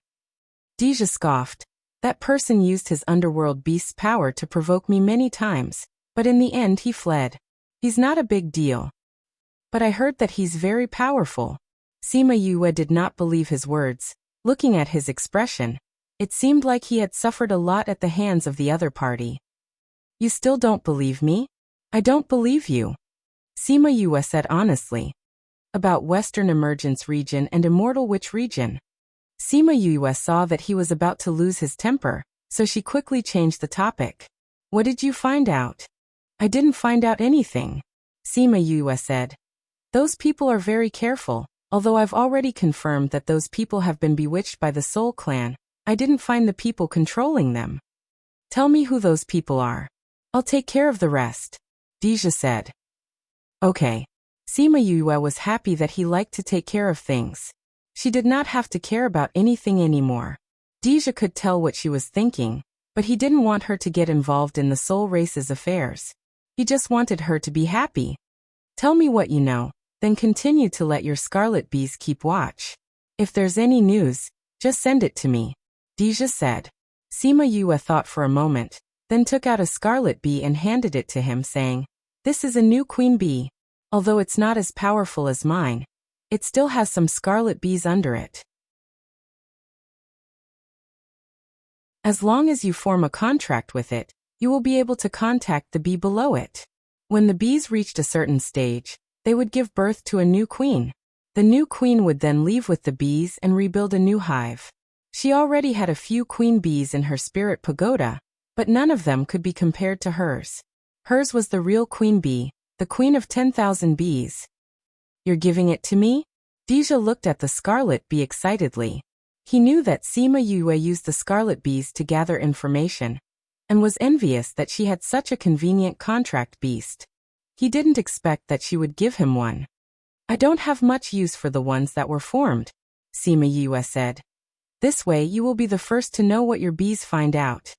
Deja scoffed. That person used his underworld beast's power to provoke me many times, but in the end he fled. He's not a big deal. But I heard that he's very powerful. Sima Yue did not believe his words. Looking at his expression, it seemed like he had suffered a lot at the hands of the other party. You still don't believe me? I don't believe you. Sima Yue said honestly. About Western Emergence region and Immortal Witch region. Sima Yue saw that he was about to lose his temper, so she quickly changed the topic. What did you find out? I didn't find out anything. Sima Yue said. Those people are very careful, although I've already confirmed that those people have been bewitched by the Soul Clan. I didn't find the people controlling them. Tell me who those people are. I'll take care of the rest. Deja said. Okay. Sima Yue was happy that he liked to take care of things. She did not have to care about anything anymore. Deja could tell what she was thinking, but he didn't want her to get involved in the soul race's affairs. He just wanted her to be happy. Tell me what you know, then continue to let your scarlet bees keep watch. If there's any news, just send it to me. Deja said. Sima Yue thought for a moment, then took out a scarlet bee and handed it to him saying, this is a new queen bee. Although it's not as powerful as mine, it still has some scarlet bees under it. As long as you form a contract with it, you will be able to contact the bee below it. When the bees reached a certain stage, they would give birth to a new queen. The new queen would then leave with the bees and rebuild a new hive. She already had a few queen bees in her spirit pagoda, but none of them could be compared to hers. Hers was the real queen bee, the queen of 10,000 bees. You're giving it to me? Deja looked at the scarlet bee excitedly. He knew that Sima Yue used the scarlet bees to gather information, and was envious that she had such a convenient contract beast. He didn't expect that she would give him one. I don't have much use for the ones that were formed, Sima Yue said. This way you will be the first to know what your bees find out.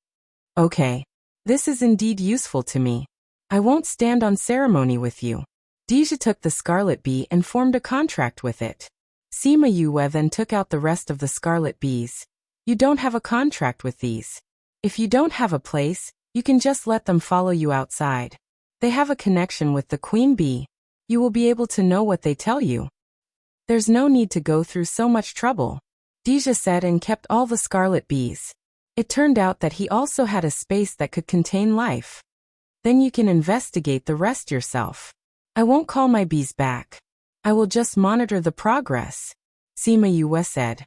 Okay. This is indeed useful to me. I won't stand on ceremony with you. Deja took the scarlet bee and formed a contract with it. Sima Yue then took out the rest of the scarlet bees. You don't have a contract with these. If you don't have a place, you can just let them follow you outside. They have a connection with the queen bee. You will be able to know what they tell you. There's no need to go through so much trouble. Deja said and kept all the scarlet bees. It turned out that he also had a space that could contain life. Then you can investigate the rest yourself. I won't call my bees back. I will just monitor the progress, Sima Yue said.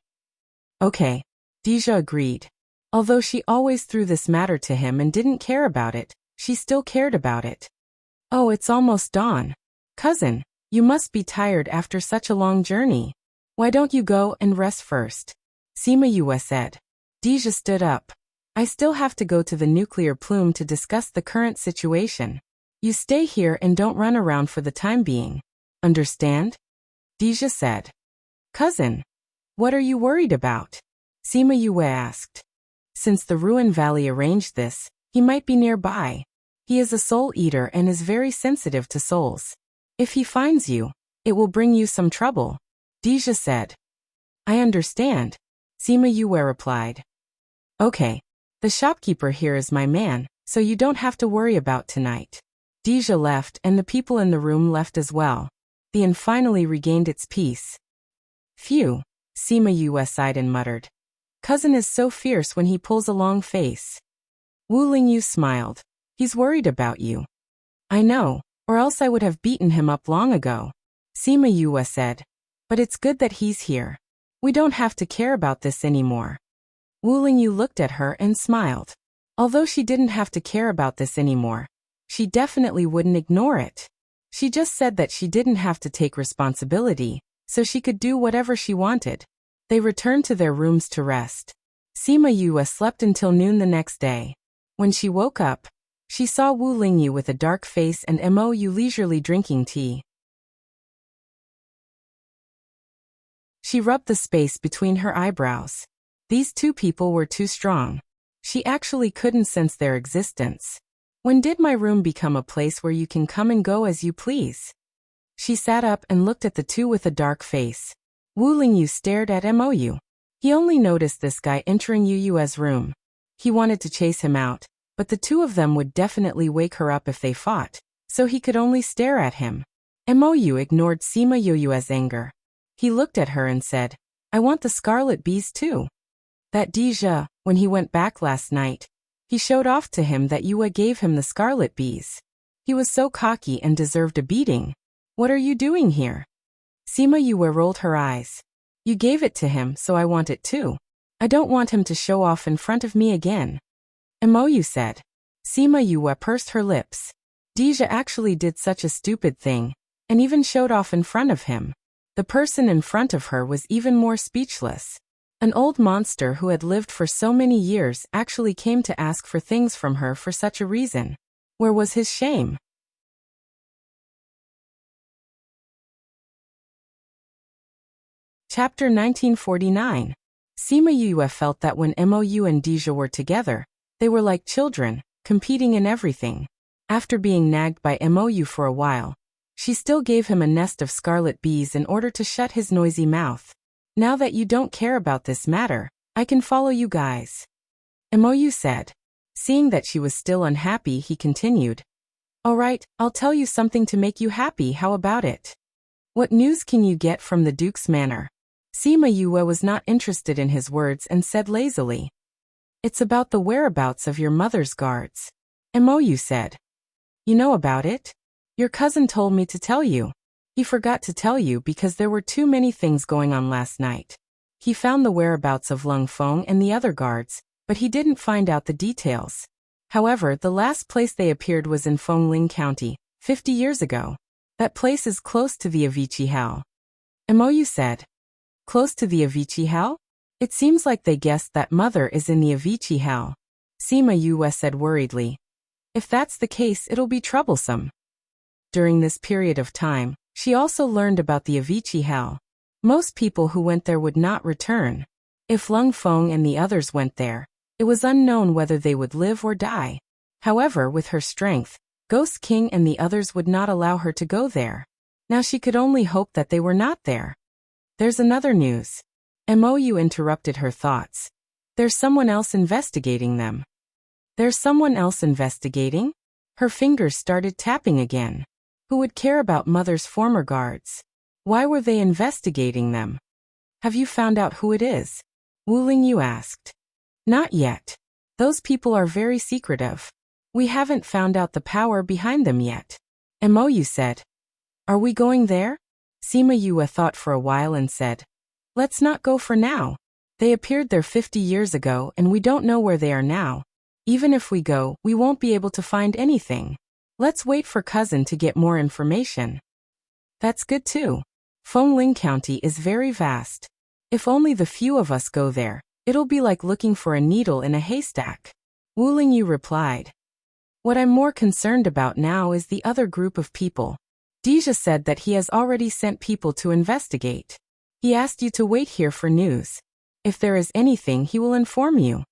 Okay. Deja agreed. Although she always threw this matter to him and didn't care about it, she still cared about it. Oh, it's almost dawn. Cousin, you must be tired after such a long journey. Why don't you go and rest first? Sima Yue said. Deja stood up. I still have to go to the nuclear plume to discuss the current situation. You stay here and don't run around for the time being. Understand? Dija said. Cousin, what are you worried about? Sima Yue asked. Since the Ruin Valley arranged this, he might be nearby. He is a soul eater and is very sensitive to souls. If he finds you, it will bring you some trouble, Dija said. I understand, Sima Yue replied. Okay. The shopkeeper here is my man, so you don't have to worry about tonight. Dija left and the people in the room left as well. The inn finally regained its peace. Phew, Sima Yue sighed and muttered. Cousin is so fierce when he pulls a long face. Wu Lingyu smiled. He's worried about you. I know, or else I would have beaten him up long ago. Sima Yue said. But it's good that he's here. We don't have to care about this anymore. Wu Lingyu looked at her and smiled. Although she didn't have to care about this anymore, she definitely wouldn't ignore it. She just said that she didn't have to take responsibility, so she could do whatever she wanted. They returned to their rooms to rest. Sima Yue slept until noon the next day. When she woke up, she saw Wu Lingyu with a dark face and Mo Yu leisurely drinking tea. She rubbed the space between her eyebrows. These two people were too strong. She actually couldn't sense their existence. When did my room become a place where you can come and go as you please? She sat up and looked at the two with a dark face. Wu Lingyu stared at Mo Yu. He only noticed this guy entering Yu Yue's room. He wanted to chase him out, but the two of them would definitely wake her up if they fought, so he could only stare at him. Mo Yu ignored Sima Yue's anger. He looked at her and said, I want the scarlet bees too. That Dija, when he went back last night, he showed off to him that Yue gave him the scarlet bees. He was so cocky and deserved a beating. What are you doing here? Sima Yue rolled her eyes. You gave it to him, so I want it too. I don't want him to show off in front of me again. Mo Yu said. Sima Yue pursed her lips. Dija actually did such a stupid thing, and even showed off in front of him. The person in front of her was even more speechless. An old monster who had lived for so many years actually came to ask for things from her for such a reason. Where was his shame? Chapter 1949. Sima Yue felt that when Mo Yu and Dija were together, they were like children, competing in everything. After being nagged by Mo Yu for a while, she still gave him a nest of scarlet bees in order to shut his noisy mouth. Now that you don't care about this matter, I can follow you guys. Mo Yu said. Seeing that she was still unhappy, he continued. Alright, I'll tell you something to make you happy, how about it? What news can you get from the Duke's manor? Sima Yue was not interested in his words and said lazily. It's about the whereabouts of your mother's guards. Mo Yu said. You know about it? Your cousin told me to tell you. He forgot to tell you because there were too many things going on last night. He found the whereabouts of Lung Feng and the other guards, but he didn't find out the details. However, the last place they appeared was in Fengling County, 50 years ago. That place is close to the Avicii Hell. Mo Yu said. Close to the Avicii Hell? It seems like they guessed that mother is in the Avicii Hell. Sima Yue said worriedly. If that's the case, it'll be troublesome. During this period of time, she also learned about the Avicii Hell. Most people who went there would not return. If Lung Feng and the others went there, it was unknown whether they would live or die. However, with her strength, Ghost King and the others would not allow her to go there. Now she could only hope that they were not there. There's another news. Mo Yu interrupted her thoughts. There's someone else investigating them. There's someone else investigating? Her fingers started tapping again. Who would care about Mother's former guards? Why were they investigating them? Have you found out who it is? Wu Lingyu asked. Not yet. Those people are very secretive. We haven't found out the power behind them yet. Mo Yu said. Are we going there? Sima Yue thought for a while and said. Let's not go for now. They appeared there 50 years ago and we don't know where they are now. Even if we go, we won't be able to find anything. Let's wait for cousin to get more information. That's good too. Fengling County is very vast. If only the few of us go there, it'll be like looking for a needle in a haystack. Wu Lingyu replied. What I'm more concerned about now is the other group of people. Deja said that he has already sent people to investigate. He asked you to wait here for news. If there is anything, he will inform you.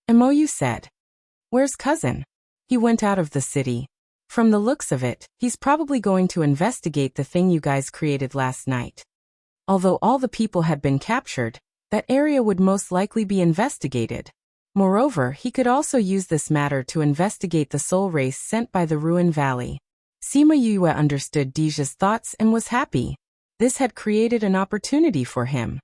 Mou said. Where's cousin? He went out of the city. From the looks of it, he's probably going to investigate the thing you guys created last night. Although all the people had been captured, that area would most likely be investigated. Moreover, he could also use this matter to investigate the soul race sent by the Ruin Valley. Sima Yue understood Deja's thoughts and was happy. This had created an opportunity for him.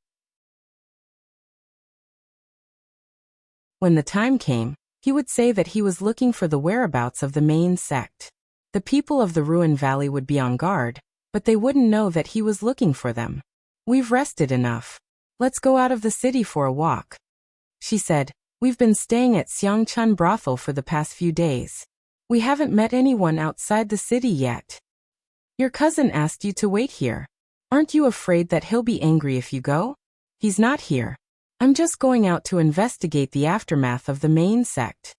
When the time came, he would say that he was looking for the whereabouts of the main sect. The people of the Ruin Valley would be on guard, but they wouldn't know that he was looking for them. We've rested enough. Let's go out of the city for a walk. She said, we've been staying at Xiangchun brothel for the past few days. We haven't met anyone outside the city yet. Your cousin asked you to wait here. Aren't you afraid that he'll be angry if you go? He's not here. I'm just going out to investigate the aftermath of the main sect.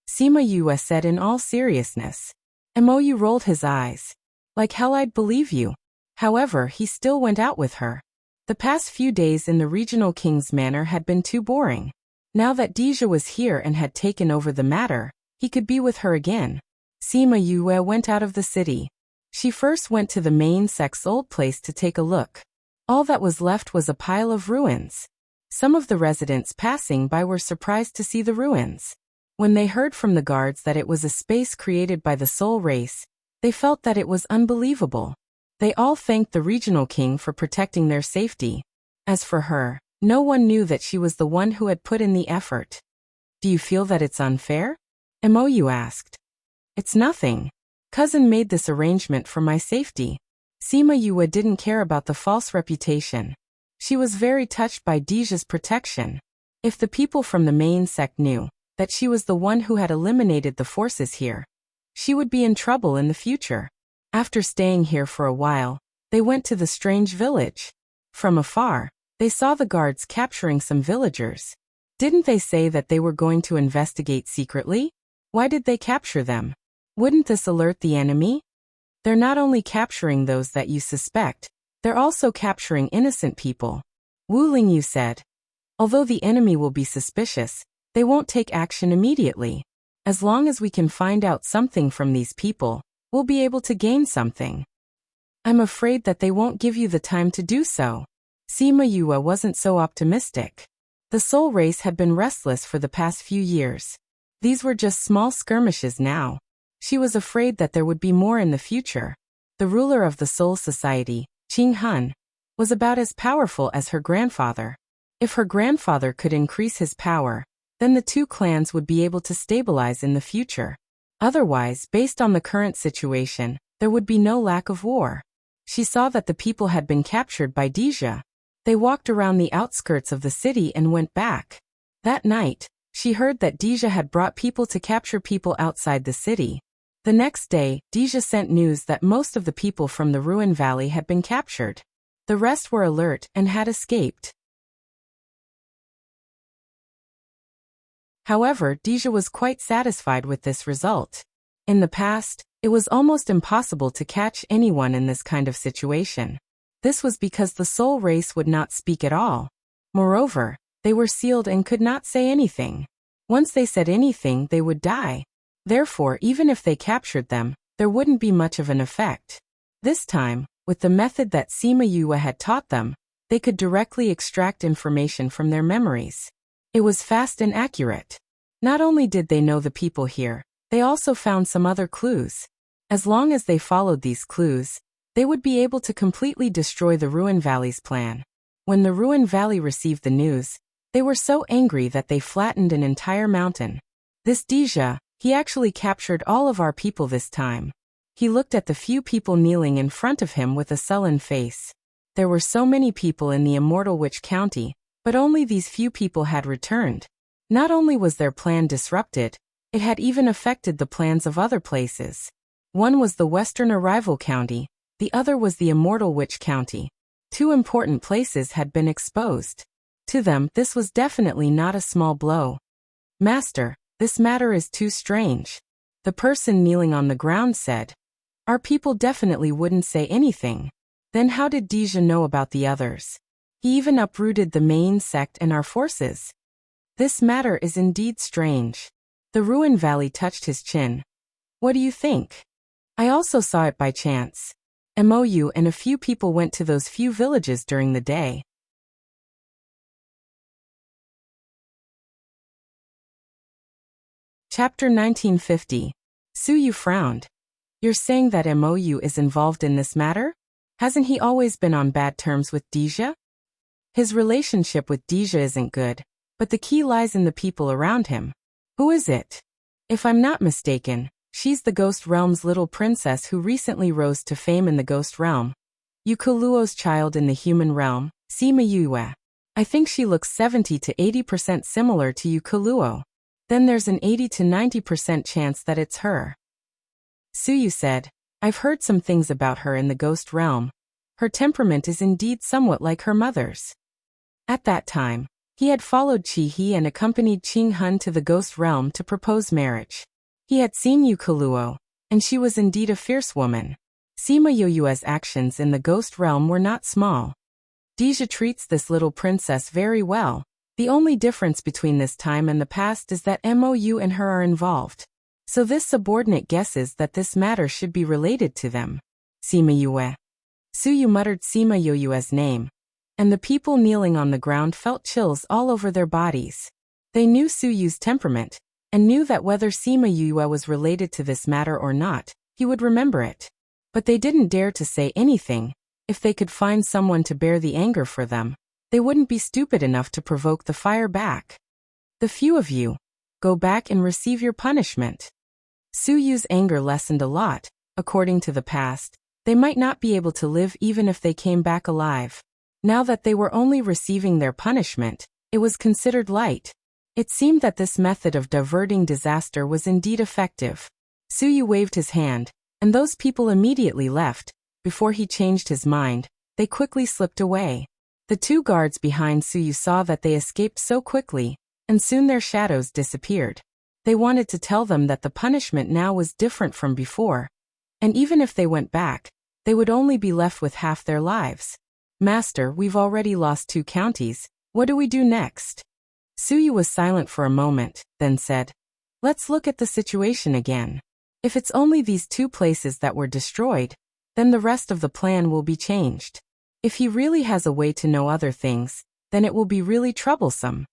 Sima Yue said in all seriousness. Mou rolled his eyes. Like hell I'd believe you. However, he still went out with her. The past few days in the regional king's manor had been too boring. Now that Deja was here and had taken over the matter, he could be with her again. Sima Yue went out of the city. She first went to the main sect's old place to take a look. All that was left was a pile of ruins. Some of the residents passing by were surprised to see the ruins. When they heard from the guards that it was a space created by the soul race, they felt that it was unbelievable. They all thanked the regional king for protecting their safety. As for her, no one knew that she was the one who had put in the effort. Do you feel that it's unfair? Mou asked. It's nothing. Cousin made this arrangement for my safety. Sima Yue didn't care about the false reputation. She was very touched by Deja's protection. If the people from the main sect knew that she was the one who had eliminated the forces here, she would be in trouble in the future. After staying here for a while, they went to the strange village. From afar, they saw the guards capturing some villagers. Didn't they say that they were going to investigate secretly? Why did they capture them? Wouldn't this alert the enemy? They're not only capturing those that you suspect, they're also capturing innocent people. Wu Lingyu said. Although the enemy will be suspicious, they won't take action immediately. As long as we can find out something from these people, we'll be able to gain something. I'm afraid that they won't give you the time to do so. Sima Yue wasn't so optimistic. The soul race had been restless for the past few years. These were just small skirmishes now. She was afraid that there would be more in the future. The ruler of the Soul Society, Qing Han, was about as powerful as her grandfather. If her grandfather could increase his power, then the two clans would be able to stabilize in the future. Otherwise, based on the current situation, there would be no lack of war. She saw that the people had been captured by Deja. They walked around the outskirts of the city and went back. That night, she heard that Deja had brought people to capture people outside the city. The next day, Deja sent news that most of the people from the Ruin Valley had been captured. The rest were alert and had escaped. However, Deja was quite satisfied with this result. In the past, it was almost impossible to catch anyone in this kind of situation. This was because the soul race would not speak at all. Moreover, they were sealed and could not say anything. Once they said anything, they would die. Therefore, even if they captured them, there wouldn't be much of an effect. This time, with the method that Sima Yue had taught them, they could directly extract information from their memories. It was fast and accurate. Not only did they know the people here, they also found some other clues. As long as they followed these clues, they would be able to completely destroy the Ruin Valley's plan. When the Ruin Valley received the news, they were so angry that they flattened an entire mountain. This Deja, he actually captured all of our people this time. He looked at the few people kneeling in front of him with a sullen face. There were so many people in the Immortal Witch County, but only these few people had returned. Not only was their plan disrupted, it had even affected the plans of other places. One was the Western Arrival County, the other was the Immortal Witch County. Two important places had been exposed. To them, this was definitely not a small blow. Master, this matter is too strange. The person kneeling on the ground said, "Our people definitely wouldn't say anything." Then how did Deja know about the others? He even uprooted the main sect and our forces. This matter is indeed strange. The Ruin Valley touched his chin. What do you think? I also saw it by chance. Mou and a few people went to those few villages during the day. Chapter 1950. Suyu frowned. You're saying that Mou is involved in this matter? Hasn't he always been on bad terms with Deja? His relationship with Deja isn't good, but the key lies in the people around him. Who is it? If I'm not mistaken, she's the Ghost Realm's little princess who recently rose to fame in the Ghost Realm. Yukuluo's child in the human realm, Sima Yue. I think she looks 70 to 80% similar to Yukuluo. Then there's an 80 to 90% chance that it's her. Suyu said, I've heard some things about her in the Ghost Realm. Her temperament is indeed somewhat like her mother's. At that time, he had followed Qi He and accompanied Qing Hun to the Ghost Realm to propose marriage. He had seen Yukuluo, and she was indeed a fierce woman. Sima Yue's actions in the Ghost Realm were not small. Deja treats this little princess very well. The only difference between this time and the past is that Mou and her are involved. So this subordinate guesses that this matter should be related to them. Sima Yue. Suyu muttered Sima Yue's name, and the people kneeling on the ground felt chills all over their bodies. They knew Suyu's temperament, and knew that whether Sima Yue was related to this matter or not, he would remember it. But they didn't dare to say anything. If they could find someone to bear the anger for them, they wouldn't be stupid enough to provoke the fire back. The few of you, go back and receive your punishment. Suyu's anger lessened a lot. According to the past, they might not be able to live even if they came back alive. Now that they were only receiving their punishment, it was considered light. It seemed that this method of diverting disaster was indeed effective. Suyu waved his hand, and those people immediately left. Before he changed his mind, they quickly slipped away. The two guards behind Suyu saw that they escaped so quickly, and soon their shadows disappeared. They wanted to tell them that the punishment now was different from before, and even if they went back, they would only be left with half their lives. Master, we've already lost 2 counties, what do we do next? Suyu was silent for a moment, then said, Let's look at the situation again. If it's only these 2 places that were destroyed, then the rest of the plan will be changed. If he really has a way to know other things, then it will be really troublesome.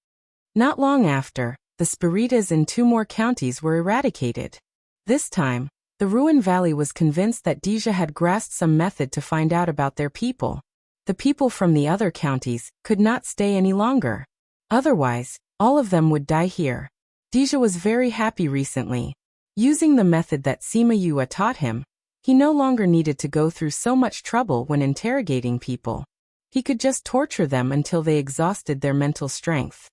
Not long after, the Spiritas in 2 more counties were eradicated. This time, the Ruin Valley was convinced that Deja had grasped some method to find out about their people. The people from the other counties could not stay any longer. Otherwise, all of them would die here. Deja was very happy recently. Using the method that Sima Yue taught him, he no longer needed to go through so much trouble when interrogating people. He could just torture them until they exhausted their mental strength.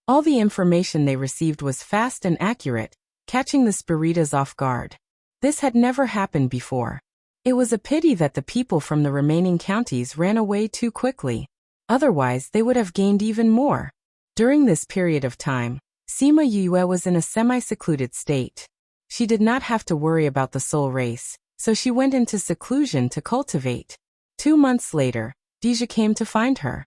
All the information they received was fast and accurate, catching the Spiritas off guard. This had never happened before. It was a pity that the people from the remaining counties ran away too quickly. Otherwise, they would have gained even more. During this period of time, Sima Yue was in a semi-secluded state. She did not have to worry about the soul race, so she went into seclusion to cultivate. 2 months later, Deja came to find her.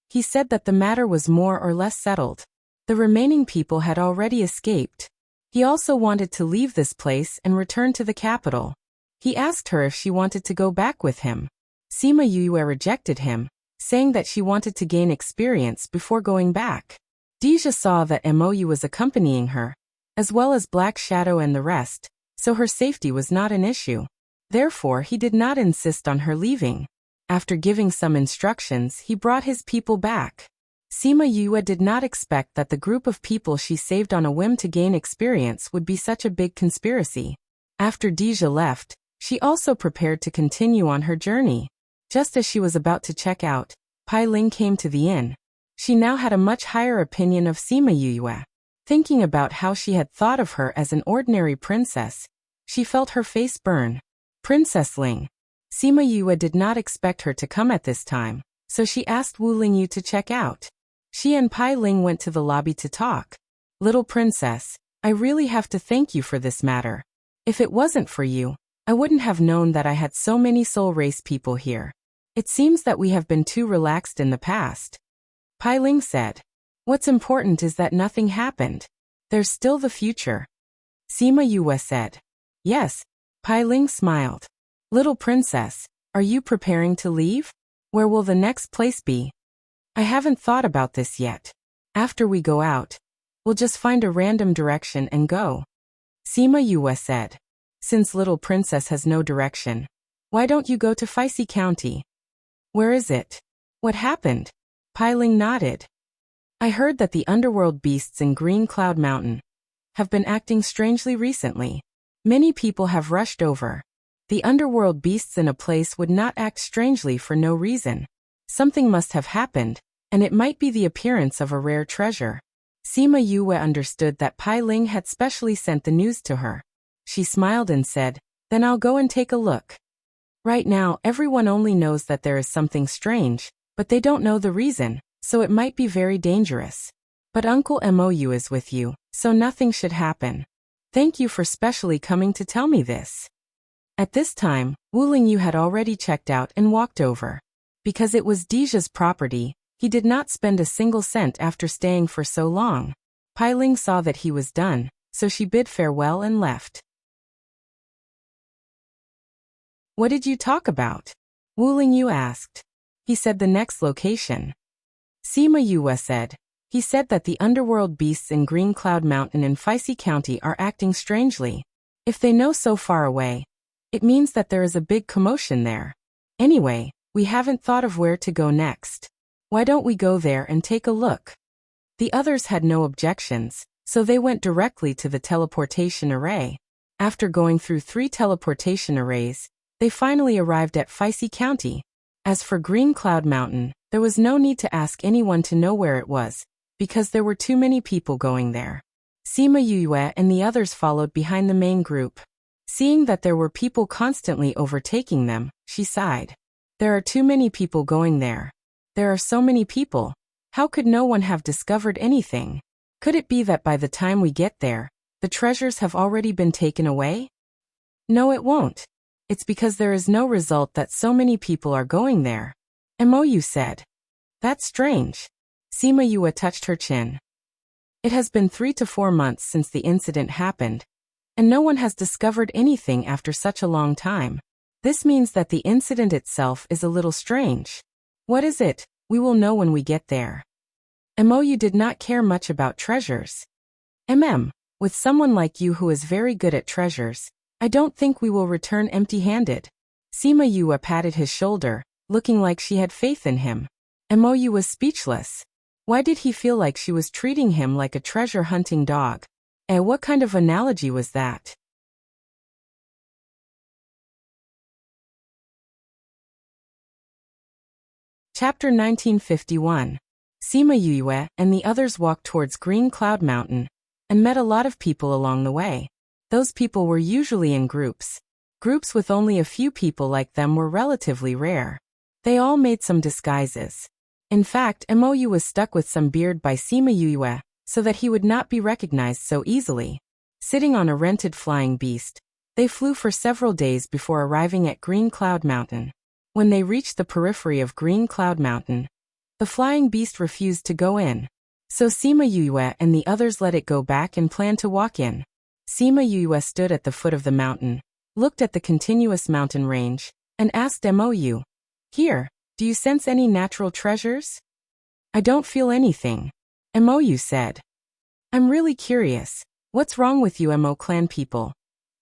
He said that the matter was more or less settled. The remaining people had already escaped. He also wanted to leave this place and return to the capital. He asked her if she wanted to go back with him. Sima Yue rejected him, saying that she wanted to gain experience before going back. Deja saw that Mou was accompanying her, as well as Black Shadow and the rest, so her safety was not an issue. Therefore, he did not insist on her leaving. After giving some instructions, he brought his people back. Sima Yue did not expect that the group of people she saved on a whim to gain experience would be such a big conspiracy. After Deja left, she also prepared to continue on her journey. Just as she was about to check out, Pai Ling came to the inn. She now had a much higher opinion of Sima Yue. Thinking about how she had thought of her as an ordinary princess, she felt her face burn. Princess Ling. Sima Yue did not expect her to come at this time, so she asked Wu Lingyu to check out. She and Pai Ling went to the lobby to talk. Little princess, I really have to thank you for this matter. If it wasn't for you, I wouldn't have known that I had so many soul race people here. It seems that we have been too relaxed in the past. Pai Ling said. What's important is that nothing happened. There's still the future. Sima Yue said. Yes. Pai Ling smiled. Little princess, are you preparing to leave? Where will the next place be? I haven't thought about this yet. After we go out, we'll just find a random direction and go. Sima Yue said. Since little princess has no direction, why don't you go to Feisty County? Where is it? What happened? Pai Ling nodded. I heard that the underworld beasts in Green Cloud Mountain have been acting strangely recently. Many people have rushed over. The underworld beasts in a place would not act strangely for no reason. Something must have happened, and it might be the appearance of a rare treasure. Sima Yue understood that Pai Ling had specially sent the news to her. She smiled and said, then I'll go and take a look. Right now, everyone only knows that there is something strange, but they don't know the reason, so it might be very dangerous. But Uncle Mou is with you, so nothing should happen. Thank you for specially coming to tell me this. At this time, Wu Lingyu had already checked out and walked over. Because it was Deja's property, he did not spend a single cent after staying for so long. Pai Ling saw that he was done, so she bid farewell and left. What did you talk about? Wu Lingyu asked. He said the next location. Sima Yue said. He said that the underworld beasts in Green Cloud Mountain in Feisty County are acting strangely. If they know so far away, it means that there is a big commotion there. Anyway, we haven't thought of where to go next. Why don't we go there and take a look? The others had no objections, so they went directly to the teleportation array. After going through 3 teleportation arrays, they finally arrived at Feisty County. As for Green Cloud Mountain, there was no need to ask anyone to know where it was, because there were too many people going there. Sima Yue and the others followed behind the main group. Seeing that there were people constantly overtaking them, she sighed. There are too many people going there. There are so many people. How could no one have discovered anything? Could it be that by the time we get there, the treasures have already been taken away? No, it won't. It's because there is no result that so many people are going there. Mou said. That's strange. Sima Yue touched her chin. It has been 3 to 4 months since the incident happened, and no one has discovered anything after such a long time. This means that the incident itself is a little strange. What is it? We will know when we get there. Mou did not care much about treasures. With someone like you who is very good at treasures, I don't think we will return empty-handed. Sima Yue patted his shoulder, looking like she had faith in him. Mou was speechless. Why did he feel like she was treating him like a treasure-hunting dog? What kind of analogy was that? Chapter 1951. Sima Yue and the others walked towards Green Cloud Mountain and met a lot of people along the way. Those people were usually in groups. Groups with only a few people like them were relatively rare. They all made some disguises. In fact, Mou was stuck with some beard by Sima Yue, so that he would not be recognized so easily. Sitting on a rented flying beast, they flew for several days before arriving at Green Cloud Mountain. When they reached the periphery of Green Cloud Mountain, the flying beast refused to go in. So Sima Yue and the others let it go back and planned to walk in. Sima Yue stood at the foot of the mountain, looked at the continuous mountain range, and asked Mou, Here, do you sense any natural treasures? I don't feel anything. Mou said. I'm really curious. What's wrong with you Mo clan people?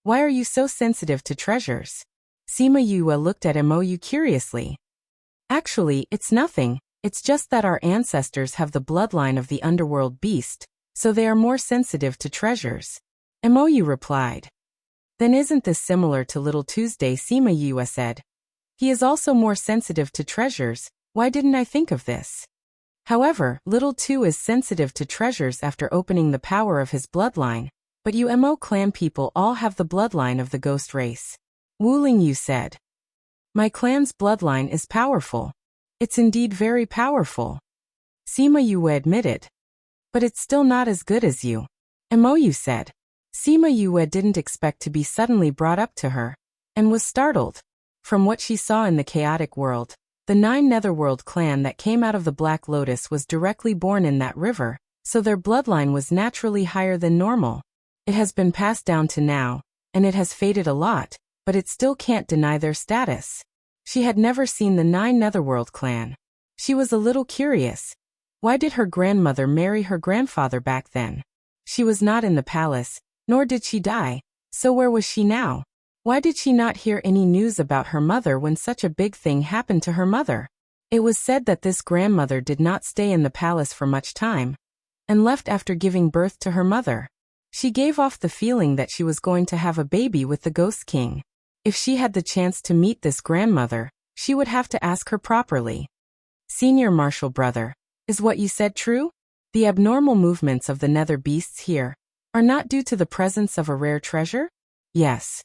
Why are you so sensitive to treasures? Sima Yue looked at Mou curiously. Actually, it's nothing. It's just that our ancestors have the bloodline of the underworld beast, so they are more sensitive to treasures. Mou replied. Then isn't this similar to Little Tuesday? Sima Yue said. He is also more sensitive to treasures. Why didn't I think of this? However, Little Two is sensitive to treasures after opening the power of his bloodline, but you Mo clan people all have the bloodline of the ghost race. Wu Lingyu said. My clan's bloodline is powerful. It's indeed very powerful. Sima Yue admitted. But it's still not as good as you. Moyu said. Sima Yue didn't expect to be suddenly brought up to her, and was startled. From what she saw in the chaotic world, the 9 Netherworld clan that came out of the Black Lotus was directly born in that river, so their bloodline was naturally higher than normal. It has been passed down to now, and it has faded a lot, but it still can't deny their status. She had never seen the 9 Netherworld clan. She was a little curious. Why did her grandmother marry her grandfather back then? She was not in the palace, nor did she die, so where was she now? Why did she not hear any news about her mother when such a big thing happened to her mother? It was said that this grandmother did not stay in the palace for much time, and left after giving birth to her mother. She gave off the feeling that she was going to have a baby with the Ghost King. If she had the chance to meet this grandmother, she would have to ask her properly. Senior Marshal Brother, is what you said true? The abnormal movements of the nether beasts here are not due to the presence of a rare treasure? Yes.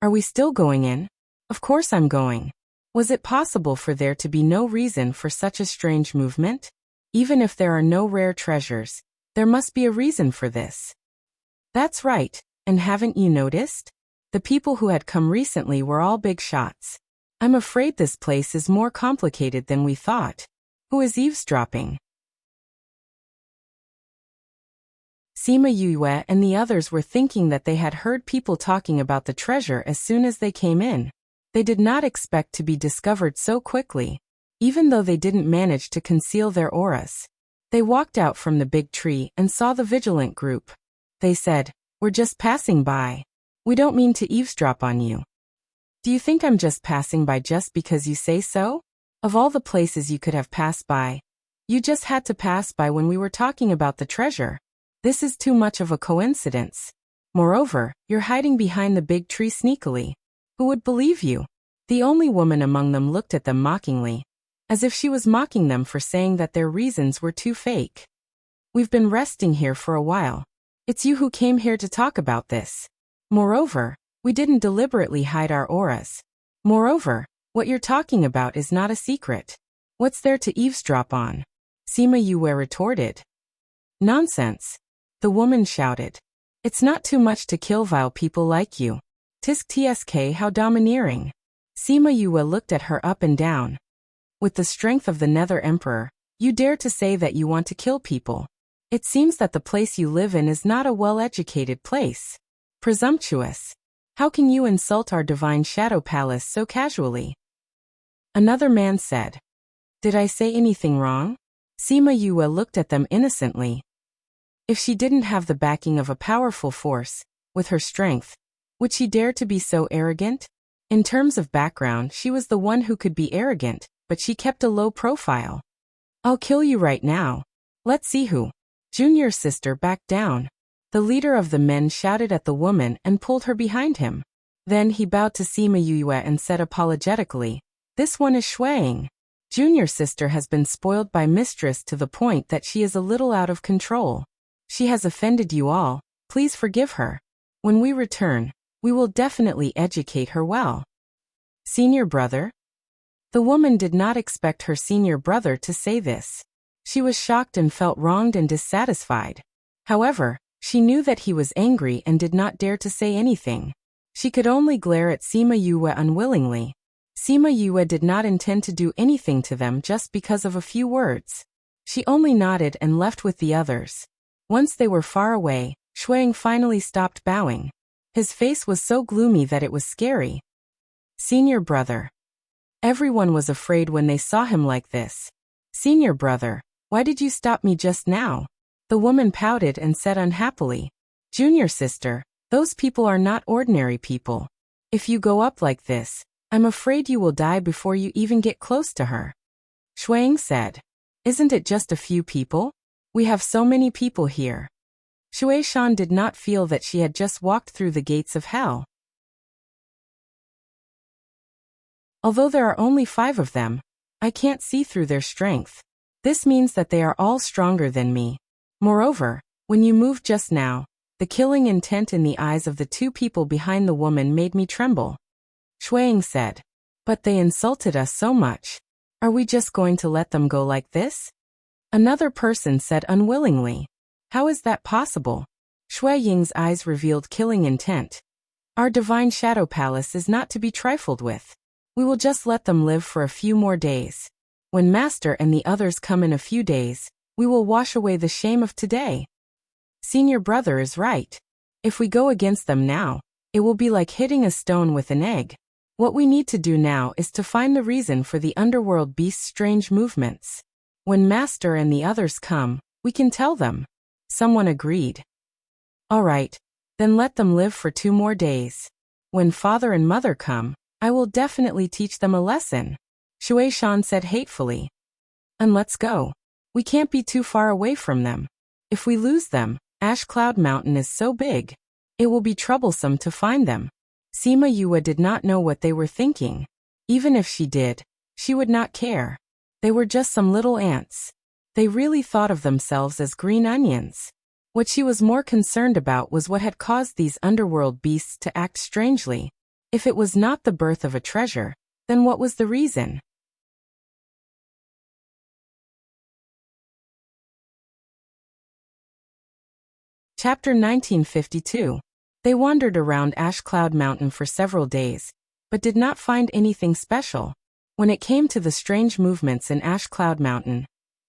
Are we still going in? Of course I'm going. Was it possible for there to be no reason for such a strange movement? Even if there are no rare treasures, there must be a reason for this. That's right, and haven't you noticed? The people who had come recently were all big shots. I'm afraid this place is more complicated than we thought. Who is eavesdropping? Sima Yue and the others were thinking that they had heard people talking about the treasure as soon as they came in. They did not expect to be discovered so quickly, even though they didn't manage to conceal their auras. They walked out from the big tree and saw the vigilant group. They said, "We're just passing by. We don't mean to eavesdrop on you." Do you think I'm just passing by just because you say so? Of all the places you could have passed by, you just had to pass by when we were talking about the treasure. This is too much of a coincidence. Moreover, you're hiding behind the big tree sneakily. Who would believe you? The only woman among them looked at them mockingly, as if she was mocking them for saying that their reasons were too fake. We've been resting here for a while. It's you who came here to talk about this. Moreover, we didn't deliberately hide our auras. Moreover, what you're talking about is not a secret. What's there to eavesdrop on? Sima Yue retorted. Nonsense. The woman shouted. It's not too much to kill vile people like you. Tisk tsk, how domineering. Sima Yue looked at her up and down. With the strength of the Nether Emperor, you dare to say that you want to kill people. It seems that the place you live in is not a well-educated place. Presumptuous. How can you insult our divine shadow palace so casually? Another man said. Did I say anything wrong? Sima Yue looked at them innocently. If she didn't have the backing of a powerful force, with her strength, would she dare to be so arrogant? In terms of background, she was the one who could be arrogant, but she kept a low profile. I'll kill you right now. Let's see who. Junior sister backed down. The leader of the men shouted at the woman and pulled her behind him. Then he bowed to Sima Yue and said apologetically, "This one is Shuang. Junior sister has been spoiled by mistress to the point that she is a little out of control. She has offended you all, please forgive her. When we return, we will definitely educate her well." Senior brother? The woman did not expect her senior brother to say this. She was shocked and felt wronged and dissatisfied. However, she knew that he was angry and did not dare to say anything. She could only glare at Sima Yue unwillingly. Sima Yue did not intend to do anything to them just because of a few words. She only nodded and left with the others. Once they were far away, Shuang finally stopped bowing. His face was so gloomy that it was scary. Senior brother. Everyone was afraid when they saw him like this. Senior brother, why did you stop me just now? The woman pouted and said unhappily. Junior sister, those people are not ordinary people. If you go up like this, I'm afraid you will die before you even get close to her. Shuang said. Isn't it just a few people? We have so many people here. Shui Shan did not feel that she had just walked through the gates of hell. Although there are only 5 of them, I can't see through their strength. This means that they are all stronger than me. Moreover, when you moved just now, the killing intent in the eyes of the 2 people behind the woman made me tremble. Shuang said. But they insulted us so much. Are we just going to let them go like this? Another person said unwillingly. How is that possible? Shui Ying's eyes revealed killing intent. Our divine shadow palace is not to be trifled with. We will just let them live for a few more days. When Master and the others come in a few days, we will wash away the shame of today. Senior brother is right. If we go against them now, it will be like hitting a stone with an egg. What we need to do now is to find the reason for the underworld beast's strange movements. When Master and the others come, we can tell them. Someone agreed. All right, then let them live for 2 more days. When Father and Mother come, I will definitely teach them a lesson, Shui Shan said hatefully. And let's go. We can't be too far away from them. If we lose them, Ash Cloud Mountain is so big. It will be troublesome to find them. Sima Yue did not know what they were thinking. Even if she did, she would not care. They were just some little ants. They really thought of themselves as green onions. What she was more concerned about was what had caused these underworld beasts to act strangely. If it was not the birth of a treasure, then what was the reason? Chapter 1952. They wandered around Ash Cloud Mountain for several days, but did not find anything special. When it came to the strange movements in Ash Cloud Mountain,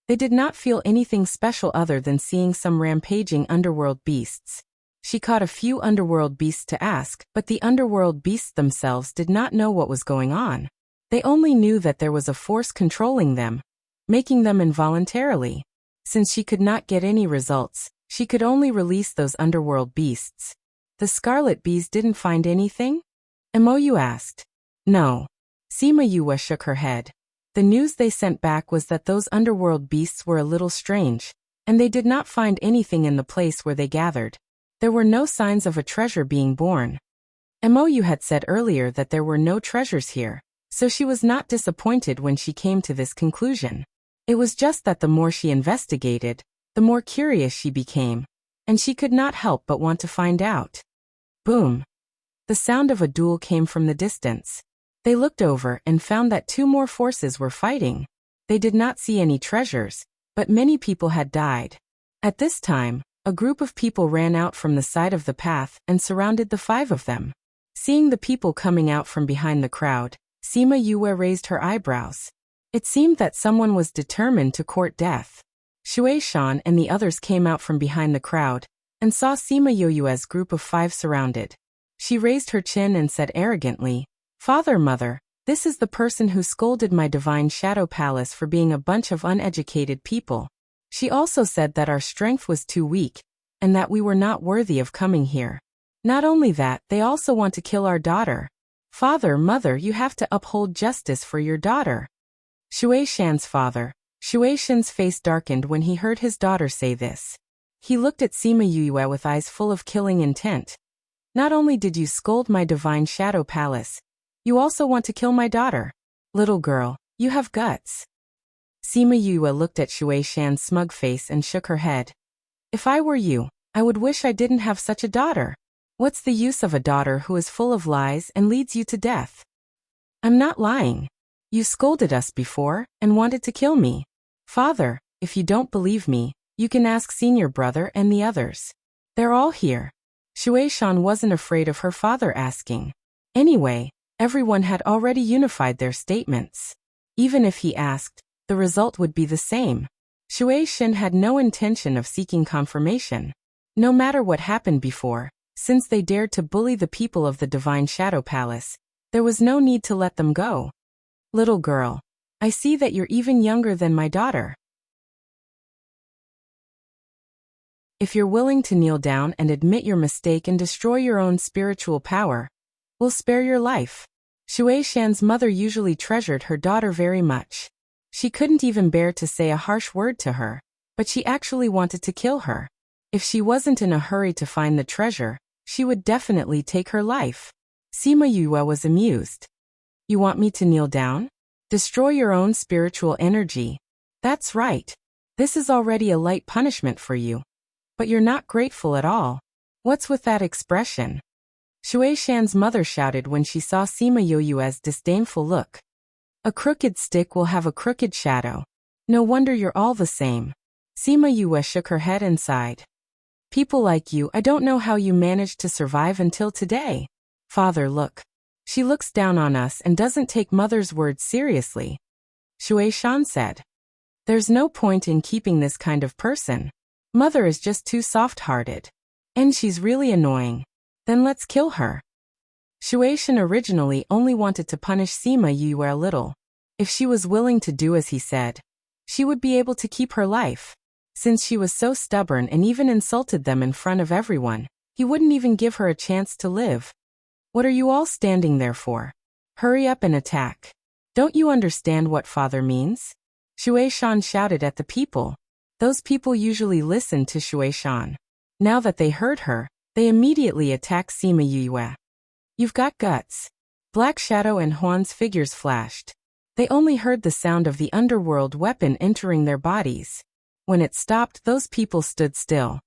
they did not feel anything special other than seeing some rampaging underworld beasts. She caught a few underworld beasts to ask, but the underworld beasts themselves did not know what was going on. They only knew that there was a force controlling them, making them involuntarily. Since she could not get any results, she could only release those underworld beasts. The scarlet bees didn't find anything? Mou asked. No. Sima Yue shook her head. The news they sent back was that those underworld beasts were a little strange, and they did not find anything in the place where they gathered. There were no signs of a treasure being born. Mou had said earlier that there were no treasures here, so she was not disappointed when she came to this conclusion. It was just that the more she investigated, the more curious she became, and she could not help but want to find out. Boom! The sound of a duel came from the distance. They looked over and found that 2 more forces were fighting. They did not see any treasures, but many people had died. At this time, a group of people ran out from the side of the path and surrounded the 5 of them. Seeing the people coming out from behind the crowd, Sima Yue raised her eyebrows. It seemed that someone was determined to court death. Shui Shan and the others came out from behind the crowd and saw Sima Yue's group of 5 surrounded. She raised her chin and said arrogantly, Father, Mother, this is the person who scolded my divine shadow palace for being a bunch of uneducated people. She also said that our strength was too weak, and that we were not worthy of coming here. Not only that, they also want to kill our daughter. Father, Mother, you have to uphold justice for your daughter. Shui Shan's father, Shui Shan's face darkened when he heard his daughter say this. He looked at Sima Yue with eyes full of killing intent. Not only did you scold my divine shadow palace, you also want to kill my daughter. Little girl, you have guts. Sima Yue looked at Shui Shan's smug face and shook her head. If I were you, I would wish I didn't have such a daughter. What's the use of a daughter who is full of lies and leads you to death? I'm not lying. You scolded us before and wanted to kill me. Father, if you don't believe me, you can ask senior brother and the others. They're all here. Shui Shan wasn't afraid of her father asking. Anyway, everyone had already unified their statements. Even if he asked, the result would be the same. Shui Shan had no intention of seeking confirmation. No matter what happened before, since they dared to bully the people of the Divine Shadow Palace, there was no need to let them go. Little girl, I see that you're even younger than my daughter. If you're willing to kneel down and admit your mistake and destroy your own spiritual power, we'll spare your life. Shui Shan's mother usually treasured her daughter very much. She couldn't even bear to say a harsh word to her, but she actually wanted to kill her. If she wasn't in a hurry to find the treasure, she would definitely take her life. Sima Yue was amused. You want me to kneel down? Destroy your own spiritual energy. That's right. This is already a light punishment for you. But you're not grateful at all. What's with that expression? Shui Shan's mother shouted when she saw Sima Yue's disdainful look. A crooked stick will have a crooked shadow. No wonder you're all the same. Sima Yue shook her head and sighed. People like you, I don't know how you managed to survive until today. Father, look. She looks down on us and doesn't take mother's words seriously. Shui Shan said. There's no point in keeping this kind of person. Mother is just too soft-hearted. And she's really annoying. Then let's kill her. Shui Shan originally only wanted to punish Sima Yue a little. If she was willing to do as he said, she would be able to keep her life. Since she was so stubborn and even insulted them in front of everyone, he wouldn't even give her a chance to live. What are you all standing there for? Hurry up and attack. Don't you understand what father means? Shui Shan shouted at the people. Those people usually listened to Shui Shan. Now that they heard her, they immediately attacked Sima Yue. You've got guts. Black Shadow and Huan's figures flashed. They only heard the sound of the underworld weapon entering their bodies. When it stopped, those people stood still.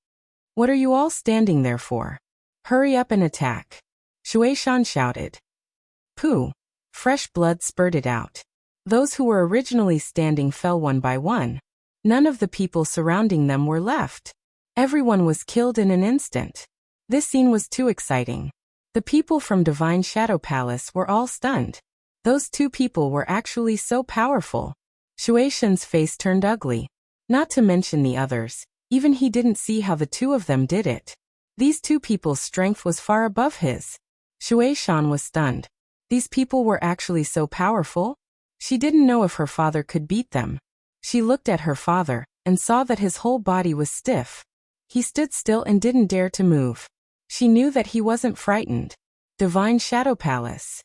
What are you all standing there for? Hurry up and attack. Shui Shan shouted. Pooh! Fresh blood spurted out. Those who were originally standing fell one by one. None of the people surrounding them were left. Everyone was killed in an instant. This scene was too exciting. The people from Divine Shadow Palace were all stunned. Those two people were actually so powerful. Shui Shan's face turned ugly. Not to mention the others. Even he didn't see how the two of them did it. These two people's strength was far above his. Shui Shan was stunned. These people were actually so powerful? She didn't know if her father could beat them. She looked at her father and saw that his whole body was stiff. He stood still and didn't dare to move. She knew that he wasn't frightened. Divine Shadow Palace.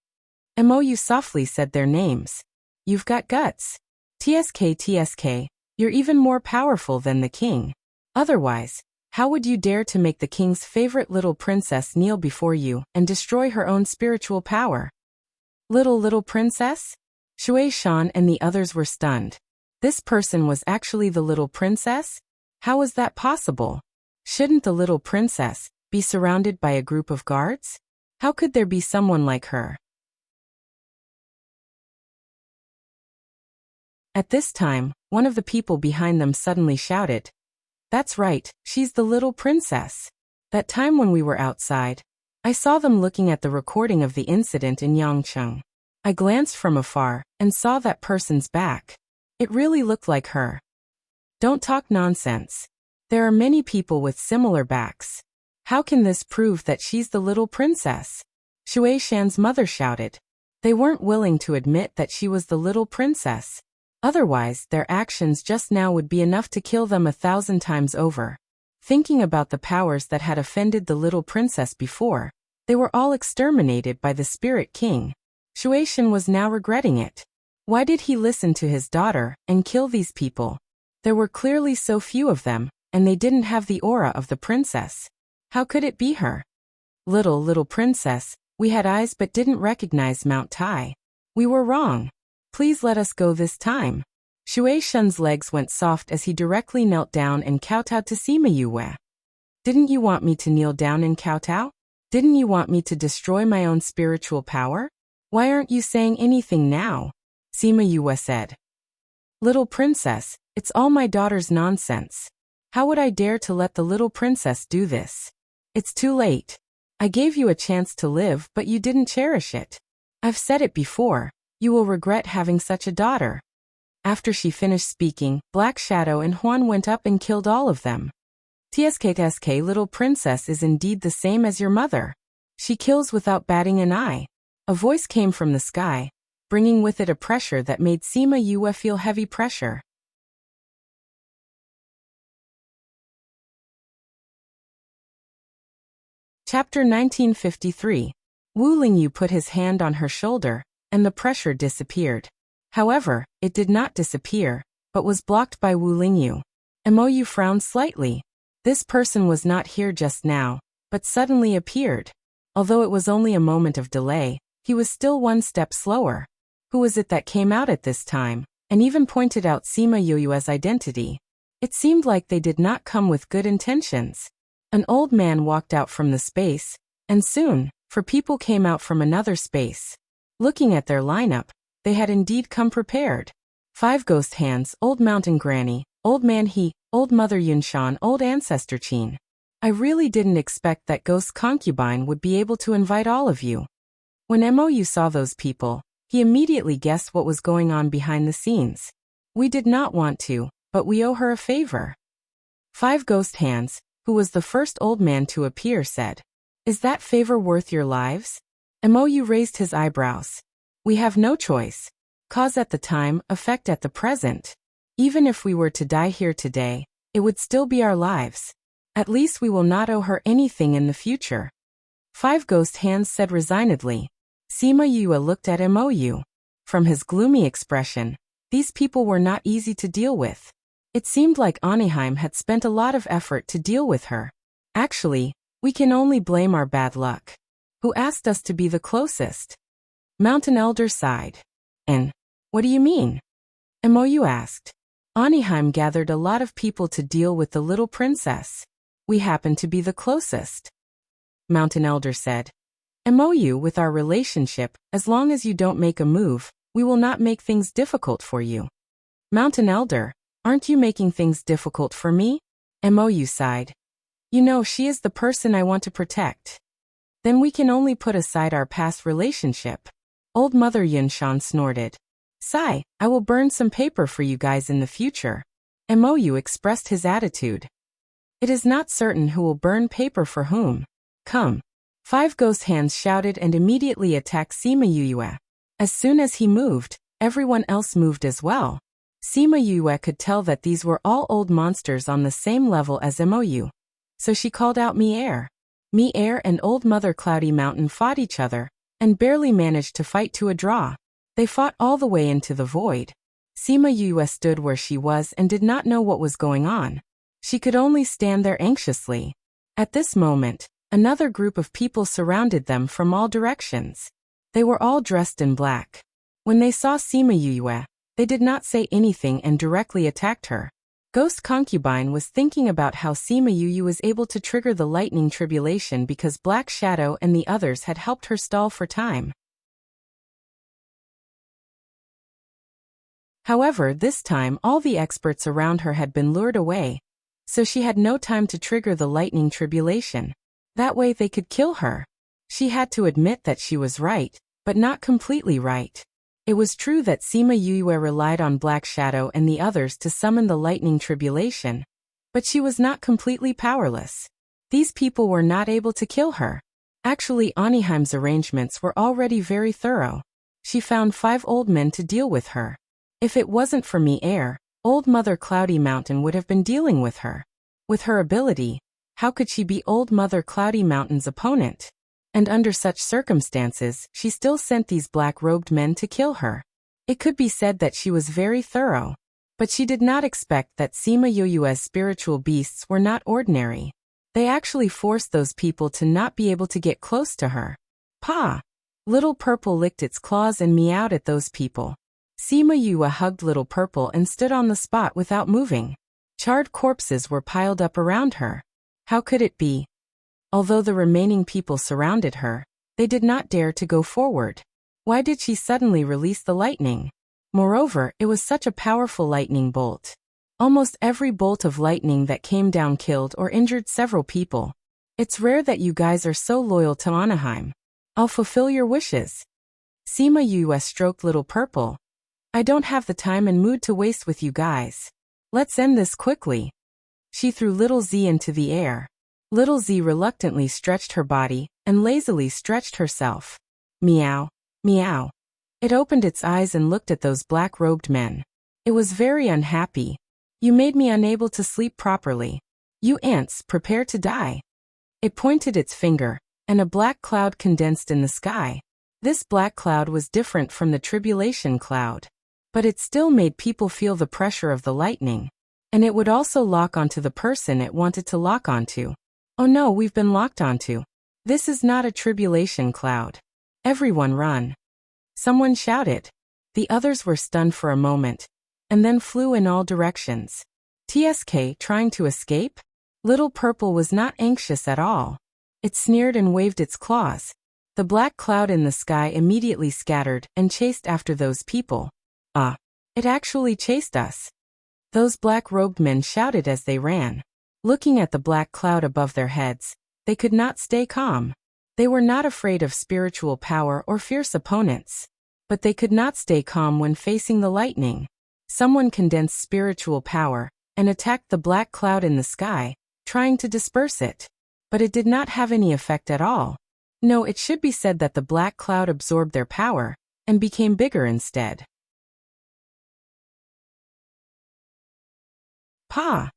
Mou softly said their names. You've got guts. TSK. You're even more powerful than the king. Otherwise, how would you dare to make the king's favorite little princess kneel before you and destroy her own spiritual power? Little princess? Shui Shan and the others were stunned. This person was actually the little princess? How was that possible? Shouldn't the little princess be surrounded by a group of guards? How could there be someone like her? At this time, one of the people behind them suddenly shouted, That's right, she's the little princess. That time when we were outside, I saw them looking at the recording of the incident in Yangcheng. I glanced from afar and saw that person's back. It really looked like her. Don't talk nonsense. There are many people with similar backs. How can this prove that she's the little princess? Shui Shan's mother shouted. They weren't willing to admit that she was the little princess. Otherwise, their actions just now would be enough to kill them 1,000 times over. Thinking about the powers that had offended the little princess before, they were all exterminated by the Spirit King. Shui Shan was now regretting it. Why did he listen to his daughter and kill these people? There were clearly so few of them, and they didn't have the aura of the princess. How could it be her? Little princess, we had eyes but didn't recognize Mount Tai. We were wrong. Please let us go this time. Shui Shan's legs went soft as he directly knelt down and kowtowed to Sima Yue. Didn't you want me to kneel down and kowtow? Didn't you want me to destroy my own spiritual power? Why aren't you saying anything now? Sima Yue said. Little princess, it's all my daughter's nonsense. How would I dare to let the little princess do this? It's too late. I gave you a chance to live, but you didn't cherish it. I've said it before. You will regret having such a daughter. After she finished speaking, Black Shadow and Huan went up and killed all of them. TSK, little princess is indeed the same as your mother. She kills without batting an eye. A voice came from the sky, bringing with it a pressure that made Sima Yue feel heavy pressure. Chapter 1953. Wu Lingyu put his hand on her shoulder, and the pressure disappeared. However, it did not disappear, but was blocked by Wu Lingyu. Mou frowned slightly. This person was not here just now, but suddenly appeared. Although it was only a moment of delay, he was still one step slower. Who was it that came out at this time, and even pointed out Sima Yue's identity? It seemed like they did not come with good intentions. An old man walked out from the space, and soon, 4 people came out from another space. Looking at their lineup, they had indeed come prepared. 5 ghost hands, old mountain granny, old man He, old mother Yunshan, old ancestor Qin. I really didn't expect that ghost concubine would be able to invite all of you. When Mou saw those people, he immediately guessed what was going on behind the scenes. We did not want to, but we owe her a favor. 5 Ghost Hands, who was the first old man to appear, said, "Is that favor worth your lives?" Mou raised his eyebrows. "We have no choice. Cause at the time, effect at the present. Even if we were to die here today, it would still be our lives. At least we will not owe her anything in the future." 5 Ghost Hands said resignedly. Sima Yue looked at Mou. From his gloomy expression, these people were not easy to deal with. It seemed like Anaheim had spent a lot of effort to deal with her. Actually, we can only blame our bad luck. Who asked us to be the closest? Mountain Elder sighed. And what do you mean? Mou asked. Anaheim gathered a lot of people to deal with the little princess. We happen to be the closest. Mountain Elder said. Mou, with our relationship, as long as you don't make a move, we will not make things difficult for you. Mountain Elder, aren't you making things difficult for me? Mou sighed. You know, she is the person I want to protect. Then we can only put aside our past relationship. Old Mother Yunshan snorted. Sigh, I will burn some paper for you guys in the future. Mou expressed his attitude. It is not certain who will burn paper for whom. Come. 5 Ghost Hands shouted and immediately attacked Sima Yue. As soon as he moved, everyone else moved as well. Sima Yue could tell that these were all old monsters on the same level as Mou. So she called out Mi-Air. Mi-Air and Old Mother Cloudy Mountain fought each other, and barely managed to fight to a draw. They fought all the way into the void. Sima Yue stood where she was and did not know what was going on. She could only stand there anxiously. At this moment, another group of people surrounded them from all directions. They were all dressed in black. When they saw Sima Yue, they did not say anything and directly attacked her. Ghost Concubine was thinking about how Sima Yue was able to trigger the lightning tribulation because Black Shadow and the others had helped her stall for time. However, this time all the experts around her had been lured away, so she had no time to trigger the lightning tribulation. That way they could kill her. She had to admit that she was right, but not completely right. It was true that Sima Yue relied on Black Shadow and the others to summon the lightning tribulation, but she was not completely powerless. These people were not able to kill her. Actually, Anaheim's arrangements were already very thorough. She found 5 old men to deal with her. If it wasn't for Mi-Air, Old Mother Cloudy Mountain would have been dealing with her. With her ability, how could she be Old Mother Cloudy Mountain's opponent? And under such circumstances, she still sent these black-robed men to kill her. It could be said that she was very thorough. But she did not expect that Sima Yue's spiritual beasts were not ordinary. They actually forced those people to not be able to get close to her. Pa! Little Purple licked its claws and meowed at those people. Sima Yue hugged Little Purple and stood on the spot without moving. Charred corpses were piled up around her. How could it be? Although the remaining people surrounded her, they did not dare to go forward. Why did she suddenly release the lightning? Moreover, it was such a powerful lightning bolt. Almost every bolt of lightning that came down killed or injured several people. It's rare that you guys are so loyal to Anaheim. I'll fulfill your wishes. Sima Yue stroked Little Purple. I don't have the time and mood to waste with you guys. Let's end this quickly. She threw Little Z into the air. Little Z reluctantly stretched her body and lazily stretched herself. Meow, meow. It opened its eyes and looked at those black-robed men. It was very unhappy. You made me unable to sleep properly. You ants, prepare to die. It pointed its finger, and a black cloud condensed in the sky. This black cloud was different from the tribulation cloud. But it still made people feel the pressure of the lightning. And it would also lock onto the person it wanted to lock onto. Oh no, we've been locked onto. This is not a tribulation cloud. Everyone run. Someone shouted. The others were stunned for a moment, and then flew in all directions. TSK trying to escape? Little Purple was not anxious at all. It sneered and waved its claws. The black cloud in the sky immediately scattered and chased after those people. It actually chased us. Those black-robed men shouted as they ran. Looking at the black cloud above their heads, they could not stay calm. They were not afraid of spiritual power or fierce opponents. But they could not stay calm when facing the lightning. Someone condensed spiritual power and attacked the black cloud in the sky, trying to disperse it. But it did not have any effect at all. No, it should be said that the black cloud absorbed their power and became bigger instead. Pa!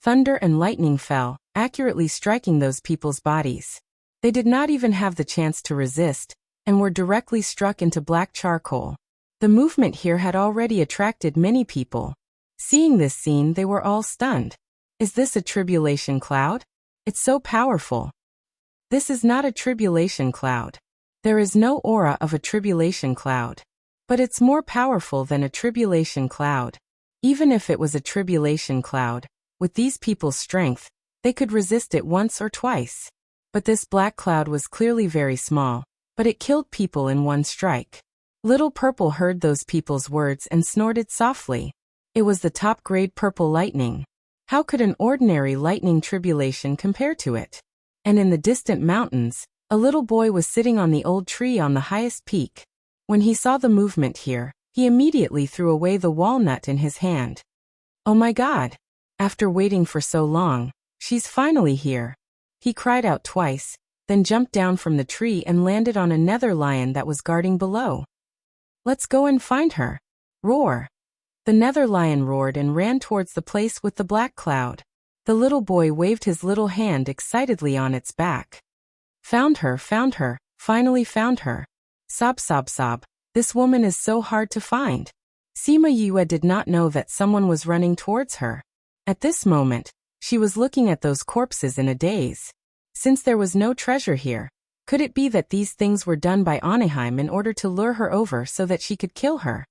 Thunder and lightning fell, accurately striking those people's bodies. They did not even have the chance to resist, and were directly struck into black charcoal. The movement here had already attracted many people. Seeing this scene, they were all stunned. Is this a tribulation cloud? It's so powerful. This is not a tribulation cloud. There is no aura of a tribulation cloud. But it's more powerful than a tribulation cloud. Even if it was a tribulation cloud, with these people's strength, they could resist it once or twice. But this black cloud was clearly very small, but it killed people in one strike. Little Purple heard those people's words and snorted softly. It was the top-grade purple lightning. How could an ordinary lightning tribulation compare to it? And in the distant mountains, a little boy was sitting on the old tree on the highest peak. When he saw the movement here, he immediately threw away the walnut in his hand. Oh my God! After waiting for so long, she's finally here. He cried out twice, then jumped down from the tree and landed on a nether lion that was guarding below. Let's go and find her. Roar! The nether lion roared and ran towards the place with the black cloud. The little boy waved his little hand excitedly on its back. Found her, finally found her. Sob, sob, sob. This woman is so hard to find. Sima Yue did not know that someone was running towards her. At this moment, she was looking at those corpses in a daze. Since there was no treasure here, could it be that these things were done by Anaheim in order to lure her over so that she could kill her?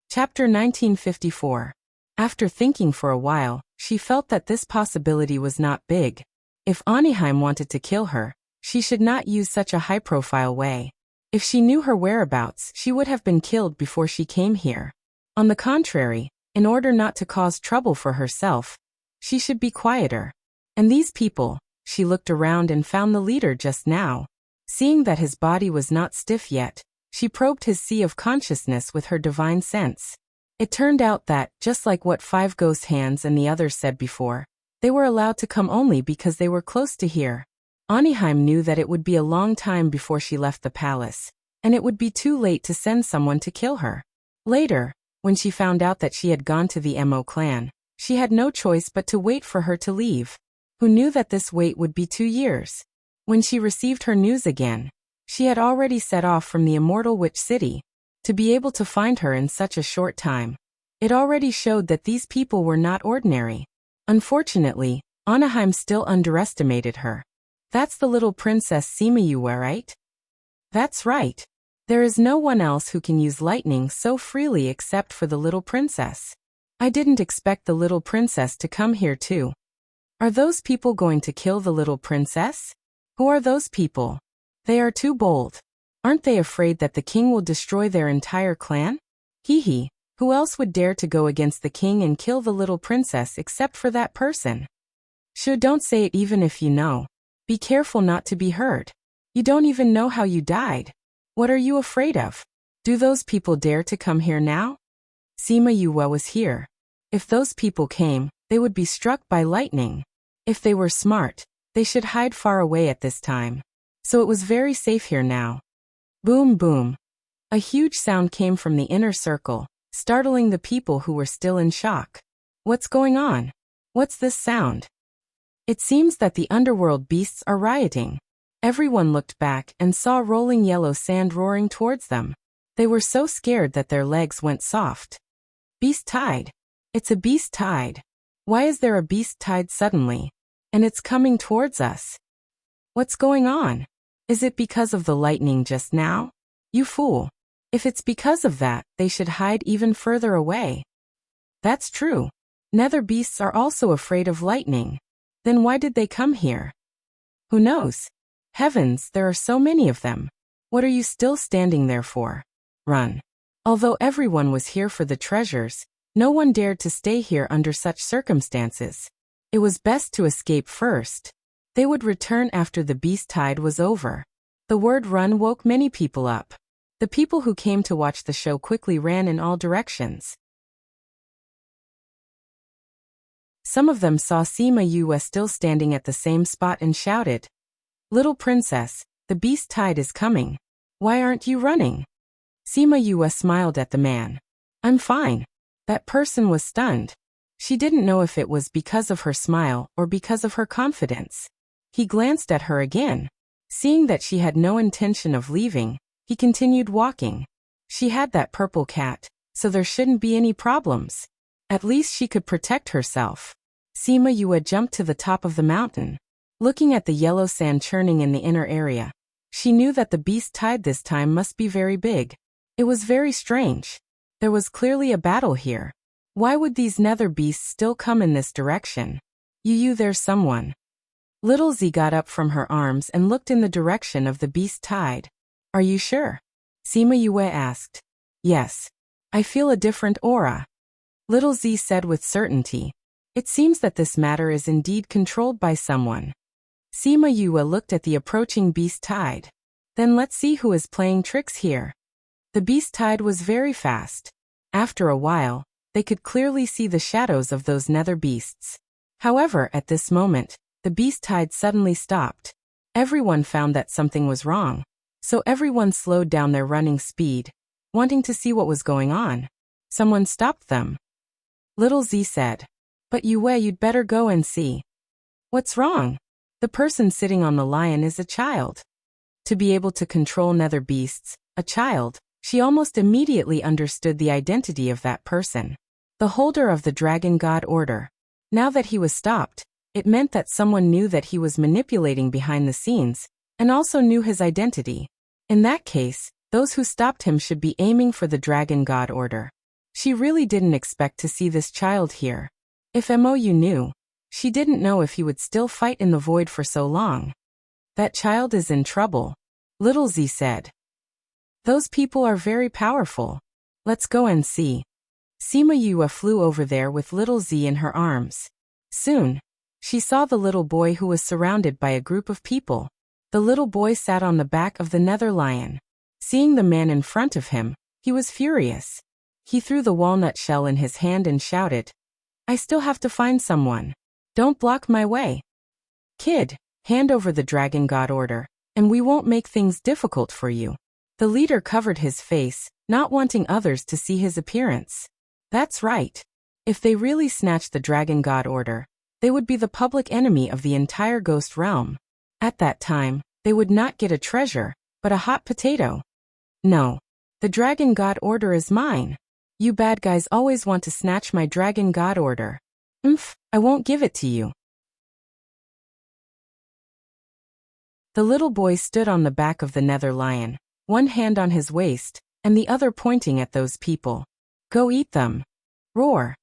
Chapter 1954. After thinking for a while, she felt that this possibility was not big. If Anaheim wanted to kill her, she should not use such a high-profile way. If she knew her whereabouts, she would have been killed before she came here. On the contrary, in order not to cause trouble for herself, she should be quieter. And these people, she looked around and found the leader just now. Seeing that his body was not stiff yet, she probed his sea of consciousness with her divine sense. It turned out that, just like what 5 ghost hands and the others said before, they were allowed to come only because they were close to here. Anaheim knew that it would be a long time before she left the palace, and it would be too late to send someone to kill her. Later, when she found out that she had gone to the Mo clan, she had no choice but to wait for her to leave. Who knew that this wait would be 2 years? When she received her news again, she had already set off from the immortal witch city. To be able to find her in such a short time, it already showed that these people were not ordinary. Unfortunately, Anaheim still underestimated her. That's the little princess Sima Yue, right? That's right. There is no one else who can use lightning so freely except for the little princess. I didn't expect the little princess to come here too. Are those people going to kill the little princess? Who are those people? They are too bold. Aren't they afraid that the king will destroy their entire clan? Hee hee, who else would dare to go against the king and kill the little princess except for that person? Sure, don't say it even if you know. Be careful not to be hurt. You don't even know how you died. What are you afraid of? Do those people dare to come here now? Sima Yue was here. If those people came, they would be struck by lightning. If they were smart, they should hide far away at this time. So it was very safe here now. Boom, boom. A huge sound came from the inner circle, startling the people who were still in shock. What's going on? What's this sound? It seems that the underworld beasts are rioting. Everyone looked back and saw rolling yellow sand roaring towards them. They were so scared that their legs went soft. Beast tide. It's a beast tide. Why is there a beast tide suddenly? And it's coming towards us. What's going on? Is it because of the lightning just now? You fool. If it's because of that, they should hide even further away. That's true. Nether beasts are also afraid of lightning. Then why did they come here? Who knows? Heavens, there are so many of them. What are you still standing there for? Run. Although everyone was here for the treasures, no one dared to stay here under such circumstances. It was best to escape first. They would return after the beast tide was over. The word run woke many people up. The people who came to watch the show quickly ran in all directions. Some of them saw Sima Yue still standing at the same spot and shouted, "Little princess, the beast tide is coming. Why aren't you running?" Sima Yue smiled at the man. "I'm fine." That person was stunned. She didn't know if it was because of her smile or because of her confidence. He glanced at her again. Seeing that she had no intention of leaving, he continued walking. She had that purple cat, so there shouldn't be any problems. At least she could protect herself. Sima Yue jumped to the top of the mountain. Looking at the yellow sand churning in the inner area, she knew that the beast tide this time must be very big. It was very strange. There was clearly a battle here. Why would these nether beasts still come in this direction? Yu, there's someone. Little Z got up from her arms and looked in the direction of the beast tide. "Are you sure?" Sima Yue asked. "Yes. I feel a different aura." Little Z said with certainty. "It seems that this matter is indeed controlled by someone." Sima Yue looked at the approaching beast tide. "Then let's see who is playing tricks here." The beast tide was very fast. After a while, they could clearly see the shadows of those nether beasts. However, at this moment, the beast tide suddenly stopped. Everyone found that something was wrong, so everyone slowed down their running speed, wanting to see what was going on. Someone stopped them. Little Z said, "But you'd better go and see." "What's wrong?" "The person sitting on the lion is a child." To be able to control nether beasts, a child, she almost immediately understood the identity of that person. The holder of the Dragon God Order. Now that he was stopped, it meant that someone knew that he was manipulating behind the scenes, and also knew his identity. In that case, those who stopped him should be aiming for the Dragon God Order. She really didn't expect to see this child here. If Mou knew, she didn't know if he would still fight in the void for so long. "That child is in trouble," Little Z said. "Those people are very powerful. Let's go and see." Sima Yue flew over there with Little Z in her arms. Soon, she saw the little boy who was surrounded by a group of people. The little boy sat on the back of the nether lion. Seeing the man in front of him, he was furious. He threw the walnut shell in his hand and shouted, "I still have to find someone. Don't block my way. Kid, hand over the Dragon God Order, and we won't make things difficult for you." The leader covered his face, not wanting others to see his appearance. That's right. If they really snatched the Dragon God Order, they would be the public enemy of the entire Ghost Realm. At that time, they would not get a treasure, but a hot potato. "No. The Dragon God Order is mine. You bad guys always want to snatch my Dragon God Order. I won't give it to you." The little boy stood on the back of the nether lion, one hand on his waist, and the other pointing at those people. "Go eat them." Roar.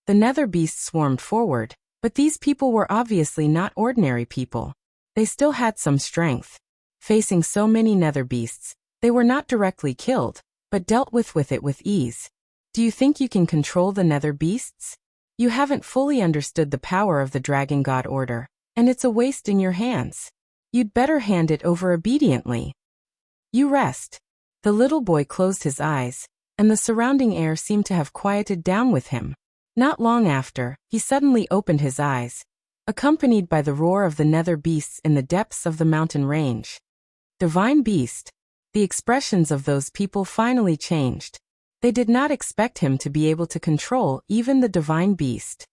The nether beasts swarmed forward, but these people were obviously not ordinary people. They still had some strength. Facing so many nether beasts, they were not directly killed, but dealt with it with ease. Do you think you can control the nether beasts? You haven't fully understood the power of the Dragon God Order, and it's a waste in your hands. You'd better hand it over obediently. You rest. The little boy closed his eyes, and the surrounding air seemed to have quieted down with him. Not long after, he suddenly opened his eyes, accompanied by the roar of the nether beasts in the depths of the mountain range. Divine Beast. The expressions of those people finally changed. They did not expect him to be able to control even the Divine Beast.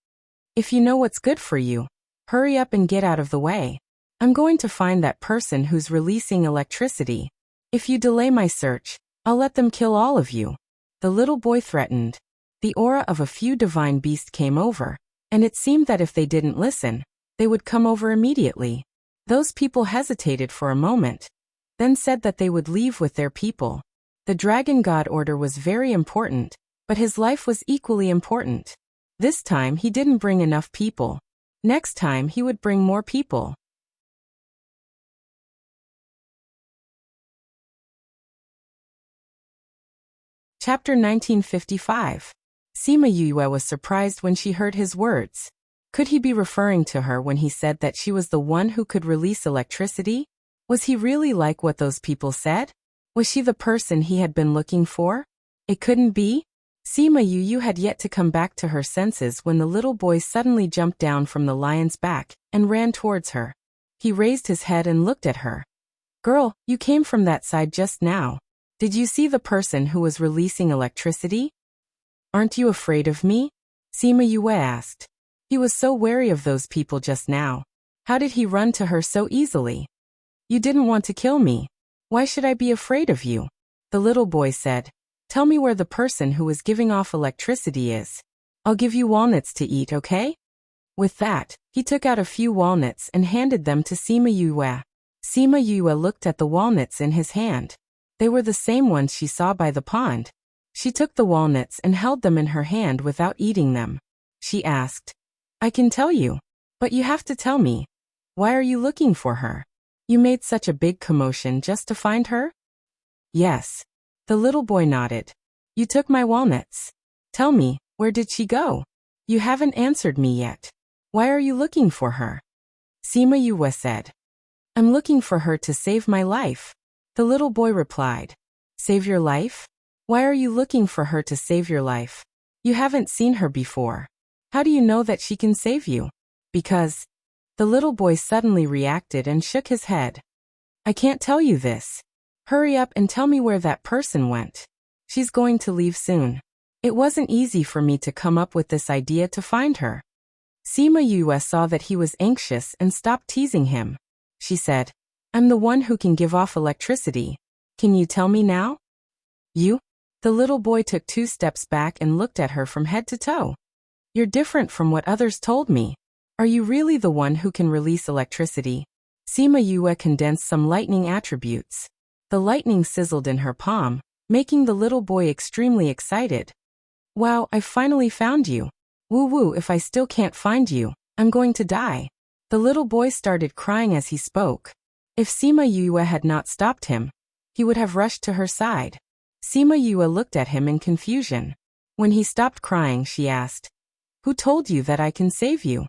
"If you know what's good for you, hurry up and get out of the way. I'm going to find that person who's releasing electricity. If you delay my search, I'll let them kill all of you," the little boy threatened. The aura of a few Divine Beasts came over, and it seemed that if they didn't listen, they would come over immediately. Those people hesitated for a moment, then said that they would leave with their people. The Dragon God Order was very important, but his life was equally important. This time he didn't bring enough people. Next time he would bring more people. Chapter 1955. Sima Yue was surprised when she heard his words. Could he be referring to her when he said that she was the one who could release electricity? Was he really like what those people said? Was she the person he had been looking for? It couldn't be. Sima Yue had yet to come back to her senses when the little boy suddenly jumped down from the lion's back and ran towards her. He raised his head and looked at her. Girl, you came from that side just now. Did you see the person who was releasing electricity? Aren't you afraid of me? Sima Yue asked. He was so wary of those people just now. How did he run to her so easily? You didn't want to kill me. Why should I be afraid of you? The little boy said. Tell me where the person who was giving off electricity is. I'll give you walnuts to eat, okay? With that, he took out a few walnuts and handed them to Sima Yue. Sima Yue looked at the walnuts in his hand. They were the same ones she saw by the pond. She took the walnuts and held them in her hand without eating them. She asked, I can tell you, but you have to tell me. Why are you looking for her? You made such a big commotion just to find her? Yes. The little boy nodded. You took my walnuts. Tell me, where did she go? You haven't answered me yet. Why are you looking for her? Sima Yue said. I'm looking for her to save my life. The little boy replied. Save your life? Why are you looking for her to save your life? You haven't seen her before. How do you know that she can save you? Because. The little boy suddenly reacted and shook his head. I can't tell you this. Hurry up and tell me where that person went. She's going to leave soon. It wasn't easy for me to come up with this idea to find her. Sima Yue saw that he was anxious and stopped teasing him. She said, I'm the one who can give off electricity. Can you tell me now? You? The little boy took 2 steps back and looked at her from head to toe. You're different from what others told me. Are you really the one who can release electricity? Sima Yue condensed some lightning attributes. The lightning sizzled in her palm, making the little boy extremely excited. Wow, I finally found you. Woo-woo, if I still can't find you, I'm going to die. The little boy started crying as he spoke. If Sima Yue had not stopped him, he would have rushed to her side. Sima Yue looked at him in confusion. When he stopped crying, she asked, Who told you that I can save you?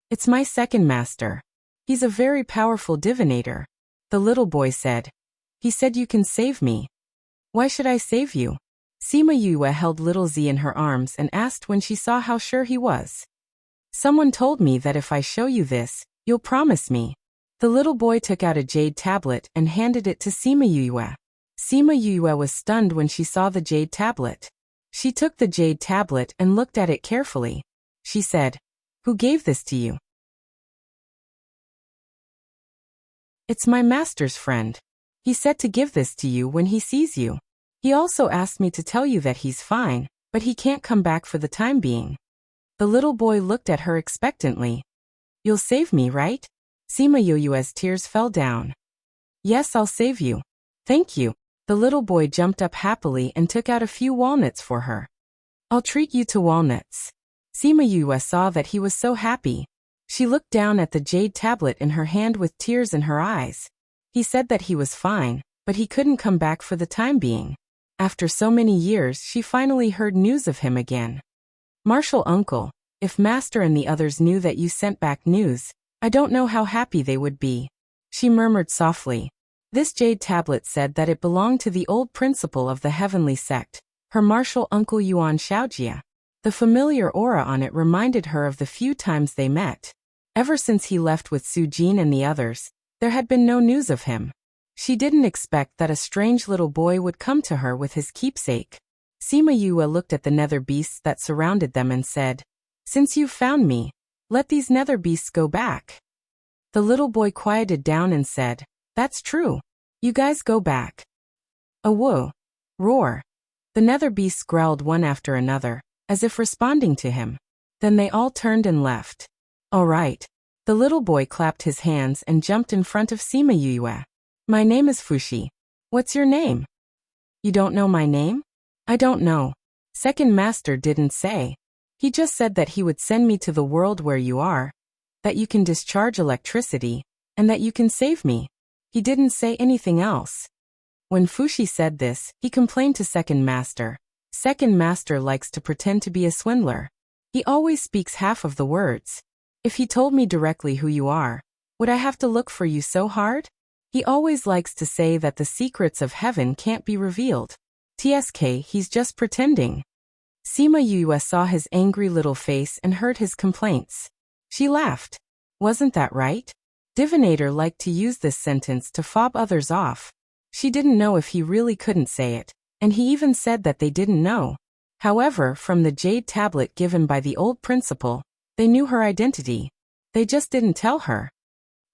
It's my second master. He's a very powerful divinator. The little boy said. He said you can save me. Why should I save you? Sima Yue held little Z in her arms and asked when she saw how sure he was. Someone told me that if I show you this, you'll promise me. The little boy took out a jade tablet and handed it to Sima Yue. Sima Yue was stunned when she saw the jade tablet. She took the jade tablet and looked at it carefully. She said, Who gave this to you? It's my master's friend. He said to give this to you when he sees you. He also asked me to tell you that he's fine, but he can't come back for the time being. The little boy looked at her expectantly. You'll save me, right? Sima Yue's tears fell down. Yes, I'll save you. Thank you. The little boy jumped up happily and took out a few walnuts for her. I'll treat you to walnuts. Sima Yue saw that he was so happy. She looked down at the jade tablet in her hand with tears in her eyes. He said that he was fine, but he couldn't come back for the time being. After so many years, she finally heard news of him again. Martial uncle, if Master and the others knew that you sent back news, I don't know how happy they would be. She murmured softly. This jade tablet said that it belonged to the old principal of the heavenly sect, her martial uncle Yuan Shaojia. The familiar aura on it reminded her of the few times they met. Ever since he left with Su Jin and the others, there had been no news of him. She didn't expect that a strange little boy would come to her with his keepsake. Sima Yue looked at the nether beasts that surrounded them and said, Since you've found me, let these nether beasts go back. The little boy quieted down and said, That's true. You guys go back. A whoa. Roar. The nether beasts growled one after another, as if responding to him. Then they all turned and left. All right. The little boy clapped his hands and jumped in front of Sima Yue. My name is Fushi. What's your name? You don't know my name? I don't know. Second master didn't say. He just said that he would send me to the world where you are, that you can discharge electricity, and that you can save me. He didn't say anything else. When Fushi said this, he complained to second master. Second master likes to pretend to be a swindler. He always speaks half of the words. If he told me directly who you are, would I have to look for you so hard? He always likes to say that the secrets of heaven can't be revealed. TSK, he's just pretending. Sima Yue saw his angry little face and heard his complaints. She laughed. Wasn't that right? Divinator liked to use this sentence to fob others off. She didn't know if he really couldn't say it, and he even said that they didn't know. However, from the jade tablet given by the old principal, they knew her identity. They just didn't tell her.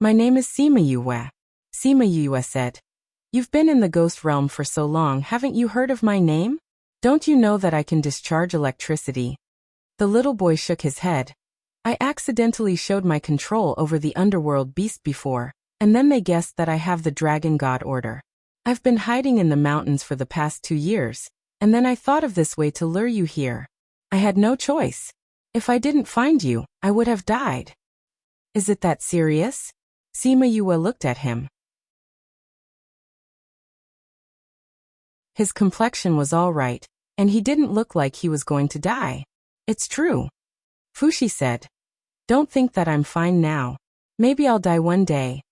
My name is Sima Yue. Sima Yue said. You've been in the ghost realm for so long, haven't you heard of my name? Don't you know that I can discharge electricity? The little boy shook his head. I accidentally showed my control over the underworld beast before, and then they guessed that I have the dragon god order. I've been hiding in the mountains for the past 2 years, and then I thought of this way to lure you here. I had no choice. If I didn't find you, I would have died. Is it that serious? Sima Yue looked at him. His complexion was all right, and he didn't look like he was going to die. It's true. Fushi said. Don't think that I'm fine now. Maybe I'll die one day.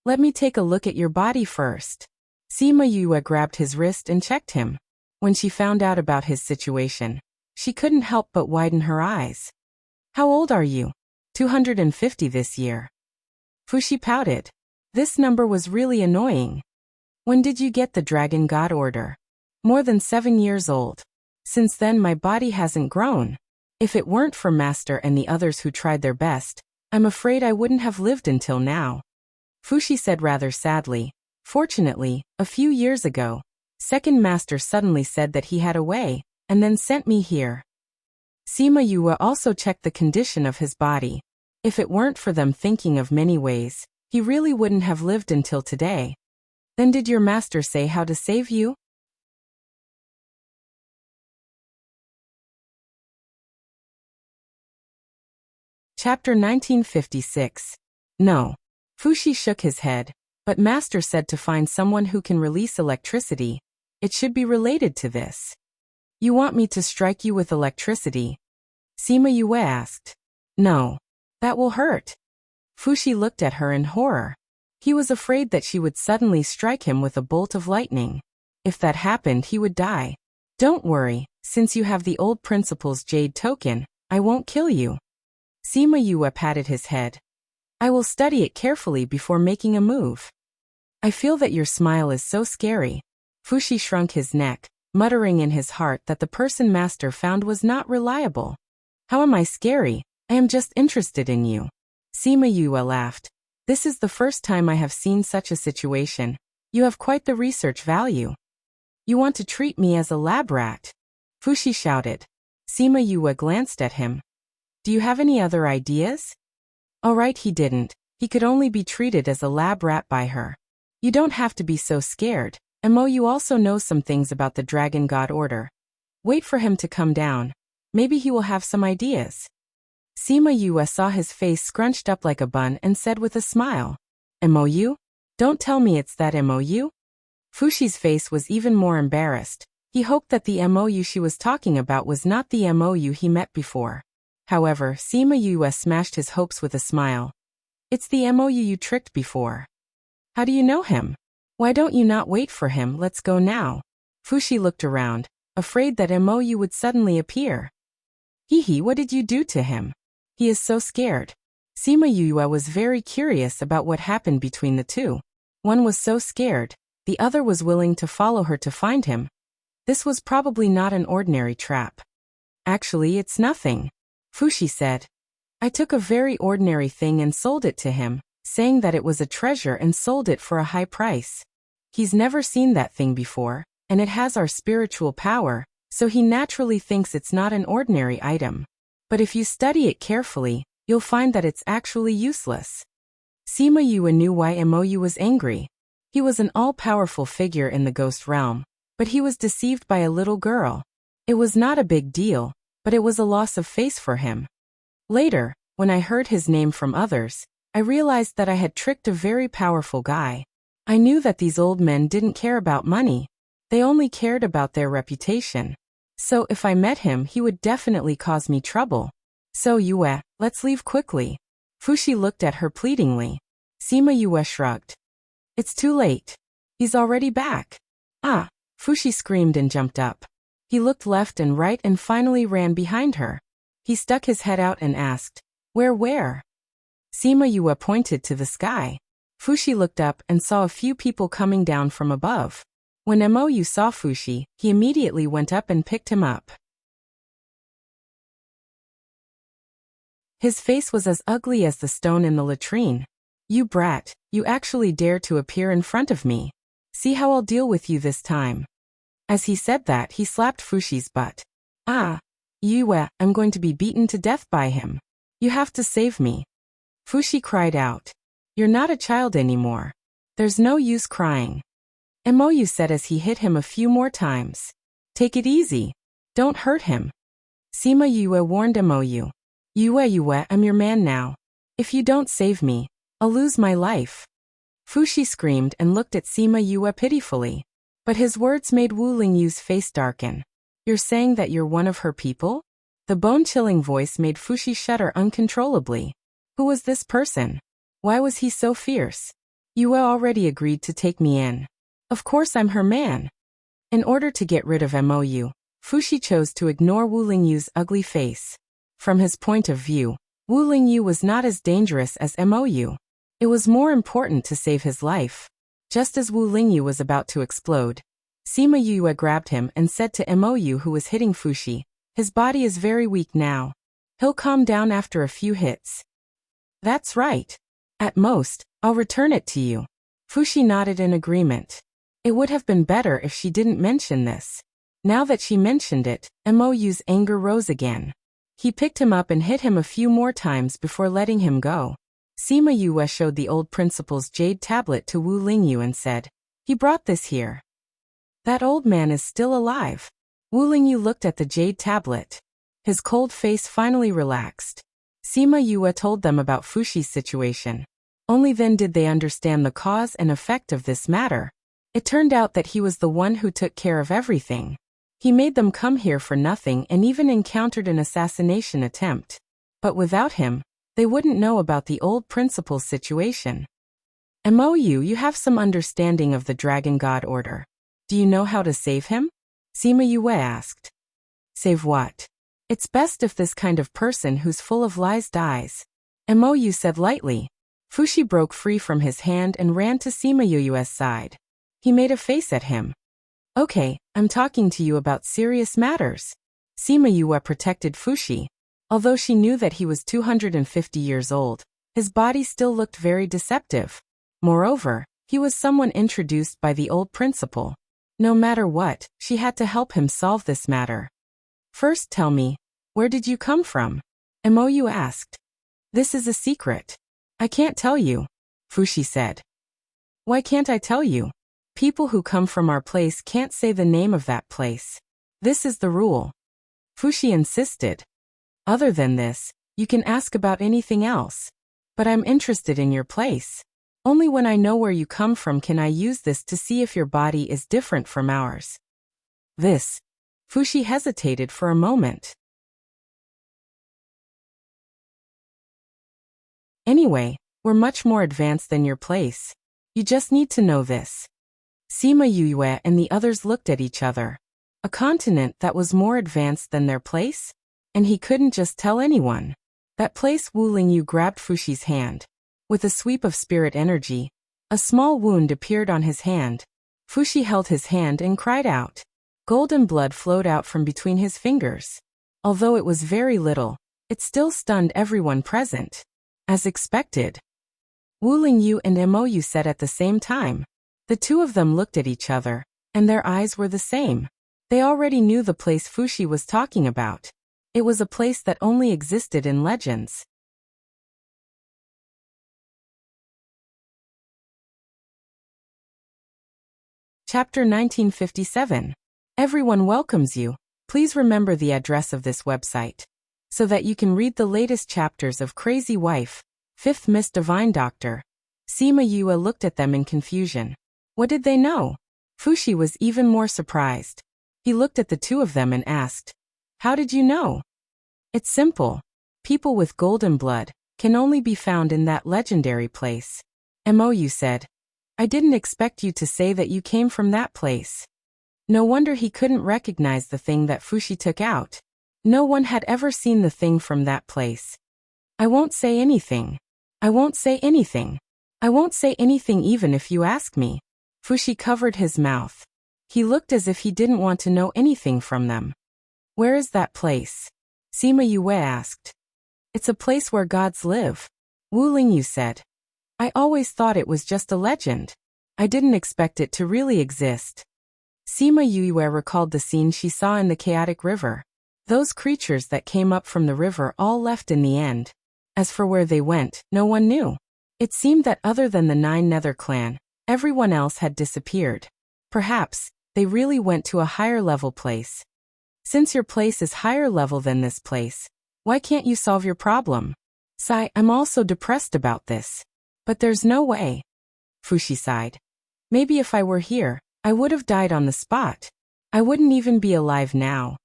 Let me take a look at your body first. Sima Yue grabbed his wrist and checked him. When she found out about his situation, she couldn't help but widen her eyes. How old are you? 250 this year. Fushi pouted. This number was really annoying. When did you get the Dragon God Order? More than 7 years old. Since then my body hasn't grown. If it weren't for Master and the others who tried their best, I'm afraid I wouldn't have lived until now. Fushi said rather sadly. Fortunately, a few years ago, Second Master suddenly said that he had a way, and then sent me here. Sima Yue also checked the condition of his body. If it weren't for them thinking of many ways, he really wouldn't have lived until today. Then did your master say how to save you? Chapter 1956. No. Fushi shook his head, but Master said to find someone who can release electricity. It should be related to this. You want me to strike you with electricity? Sima Yue asked. No. That will hurt. Fushi looked at her in horror. He was afraid that she would suddenly strike him with a bolt of lightning. If that happened, he would die. Don't worry, since you have the old principal's jade token, I won't kill you. Sima Yue patted his head. I will study it carefully before making a move. I feel that your smile is so scary. Fushi shrunk his neck, muttering in his heart that the person Master found was not reliable. How am I scary? I am just interested in you. Sima Yue laughed. This is the first time I have seen such a situation. You have quite the research value. You want to treat me as a lab rat? Fushi shouted. Sima Yue glanced at him. Do you have any other ideas? All right, he didn't. He could only be treated as a lab rat by her. You don't have to be so scared. You also knows some things about the Dragon God Order. Wait for him to come down. Maybe he will have some ideas. Sima Yue saw his face scrunched up like a bun and said with a smile. MOU? Don't tell me it's that MOU? Fushi's face was even more embarrassed. He hoped that the MOU she was talking about was not the MOU he met before. However, Sima Yue smashed his hopes with a smile. It's the MOU you tricked before. How do you know him? Why don't you not wait for him? Let's go now. Fushi looked around, afraid that MOU would suddenly appear. Hee, what did you do to him? He is so scared. Sima Yue was very curious about what happened between the two. One was so scared, the other was willing to follow her to find him. This was probably not an ordinary trap. Actually, it's nothing. Fushi said. I took a very ordinary thing and sold it to him, saying that it was a treasure and sold it for a high price. He's never seen that thing before, and it has our spiritual power, so he naturally thinks it's not an ordinary item. But if you study it carefully, you'll find that it's actually useless. Sima Yue knew why MOU was angry. He was an all-powerful figure in the ghost realm, but he was deceived by a little girl. It was not a big deal, but it was a loss of face for him. Later, when I heard his name from others, I realized that I had tricked a very powerful guy. I knew that these old men didn't care about money. They only cared about their reputation. So if I met him, he would definitely cause me trouble. So Yue, let's leave quickly. Fushi looked at her pleadingly. Sima Yue shrugged. It's too late. He's already back. Ah! Fushi screamed and jumped up. He looked left and right and finally ran behind her. He stuck his head out and asked, Where? Sima Yue pointed to the sky. Fushi looked up and saw a few people coming down from above. When Mou saw Fushi, he immediately went up and picked him up. His face was as ugly as the stone in the latrine. You brat, you actually dare to appear in front of me. See how I'll deal with you this time. As he said that, he slapped Fushi's butt. Ah! Yue, I'm going to be beaten to death by him. You have to save me. Fushi cried out. You're not a child anymore. There's no use crying. Mou said as he hit him a few more times. Take it easy. Don't hurt him. Sima Yue warned Mou. Yue, I'm your man now. If you don't save me, I'll lose my life. Fushi screamed and looked at Sima Yue pitifully. But his words made Wu Lingyu's face darken. You're saying that you're one of her people? The bone-chilling voice made Fushi shudder uncontrollably. Who was this person? Why was he so fierce? Yue already agreed to take me in. Of course I'm her man. In order to get rid of Mou, Fushi chose to ignore Wu Lingyu's ugly face. From his point of view, Wu Lingyu was not as dangerous as Mou. It was more important to save his life. Just as Wu Lingyu was about to explode, Sima Yue grabbed him and said to Mou who was hitting Fushi, his body is very weak now. He'll calm down after a few hits. That's right. At most, I'll return it to you. Fushi nodded in agreement. It would have been better if she didn't mention this. Now that she mentioned it, Mou's anger rose again. He picked him up and hit him a few more times before letting him go. Sima Yue showed the old principal's jade tablet to Wu Lingyu and said, he brought this here. That old man is still alive. Wu Lingyu looked at the jade tablet. His cold face finally relaxed. Sima Yue told them about Fushi's situation. Only then did they understand the cause and effect of this matter. It turned out that he was the one who took care of everything. He made them come here for nothing and even encountered an assassination attempt. But without him, they wouldn't know about the old principal's situation. Mou, you have some understanding of the Dragon God Order. Do you know how to save him? Sima Yue asked. Save what? It's best if this kind of person who's full of lies dies. Mou said lightly. Fushi broke free from his hand and ran to Sima Yue's side. He made a face at him. Okay, I'm talking to you about serious matters. Sima Yue protected Fushi. Although she knew that he was 250 years old, his body still looked very deceptive. Moreover, he was someone introduced by the old principal. No matter what, she had to help him solve this matter. First tell me, where did you come from? Mou asked. This is a secret. I can't tell you, Fushi said. Why can't I tell you? People who come from our place can't say the name of that place. This is the rule. Fushi insisted. Other than this, you can ask about anything else. But I'm interested in your place. Only when I know where you come from can I use this to see if your body is different from ours. This. Fushi hesitated for a moment. Anyway, we're much more advanced than your place. You just need to know this. Sima Yue and the others looked at each other. A continent that was more advanced than their place? And he couldn't just tell anyone. That place. Wu Lingyu grabbed Fushi's hand. With a sweep of spirit energy, a small wound appeared on his hand. Fushi held his hand and cried out. Golden blood flowed out from between his fingers. Although it was very little, it still stunned everyone present. As expected. Wu Lingyu and Mou said at the same time. The two of them looked at each other, and their eyes were the same. They already knew the place Fushi was talking about. It was a place that only existed in legends. Chapter 1957. Everyone welcomes you. Please remember the address of this website, so that you can read the latest chapters of Crazy Wife, 5th Miss Divine Doctor. Sima Yue looked at them in confusion. What did they know? Fushi was even more surprised. He looked at the two of them and asked, "How did you know?" "It's simple. People with golden blood can only be found in that legendary place." Mou said, "I didn't expect you to say that you came from that place." No wonder he couldn't recognize the thing that Fushi took out. No one had ever seen the thing from that place. "I won't say anything. I won't say anything. I won't say anything even if you ask me." Fushi covered his mouth. He looked as if he didn't want to know anything from them. "Where is that place?" Sima Yue asked. "It's a place where gods live," Wu Lingyu said. "I always thought it was just a legend. I didn't expect it to really exist." Sima Yue recalled the scene she saw in the chaotic river. Those creatures that came up from the river all left in the end. As for where they went, no one knew. It seemed that other than the 9 Nether clan, everyone else had disappeared. Perhaps they really went to a higher level place. "Since your place is higher level than this place, why can't you solve your problem?" "Sigh, I'm also depressed about this. But there's no way." Fushi sighed. "Maybe if I were here, I would have died on the spot. I wouldn't even be alive now."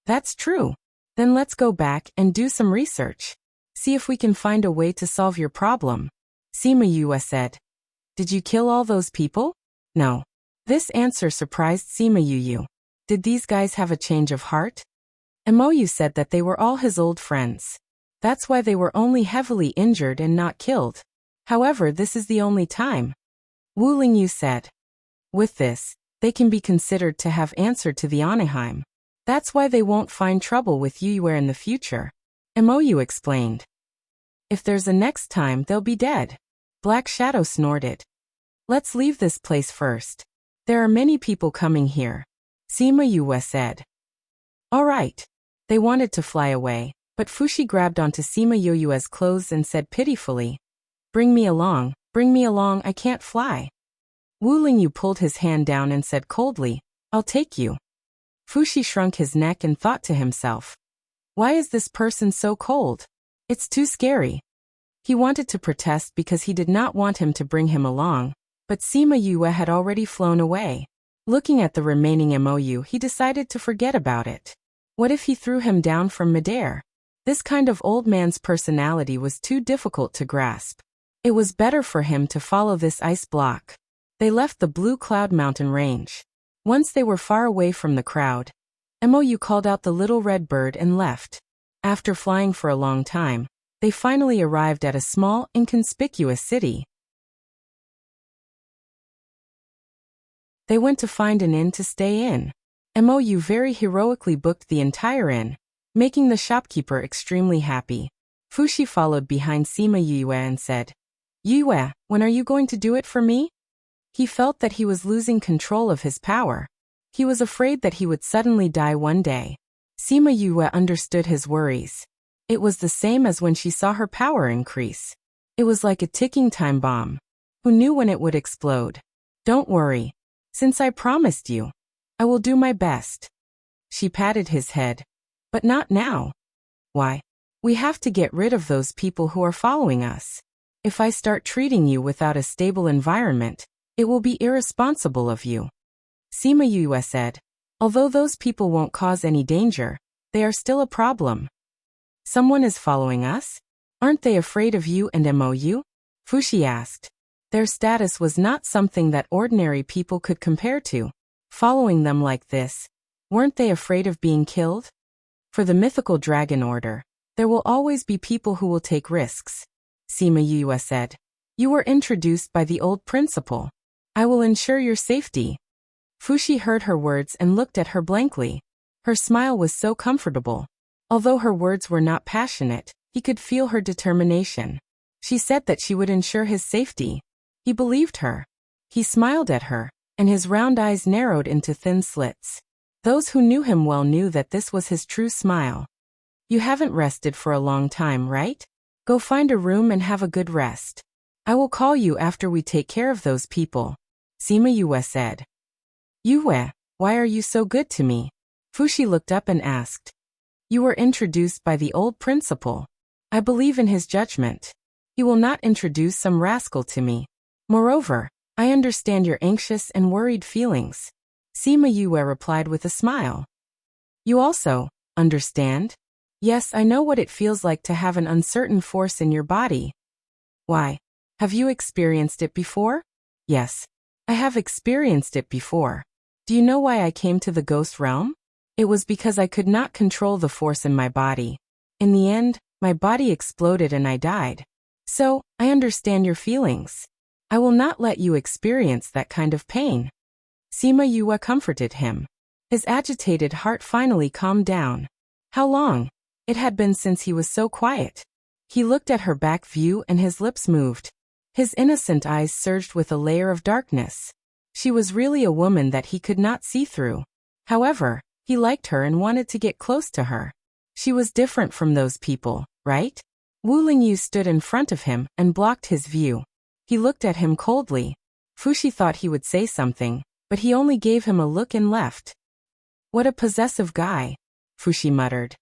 "That's true. Then let's go back and do some research. See if we can find a way to solve your problem," Sima Yue said. "Did you kill all those people?" "No." This answer surprised Sima Yue. Did these guys have a change of heart? Mou said that they were all his old friends. That's why they were only heavily injured and not killed. However, this is the only time. Wu Lingyu said. With this, they can be considered to have answered to the Anaheim. That's why they won't find trouble with Yue in the future. Mou explained. If there's a next time, they'll be dead. Black Shadow snorted. Let's leave this place first. There are many people coming here. Sima Yue said. All right. They wanted to fly away, but Fushi grabbed onto Sima Yue's clothes and said pitifully, bring me along, I can't fly. Wu Lingyu pulled his hand down and said coldly, I'll take you. Fushi shrunk his neck and thought to himself, why is this person so cold? It's too scary. He wanted to protest because he did not want him to bring him along, but Sima Yue had already flown away. Looking at the remaining MOU, he decided to forget about it. What if he threw him down from midair? This kind of old man's personality was too difficult to grasp. It was better for him to follow this ice block. They left the Blue Cloud Mountain range. Once they were far away from the crowd, MOU called out the little red bird and left. After flying for a long time, they finally arrived at a small, inconspicuous city. They went to find an inn to stay in. MOU very heroically booked the entire inn, making the shopkeeper extremely happy. Fushi followed behind Sima Yue and said, Yue, when are you going to do it for me? He felt that he was losing control of his power. He was afraid that he would suddenly die one day. Sima Yue understood his worries. It was the same as when she saw her power increase. It was like a ticking time bomb. Who knew when it would explode? Don't worry. Since I promised you, I will do my best. She patted his head. But not now. Why? We have to get rid of those people who are following us. If I start treating you without a stable environment, it will be irresponsible of you. Sima Yue said. Although those people won't cause any danger, they are still a problem. Someone is following us? Aren't they afraid of you and MOU? Fushi asked. Their status was not something that ordinary people could compare to. Following them like this, weren't they afraid of being killed? For the mythical dragon order, there will always be people who will take risks. Sima Yue said. You were introduced by the old principal. I will ensure your safety. Fushi heard her words and looked at her blankly. Her smile was so comfortable. Although her words were not passionate, he could feel her determination. She said that she would ensure his safety. He believed her. He smiled at her, and his round eyes narrowed into thin slits. Those who knew him well knew that this was his true smile. You haven't rested for a long time, right? Go find a room and have a good rest. I will call you after we take care of those people. Sima Yue said. Yue, why are you so good to me? Fushi looked up and asked. You were introduced by the old principal. I believe in his judgment. He will not introduce some rascal to me. Moreover, I understand your anxious and worried feelings. Sima Yue replied with a smile. You also understand? Yes, I know what it feels like to have an uncertain force in your body. Why? Have you experienced it before? Yes. I have experienced it before. Do you know why I came to the ghost realm? It was because I could not control the force in my body. In the end, my body exploded and I died. So, I understand your feelings. I will not let you experience that kind of pain. Sima Yue comforted him. His agitated heart finally calmed down. How long? It had been since he was so quiet. He looked at her back view and his lips moved. His innocent eyes surged with a layer of darkness. She was really a woman that he could not see through. However, he liked her and wanted to get close to her. She was different from those people, right? Wu Lingyu stood in front of him and blocked his view. He looked at him coldly. Fuxi thought he would say something, but he only gave him a look and left. What a possessive guy, Fuxi muttered.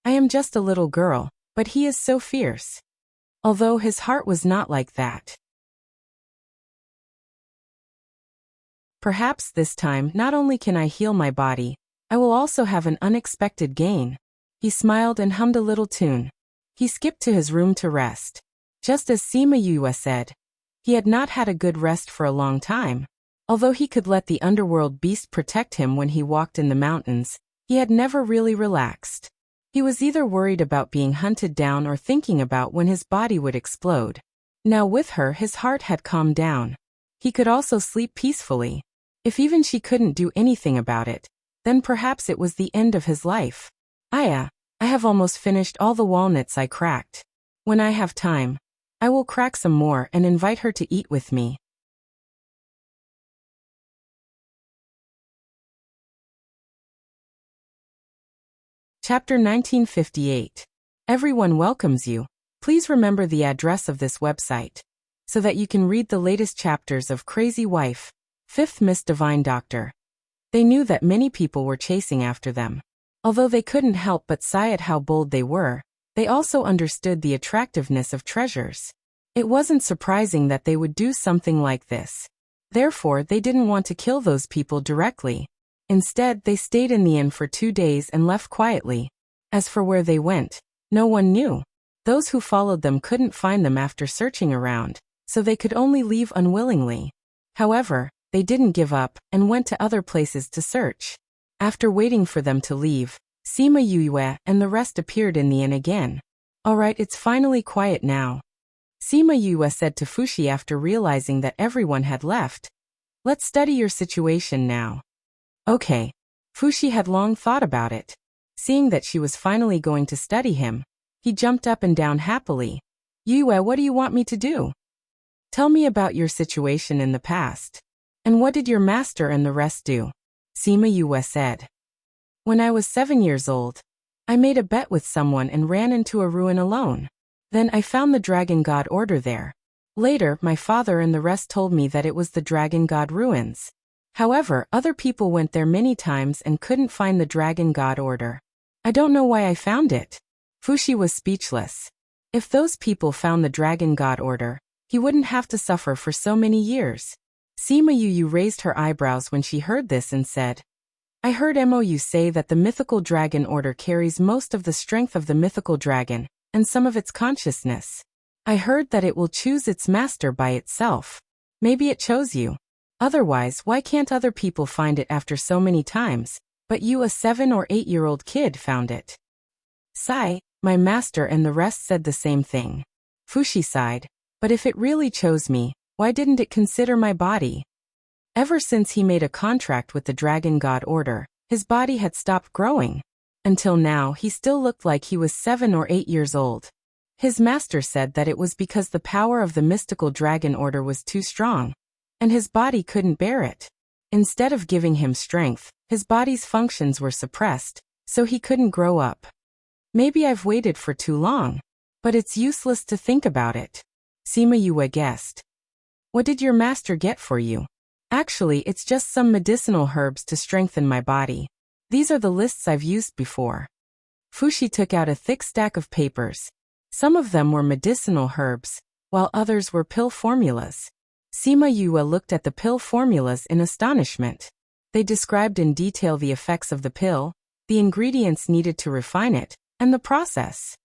I am just a little girl, but he is so fierce. Although his heart was not like that. Perhaps this time not only can I heal my body, I will also have an unexpected gain. He smiled and hummed a little tune. He skipped to his room to rest. Just as Sima Yue said, he had not had a good rest for a long time. Although he could let the underworld beast protect him when he walked in the mountains, he had never really relaxed. He was either worried about being hunted down or thinking about when his body would explode. Now with her, his heart had calmed down. He could also sleep peacefully. If even she couldn't do anything about it, then perhaps it was the end of his life. I have almost finished all the walnuts I cracked. When I have time, I will crack some more and invite her to eat with me. Chapter 1958. Everyone welcomes you. Please remember the address of this website, so that you can read the latest chapters of Crazy Wife, 5th Miss Divine Doctor. They knew that many people were chasing after them. Although they couldn't help but sigh at how bold they were, they also understood the attractiveness of treasures. It wasn't surprising that they would do something like this. Therefore, they didn't want to kill those people directly. Instead, they stayed in the inn for 2 days and left quietly. As for where they went, no one knew. Those who followed them couldn't find them after searching around, so they could only leave unwillingly. However, they didn't give up and went to other places to search. After waiting for them to leave, Sima Yue and the rest appeared in the inn again. Alright, it's finally quiet now. Sima Yue said to Fuxi after realizing that everyone had left. Let's study your situation now. Okay. Fuxi had long thought about it. Seeing that she was finally going to study him, he jumped up and down happily. Yue, what do you want me to do? Tell me about your situation in the past. And what did your master and the rest do? Sima Yue said. When I was 7 years old, I made a bet with someone and ran into a ruin alone. Then I found the Dragon God Order there. Later, my father and the rest told me that it was the Dragon God ruins. However, other people went there many times and couldn't find the Dragon God Order. I don't know why I found it. Fuxi was speechless. If those people found the Dragon God Order, he wouldn't have to suffer for so many years. Sima Yue raised her eyebrows when she heard this and said, I heard Mou say that the mythical dragon order carries most of the strength of the mythical dragon, and some of its consciousness. I heard that it will choose its master by itself. Maybe it chose you. Otherwise, why can't other people find it after so many times, but you, a 7 or 8-year-old kid, found it? Sigh, my master and the rest said the same thing. Fuxi sighed, but if it really chose me, why didn't it consider my body? Ever since he made a contract with the Dragon God Order, his body had stopped growing. Until now, he still looked like he was 7 or 8 years old. His master said that it was because the power of the mystical Dragon Order was too strong, and his body couldn't bear it. Instead of giving him strength, his body's functions were suppressed, so he couldn't grow up. Maybe I've waited for too long, but it's useless to think about it. Sima Yue guessed. What did your master get for you? Actually, it's just some medicinal herbs to strengthen my body. These are the lists I've used before. Fuxi took out a thick stack of papers. Some of them were medicinal herbs, while others were pill formulas. Sima Yue looked at the pill formulas in astonishment. They described in detail the effects of the pill, the ingredients needed to refine it, and the process.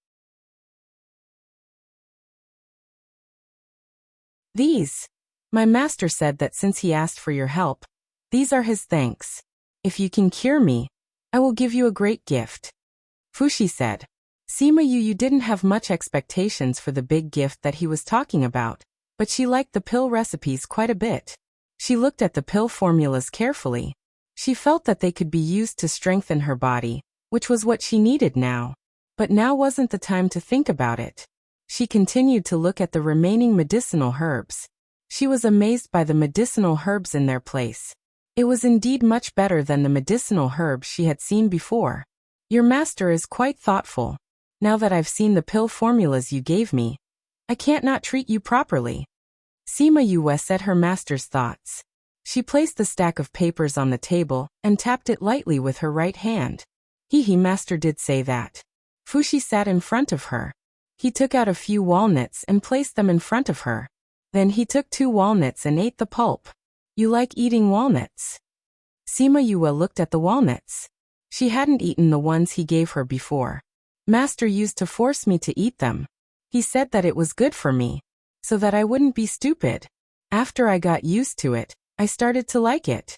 My master said that since he asked for your help, these are his thanks. If you can cure me, I will give you a great gift. Fuxi said. Sima Yu didn't have much expectations for the big gift that he was talking about, but she liked the pill recipes quite a bit. She looked at the pill formulas carefully. She felt that they could be used to strengthen her body, which was what she needed now. But now wasn't the time to think about it. She continued to look at the remaining medicinal herbs. She was amazed by the medicinal herbs in their place. It was indeed much better than the medicinal herbs she had seen before. Your master is quite thoughtful. Now that I've seen the pill formulas you gave me, I can't not treat you properly. Sima Yue said her master's thoughts. She placed the stack of papers on the table and tapped it lightly with her right hand. Master did say that. Fuxi sat in front of her. He took out a few walnuts and placed them in front of her. Then he took 2 walnuts and ate the pulp. You like eating walnuts? Sima Yue looked at the walnuts. She hadn't eaten the ones he gave her before. Master used to force me to eat them. He said that it was good for me, so that I wouldn't be stupid. After I got used to it, I started to like it.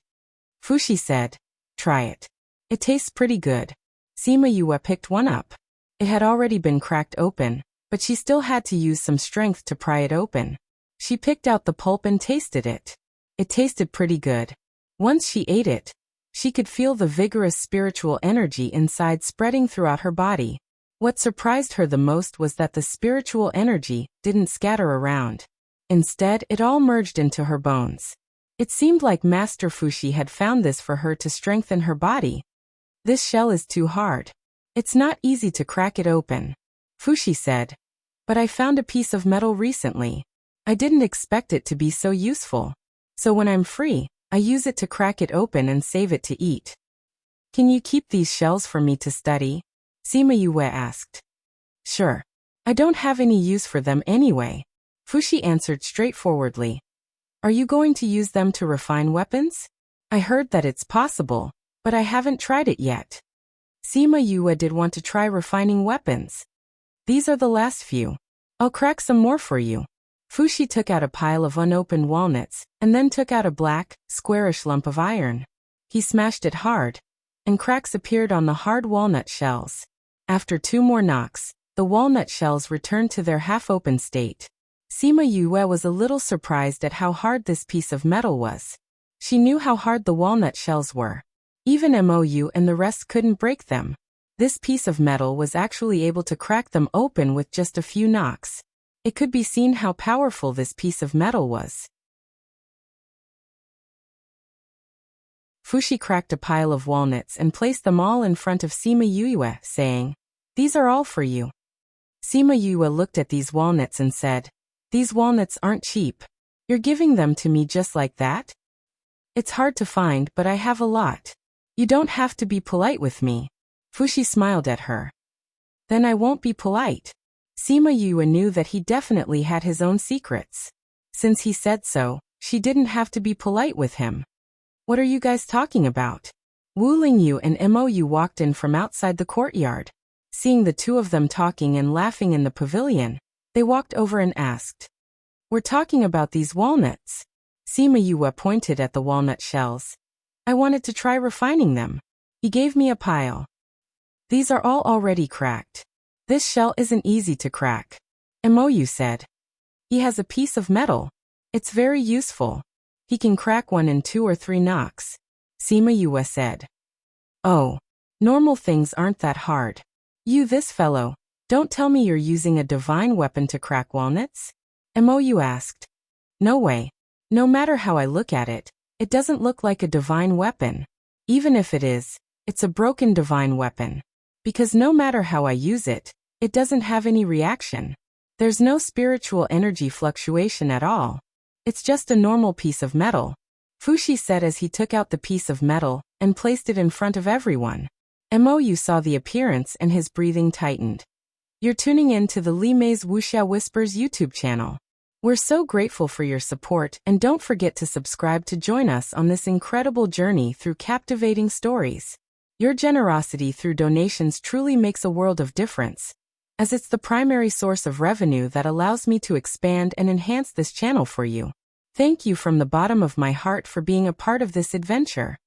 Fuxi said, try it. It tastes pretty good. Sima Yue picked one up. It had already been cracked open, but she still had to use some strength to pry it open. She picked out the pulp and tasted it. It tasted pretty good. Once she ate it, she could feel the vigorous spiritual energy inside spreading throughout her body. What surprised her the most was that the spiritual energy didn't scatter around. Instead, it all merged into her bones. It seemed like Master Fuxi had found this for her to strengthen her body. This shell is too hard. It's not easy to crack it open. Fuxi said. But I found a piece of metal recently. I didn't expect it to be so useful. So when I'm free, I use it to crack it open and save it to eat. Can you keep these shells for me to study? Sima Yue asked. Sure. I don't have any use for them anyway. Fuxi answered straightforwardly. Are you going to use them to refine weapons? I heard that it's possible, but I haven't tried it yet. Sima Yue did want to try refining weapons. These are the last few. I'll crack some more for you. Fuxi took out a pile of unopened walnuts, and then took out a black, squarish lump of iron. He smashed it hard, and cracks appeared on the hard walnut shells. After 2 more knocks, the walnut shells returned to their half-open state. Sima Yue was a little surprised at how hard this piece of metal was. She knew how hard the walnut shells were. Even Mou and the rest couldn't break them. This piece of metal was actually able to crack them open with just a few knocks. It could be seen how powerful this piece of metal was. Fuxi cracked a pile of walnuts and placed them all in front of Sima Yue, saying, These are all for you. Sima Yue looked at these walnuts and said, These walnuts aren't cheap. You're giving them to me just like that? It's hard to find, but I have a lot. You don't have to be polite with me. Fuxi smiled at her. Then I won't be polite. Sima Yue knew that he definitely had his own secrets. Since he said so, she didn't have to be polite with him. What are you guys talking about? Wu Lingyu and Mou walked in from outside the courtyard. Seeing the 2 of them talking and laughing in the pavilion, they walked over and asked. We're talking about these walnuts. Sima Yue pointed at the walnut shells. I wanted to try refining them. He gave me a pile. These are all already cracked. This shell isn't easy to crack. Mou said. He has a piece of metal. It's very useful. He can crack one in 2 or 3 knocks. Sima Yue said. Oh, normal things aren't that hard. You this fellow, don't tell me you're using a divine weapon to crack walnuts? Mou asked. No way. No matter how I look at it, it doesn't look like a divine weapon. Even if it is, it's a broken divine weapon. Because no matter how I use it, it doesn't have any reaction. There's no spiritual energy fluctuation at all. It's just a normal piece of metal. Fuxi said as he took out the piece of metal and placed it in front of everyone. Mou saw the appearance and his breathing tightened. You're tuning in to the Li Mei's Wuxia Whispers YouTube channel. We're so grateful for your support, and don't forget to subscribe to join us on this incredible journey through captivating stories. Your generosity through donations truly makes a world of difference, as it's the primary source of revenue that allows me to expand and enhance this channel for you. Thank you from the bottom of my heart for being a part of this adventure.